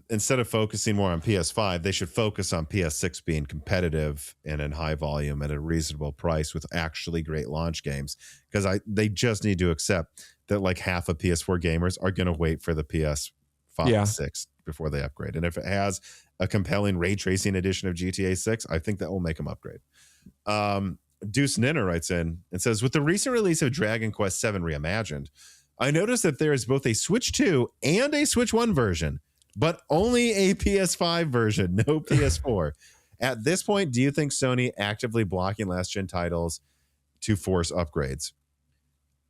instead of focusing more on PS5, they should focus on PS6 being competitive and in high volume at a reasonable price with actually great launch games. Because they just need to accept that like half of PS4 gamers are going to wait for the PS5 6 before they upgrade. And if it has a compelling ray tracing edition of GTA 6, I think that will make them upgrade. Deuce Ninner writes in and says, with the recent release of Dragon Quest VII Reimagined, I noticed that there is both a Switch 2 and a Switch 1 version, but only a PS5 version, no PS4. At this point, do you think Sony actively blocking last-gen titles to force upgrades?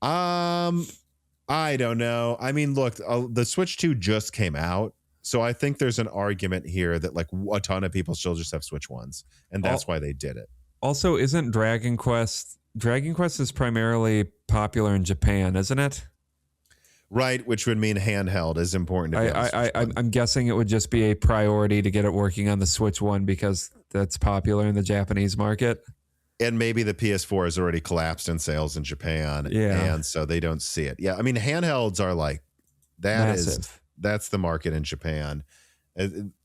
I don't know. I mean, look, the Switch 2 just came out, so I think there's an argument here that like a ton of people still just have Switch 1s, and that's why they did it. Also, isn't Dragon Quest is primarily popular in Japan, isn't it? Right, which would mean handheld is important. I'm guessing it would just be a priority to get it working on the Switch 1 because that's popular in the Japanese market. And maybe the PS4 has already collapsed in sales in Japan. Yeah. And so they don't see it. Yeah, I mean, handhelds are like, that's the market in Japan.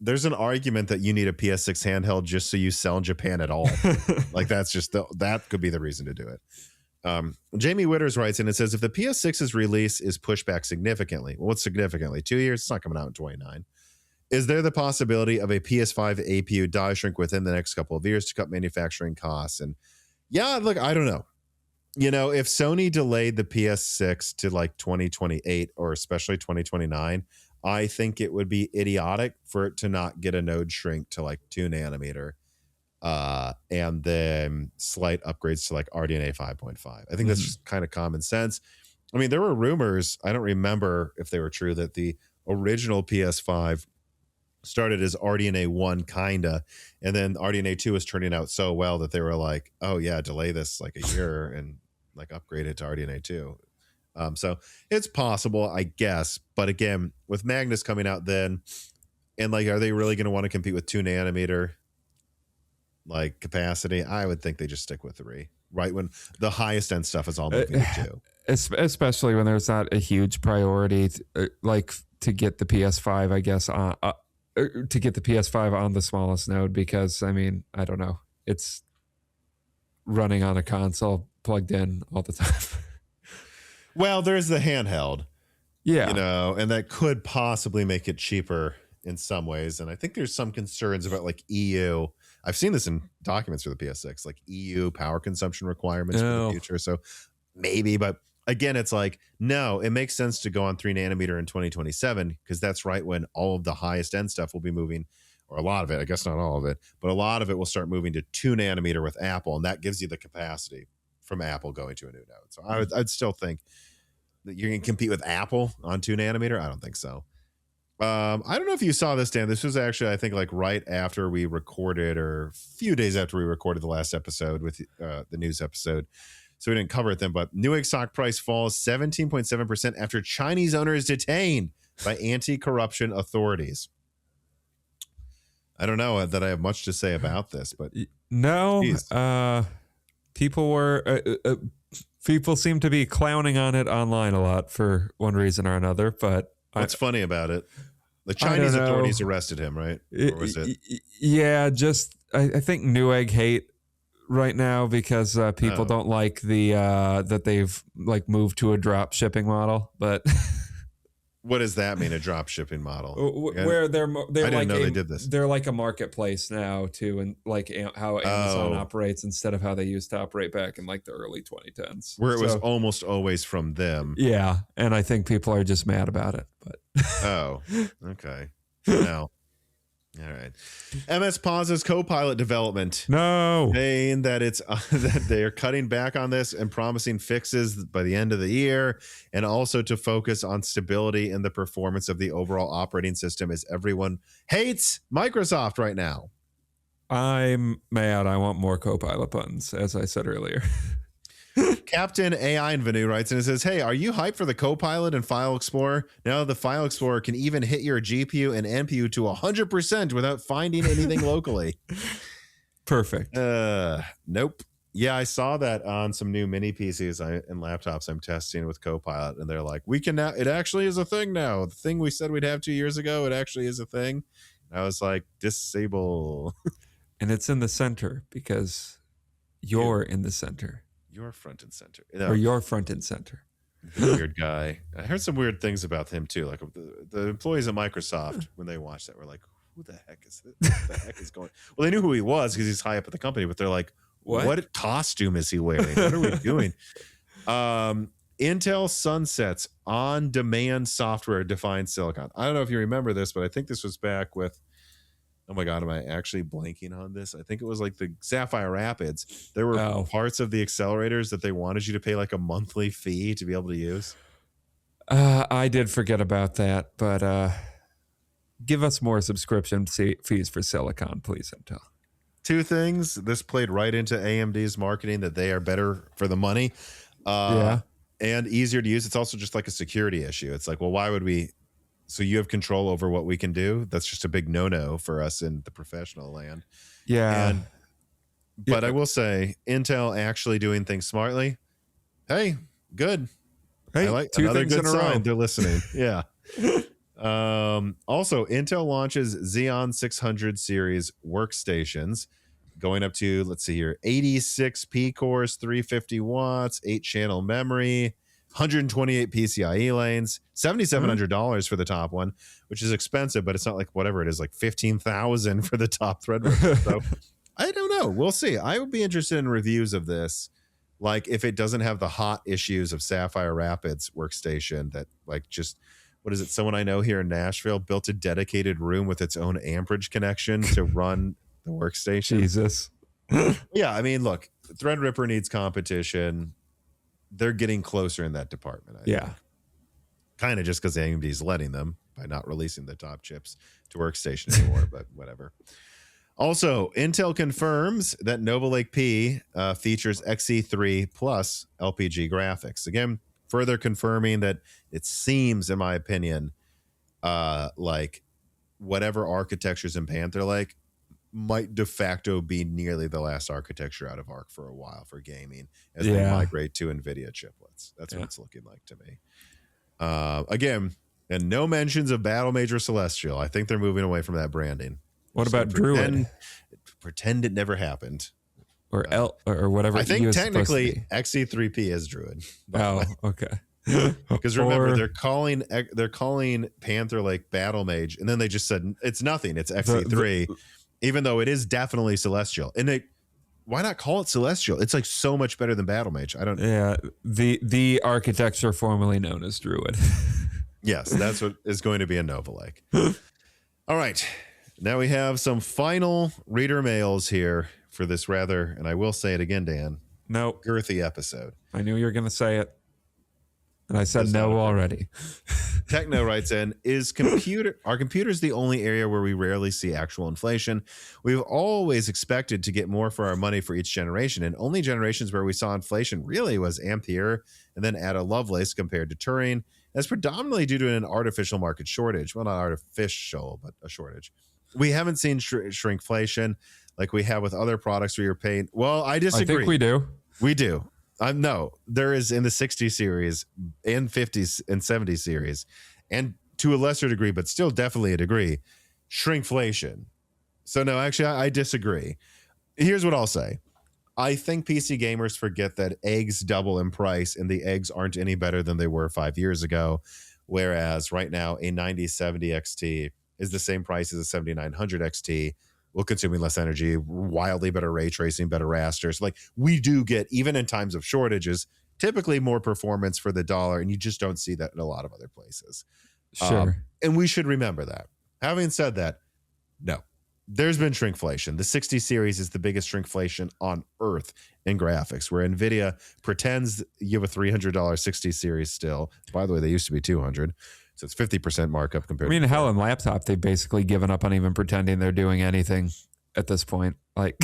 There's an argument that you need a PS6 handheld just so you sell in Japan at all. Like that's just, that could be the reason to do it. Jamie Witters writes in and says, if the PS6's release is pushed back significantly, well, what's significantly? 2 years? It's not coming out in 2029. Is there the possibility of a PS5 APU die shrink within the next couple of years to cut manufacturing costs? And yeah, look, I don't know. You know, if Sony delayed the PS6 to like 2028 or especially 2029, I think it would be idiotic for it to not get a node shrink to like 2 nanometer. And then slight upgrades to like RDNA 5.5. I think that's just kind of common sense. I mean, there were rumors, I don't remember if they were true, that the original PS5 started as RDNA 1 kinda, and then RDNA 2 was turning out so well that they were like, oh yeah, delay this like a year and like upgrade it to RDNA 2. So it's possible, I guess. But again, with Magnus coming out then, and like, are they really going to want to compete with 2 nanometer like capacity? I would think they just stick with 3, right? When the highest end stuff is all moving to 2. Especially when there's not a huge priority to get the PS5, I guess, to get the PS5 on the smallest node, because I mean, I don't know, it's running on a console plugged in all the time. Well, there's the handheld, yeah, you know, and that could possibly make it cheaper in some ways. And I think there's some concerns about like EU. I've seen this in documents for the PS6, like EU power consumption requirements for the future. So maybe, but again, it's like, no, it makes sense to go on 3 nanometer in 2027 because that's right when all of the highest end stuff will be moving, or a lot of it, I guess not all of it, but a lot of it will start moving to 2 nanometer with Apple. And that gives you the capacity from Apple going to a new node. So I'd still think that you're going to compete with Apple on 2 nanometer. I don't think so. I don't know if you saw this, Dan. This was actually, I think, like right after we recorded, or a few days after we recorded the last episode with the news episode. So we didn't cover it then, but Newegg stock price falls 17.7% after Chinese owner is detained by anti-corruption authorities. I don't know that I have much to say about this, but No, geez. People seem to be clowning on it online a lot for one reason or another. But What's funny about it? The I don't Chinese know. authorities arrested him, right? Or was it? Yeah, just I think Newegg hate right now because people don't like the that they've like moved to a drop shipping model. But What does that mean? A drop shipping model? where they're I didn't like know they did this. They're like a marketplace now too, and like how Amazon operates instead of how they used to operate back in like the early 2010s, where it was almost always from them. Yeah, and I think people are just mad about it. But okay. Now, all right. MS pauses Copilot development. No, saying that it's that they're cutting back on this and promising fixes by the end of the year, and also to focus on stability and the performance of the overall operating system, as everyone hates Microsoft right now. I'm mad. I want more Copilot buttons, as I said earlier. Captain AI Invenu writes and it says, hey, are you hyped for the Copilot and File Explorer? Now the File Explorer can even hit your GPU and NPU to 100% without finding anything locally. Perfect. Nope. Yeah, I saw that on some new mini PCs and laptops I'm testing with Copilot, and they're like, we can now, it actually is a thing now. The thing we said we'd have 2 years ago, it actually is a thing. And I was like, disable. And it's in the center because you're in the center. You're front and center. Or you're front and center. Weird guy. I heard some weird things about him too. Like the employees at Microsoft, when they watched that, were like, who the heck is this? What the heck is going? Well, they knew who he was because he's high up at the company, but they're like, what costume is he wearing? What are we doing? Intel sunsets on-demand software-defined silicon. I don't know if you remember this, but I think this was back with, oh my God, am I actually blanking on this? I think it was like the Sapphire Rapids. There were parts of the accelerators that they wanted you to pay like a monthly fee to be able to use. I did forget about that, but give us more subscription fees for Silicon, please, Intel. Two things. This played right into AMD's marketing that they are better for the money. And easier to use. It's also just like a security issue. It's like, well, why would we? So you have control over what we can do. That's just a big no-no for us in the professional land. Yeah. But I will say, Intel actually doing things smartly. Hey, good. Hey, I like two another things good in a row. sign. They're listening. Yeah. Also, Intel launches Xeon 600 series workstations going up to, let's see here, 86 P cores, 350 watts, 8-channel memory, 128 PCIe lanes, $7,700 for the top one, which is expensive, but it's not like whatever it is, like $15,000 for the top Threadripper. So I don't know. We'll see. I would be interested in reviews of this. Like if it doesn't have the hot issues of Sapphire Rapids workstation that like just, what is it? Someone I know here in Nashville built a dedicated room with its own amperage connection to run the workstation. Jesus. Yeah. I mean, look, Threadripper needs competition. They're getting closer in that department. I think. Kind of just because AMD's letting them by not releasing the top chips to workstation anymore, but whatever. Also, Intel confirms that Nova Lake P features Xe3 Plus LPG graphics. Again, further confirming that it seems, in my opinion, like whatever architectures in Panther like might de facto be nearly the last architecture out of Arc for a while for gaming as they migrate to NVIDIA chiplets. That's what it's looking like to me. Again, and no mentions of Battle Major Celestial. I think they're moving away from that branding. What about Druid? Pretend it never happened. Or or whatever. I think technically Xe3P is Druid. Oh, okay. Because remember, they're calling Panther like Battle Mage, and then they just said it's nothing. It's Xe3, even though it is definitely Celestial. And why not call it Celestial? It's like so much better than Battle Mage. I don't. Yeah, the architecture formerly known as Druid. Yes, that's what is going to be a Nova Lake. All right. Now we have some final reader mails here for this rather, and I will say it again, Dan. No. Girthy episode. I knew you were going to say it. And I said no already. Techno writes in, are computers the only area where we rarely see actual inflation? We've always expected to get more for our money for each generation, and only generations where we saw inflation really was Ampere and then Ada Lovelace compared to Turing. That's predominantly due to an artificial market shortage. Well, not artificial, but a shortage. We haven't seen shrinkflation like we have with other products where you're paying. Well, I disagree. I think we do. We do. No, there is in the 60 series and 50s and 70 series, and to a lesser degree, but still definitely a degree, shrinkflation. So no, actually, I disagree. Here's what I'll say. I think PC gamers forget that eggs double in price, and the eggs aren't any better than they were 5 years ago. Whereas right now, a 9070 XT is the same price as a 7900 XT, while consuming less energy, wildly better ray tracing, better rasters. Like, we do get, even in times of shortages, typically more performance for the dollar, and you just don't see that in a lot of other places. Sure. And we should remember that. Having said that, no. There's been shrinkflation. The 60 series is the biggest shrinkflation on earth in graphics, where Nvidia pretends you have a $300 60 series still. By the way, they used to be $200, so it's 50% markup compared. I mean, hell, in laptop, they've basically given up on even pretending they're doing anything at this point. Like,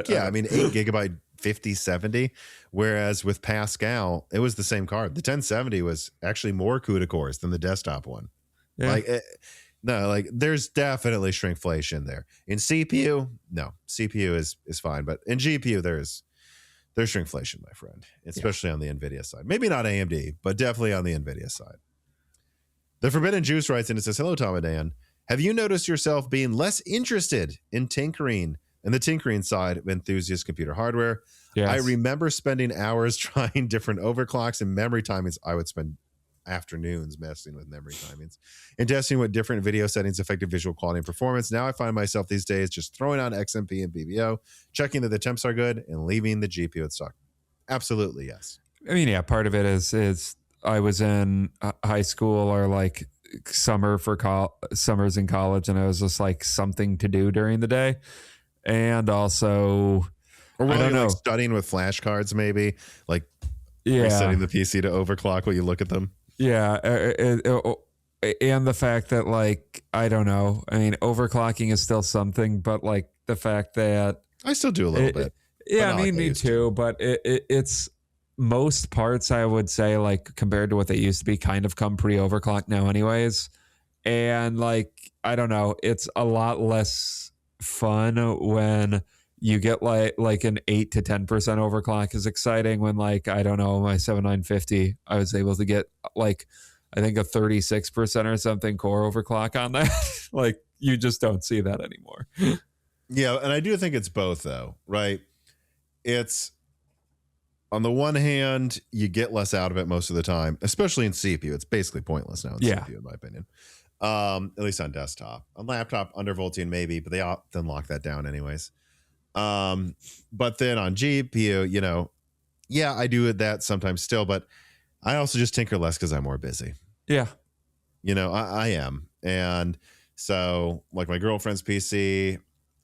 yeah, I mean, 8 gigabyte 5070, whereas with Pascal, it was the same card. The 1070 was actually more CUDA cores than the desktop one. Yeah. Like, no, like there's definitely shrinkflation there. In CPU, no, CPU is fine, but in GPU there's shrinkflation, my friend, especially on the Nvidia side. Maybe not AMD, but definitely on the Nvidia side. The Forbidden Juice writes in and says, "Hello, Tom and Dan. Have you noticed yourself being less interested in tinkering and the tinkering side of enthusiast computer hardware? Yes. I remember spending hours trying different overclocks and memory timings. I would spend afternoons messing with memory timings and testing what different video settings affected visual quality and performance. Now I find myself these days just throwing on XMP and BBO, checking that the temps are good, and leaving the GPU at stock." Absolutely, yes. I mean, yeah, part of it is I was in high school or like summers in college, and it was just like something to do during the day. And also, or I don't know, like studying with flashcards, maybe like resetting the PC to overclock while you look at them. Yeah. And the fact that, like, I don't know. I mean, overclocking is still something, but like the fact that I still do a little bit. Yeah, I mean, me too. But it's most parts, I would say, like compared to what they used to be, kind of come pre-overclock now anyways. And like, I don't know, it's a lot less fun when you get like an 8 to 10% overclock is exciting. When, like, I don't know, my 7950, I was able to get like, I think a 36% or something core overclock on that. Like, you just don't see that anymore. Yeah. And I do think it's both though, right? It's, on the one hand, you get less out of it most of the time, especially in CPU. It's basically pointless now in CPU, in my opinion. At least on desktop. On laptop, undervolting maybe, but they often lock that down anyways. But then on GPU, you know, yeah, I do that sometimes still, but I also just tinker less because I'm more busy. Yeah. You know, I am. And so, like, my girlfriend's PC,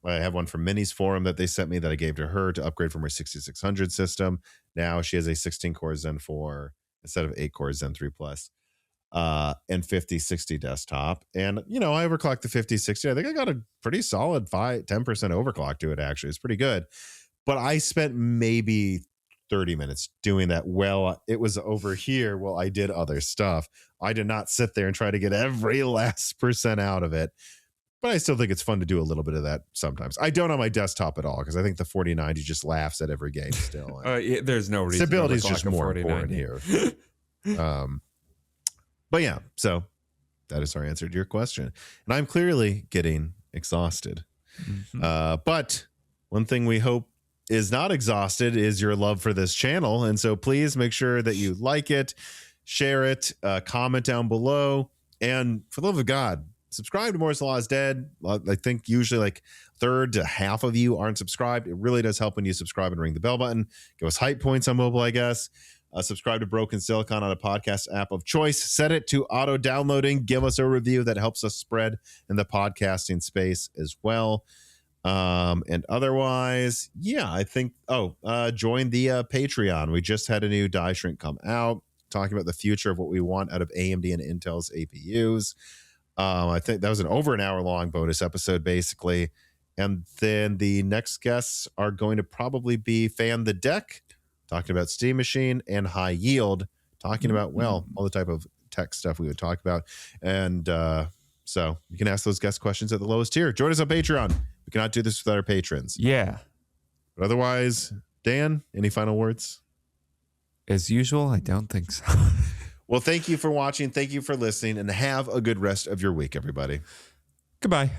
I have one from Minnie's forum that they sent me that I gave to her to upgrade from her 6600 system. Now she has a 16-core Zen 4 instead of 8-core Zen 3 Plus, and 5060 desktop. And, you know, I overclocked the 5060. I think I got a pretty solid 10% overclock to it, actually. It's pretty good. But I spent maybe 30 minutes doing that. Well, it was over here while I did other stuff. I did not sit there and try to get every last percent out of it. But I still think it's fun to do a little bit of that sometimes. I don't on my desktop at all because I think the 4090 just laughs at every game still. There's no reason. Stability is just more important here. But yeah, so that is our answer to your question. And I'm clearly getting exhausted. Mm-hmm. But one thing we hope is not exhausted is your love for this channel. And so please make sure that you like it, share it, comment down below. And for the love of God, subscribe to Moore's Law is Dead. I think usually like third to half of you aren't subscribed. It really does help when you subscribe and ring the bell button. Give us hype points on mobile, I guess. Subscribe to Broken Silicon on a podcast app of choice. Set it to auto downloading. Give us a review that helps us spread in the podcasting space as well. And otherwise, yeah, I think, join the Patreon. We just had a new die shrink come out talking about the future of what we want out of AMD and Intel's APUs. I think that was an over an hour long bonus episode, basically. And then the next guests are going to probably be Fan the Deck, talking about Steam Machine, and High Yield, talking about, well, all the type of tech stuff we would talk about. And so So you can ask those guest questions at the lowest tier. Join us on Patreon. We cannot do this without our patrons. Yeah. But otherwise, Dan, any final words? As usual, I don't think so. Well, thank you for watching. Thank you for listening, and have a good rest of your week, everybody. Goodbye.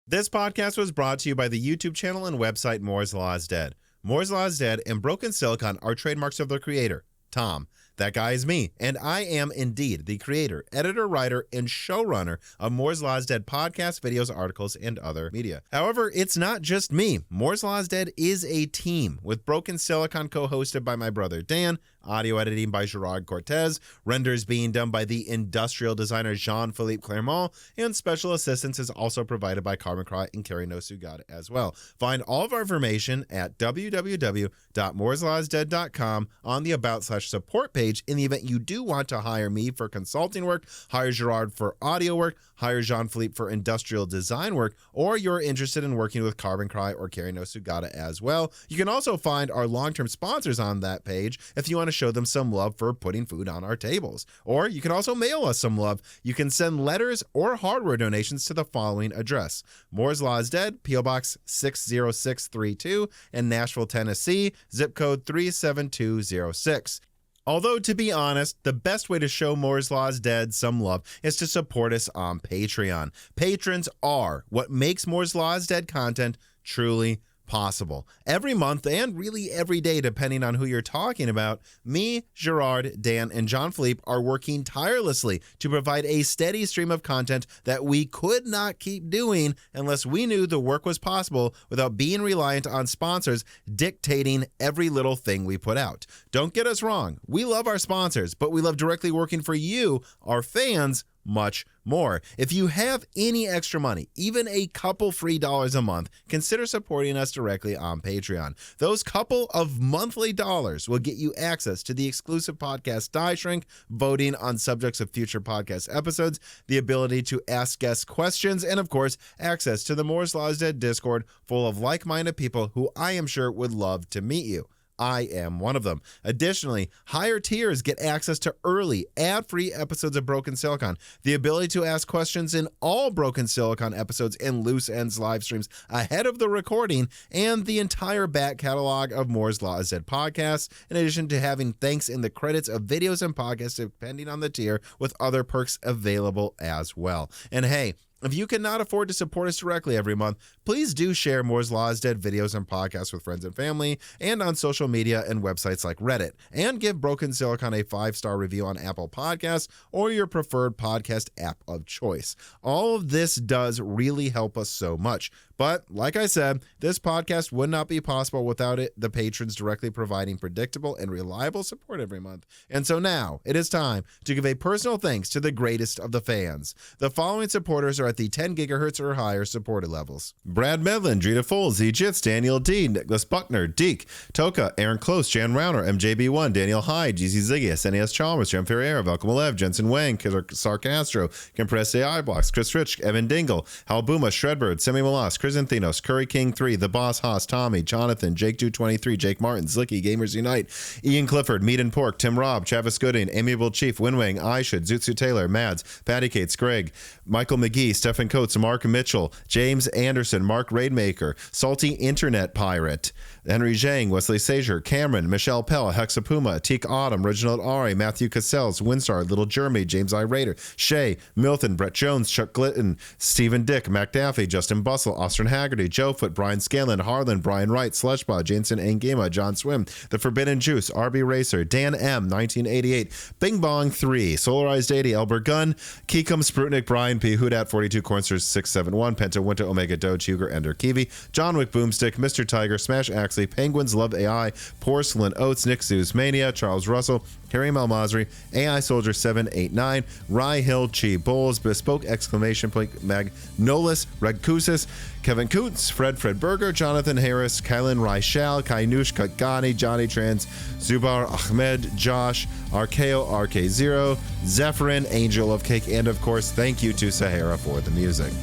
This podcast was brought to you by the YouTube channel and website Moore's Law is Dead. Moore's Law is Dead and Broken Silicon are trademarks of their creator, Tom. That guy is me, and I am indeed the creator, editor, writer, and showrunner of Moore's Law is Dead podcasts, videos, articles, and other media. However, it's not just me. Moore's Law is Dead is a team, with Broken Silicon co-hosted by my brother Dan, audio editing by Gerard Cortez, renders being done by the industrial designer Jean-Philippe Clermont, and special assistance is also provided by Carbon Cry and Carrie No Sugata as well. Find all of our information at www.mooreslawsdead.com on the About/Support page. In the event you do want to hire me for consulting work, hire Gerard for audio work, hire Jean-Philippe for industrial design work, or you're interested in working with Carbon Cry or Carrie No Sugata as well. You can also find our long-term sponsors on that page if you want to show them some love for putting food on our tables. Or you can also mail us some love. You can send letters or hardware donations to the following address: Moore's Law is Dead, P.O. Box 60632 in Nashville, Tennessee, zip code 37206. Although, to be honest, the best way to show Moore's Law is Dead some love is to support us on Patreon. Patrons are what makes Moore's Law is Dead content truly possible. Every month, and really every day, depending on who you're talking about, me, Gerard, Dan, and Jean-Philippe are working tirelessly to provide a steady stream of content that we could not keep doing unless we knew the work was possible without being reliant on sponsors dictating every little thing we put out. Don't get us wrong. We love our sponsors, but we love directly working for you, our fans, much more. If you have any extra money, even a couple free dollars a month, consider supporting us directly on Patreon. Those couple of monthly dollars will get you access to the exclusive podcast Die Shrink, voting on subjects of future podcast episodes, the ability to ask guests questions, and of course, access to the Moore's Law is Dead Discord full of like-minded people who I am sure would love to meet you. I am one of them. Additionally, higher tiers get access to early, ad-free episodes of Broken Silicon, the ability to ask questions in all Broken Silicon episodes and Loose Ends live streams ahead of the recording, and the entire back catalog of Moore's Law is Dead podcasts, in addition to having thanks in the credits of videos and podcasts depending on the tier, with other perks available as well. And hey, if you cannot afford to support us directly every month, please do share Moore's Law is Dead videos and podcasts with friends and family, and on social media and websites like Reddit, and give Broken Silicon a 5-star review on Apple Podcasts or your preferred podcast app of choice. All of this does really help us so much. But like I said, this podcast would not be possible without the patrons directly providing predictable and reliable support every month. And so now it is time to give a personal thanks to the greatest of the fans. The following supporters are at the 10 gigahertz or higher supported levels: Brad Medlin, Drita Foles, Z Jits, Daniel D, Nicholas Buckner, Deke, Toka, Aaron Close, Jan Rauner, MJB1, Daniel Hyde, GZ Ziggy, SNES Chalmers, Jem Ferreira, Velcome Alev, Jensen Wang, Sarcastro, Compressed AI Blocks, Chris Rich, Evan Dingle, Hal Buma, Shredbird, Semi Molas, Chrysanthenos, Curry King 3, The Boss Haas, Tommy, Jonathan, Jake223, Jake Martin, Zlicky, Gamers Unite, Ian Clifford, Meat and Pork, Tim Robb, Travis Gooding, Amiable Chief, Winwing, Aisha, Zutsu Taylor, Mads, Patty Cates, Greg, Michael McGee, Stephen Coates, Mark Mitchell, James Anderson, Mark Raidmaker, Salty Internet Pirate, Henry Zhang, Wesley Sager, Cameron, Michelle Pell, Hexapuma, Teak Autumn, Reginald Ari, Matthew Cassells, Winstar, Little Jeremy, James I. Raider, Shay, Milton, Brett Jones, Chuck Glitton, Stephen Dick, Mac Daffy, Justin Bustle, Austin Haggerty, Joe Foot, Brian Scanlon, Harlan, Brian Wright, Slushbot, Jansen Angema, John Swim, The Forbidden Juice, RB Racer, Dan M, 1988, Bing Bong 3, Solarized 80, Elber Gunn, Keekum, Sprutnik, Brian P, Hoodat, 42 Cornsters, 671, Penta, Winter, Omega Doge, Huger, Ender, Kiwi, John Wick, Boomstick, Mr. Tiger, Smash Axley, Penguins, Love AI, Porcelain Oats, Nick Zeus Mania, Charles Russell, Harry Malmazri, AI Soldier 789, Rye Hill, Chi Bowles, Bespoke exclamation point, Magnolis, Radkusis, Kevin Koontz, Fred Berger, Jonathan Harris, Kylan Raishal, Kainush Katgani, Johnny Trans, Zubar Ahmed, Josh, Arkeo RK0, Zephyrin, Angel of Cake, and of course, thank you to Sahara for the music.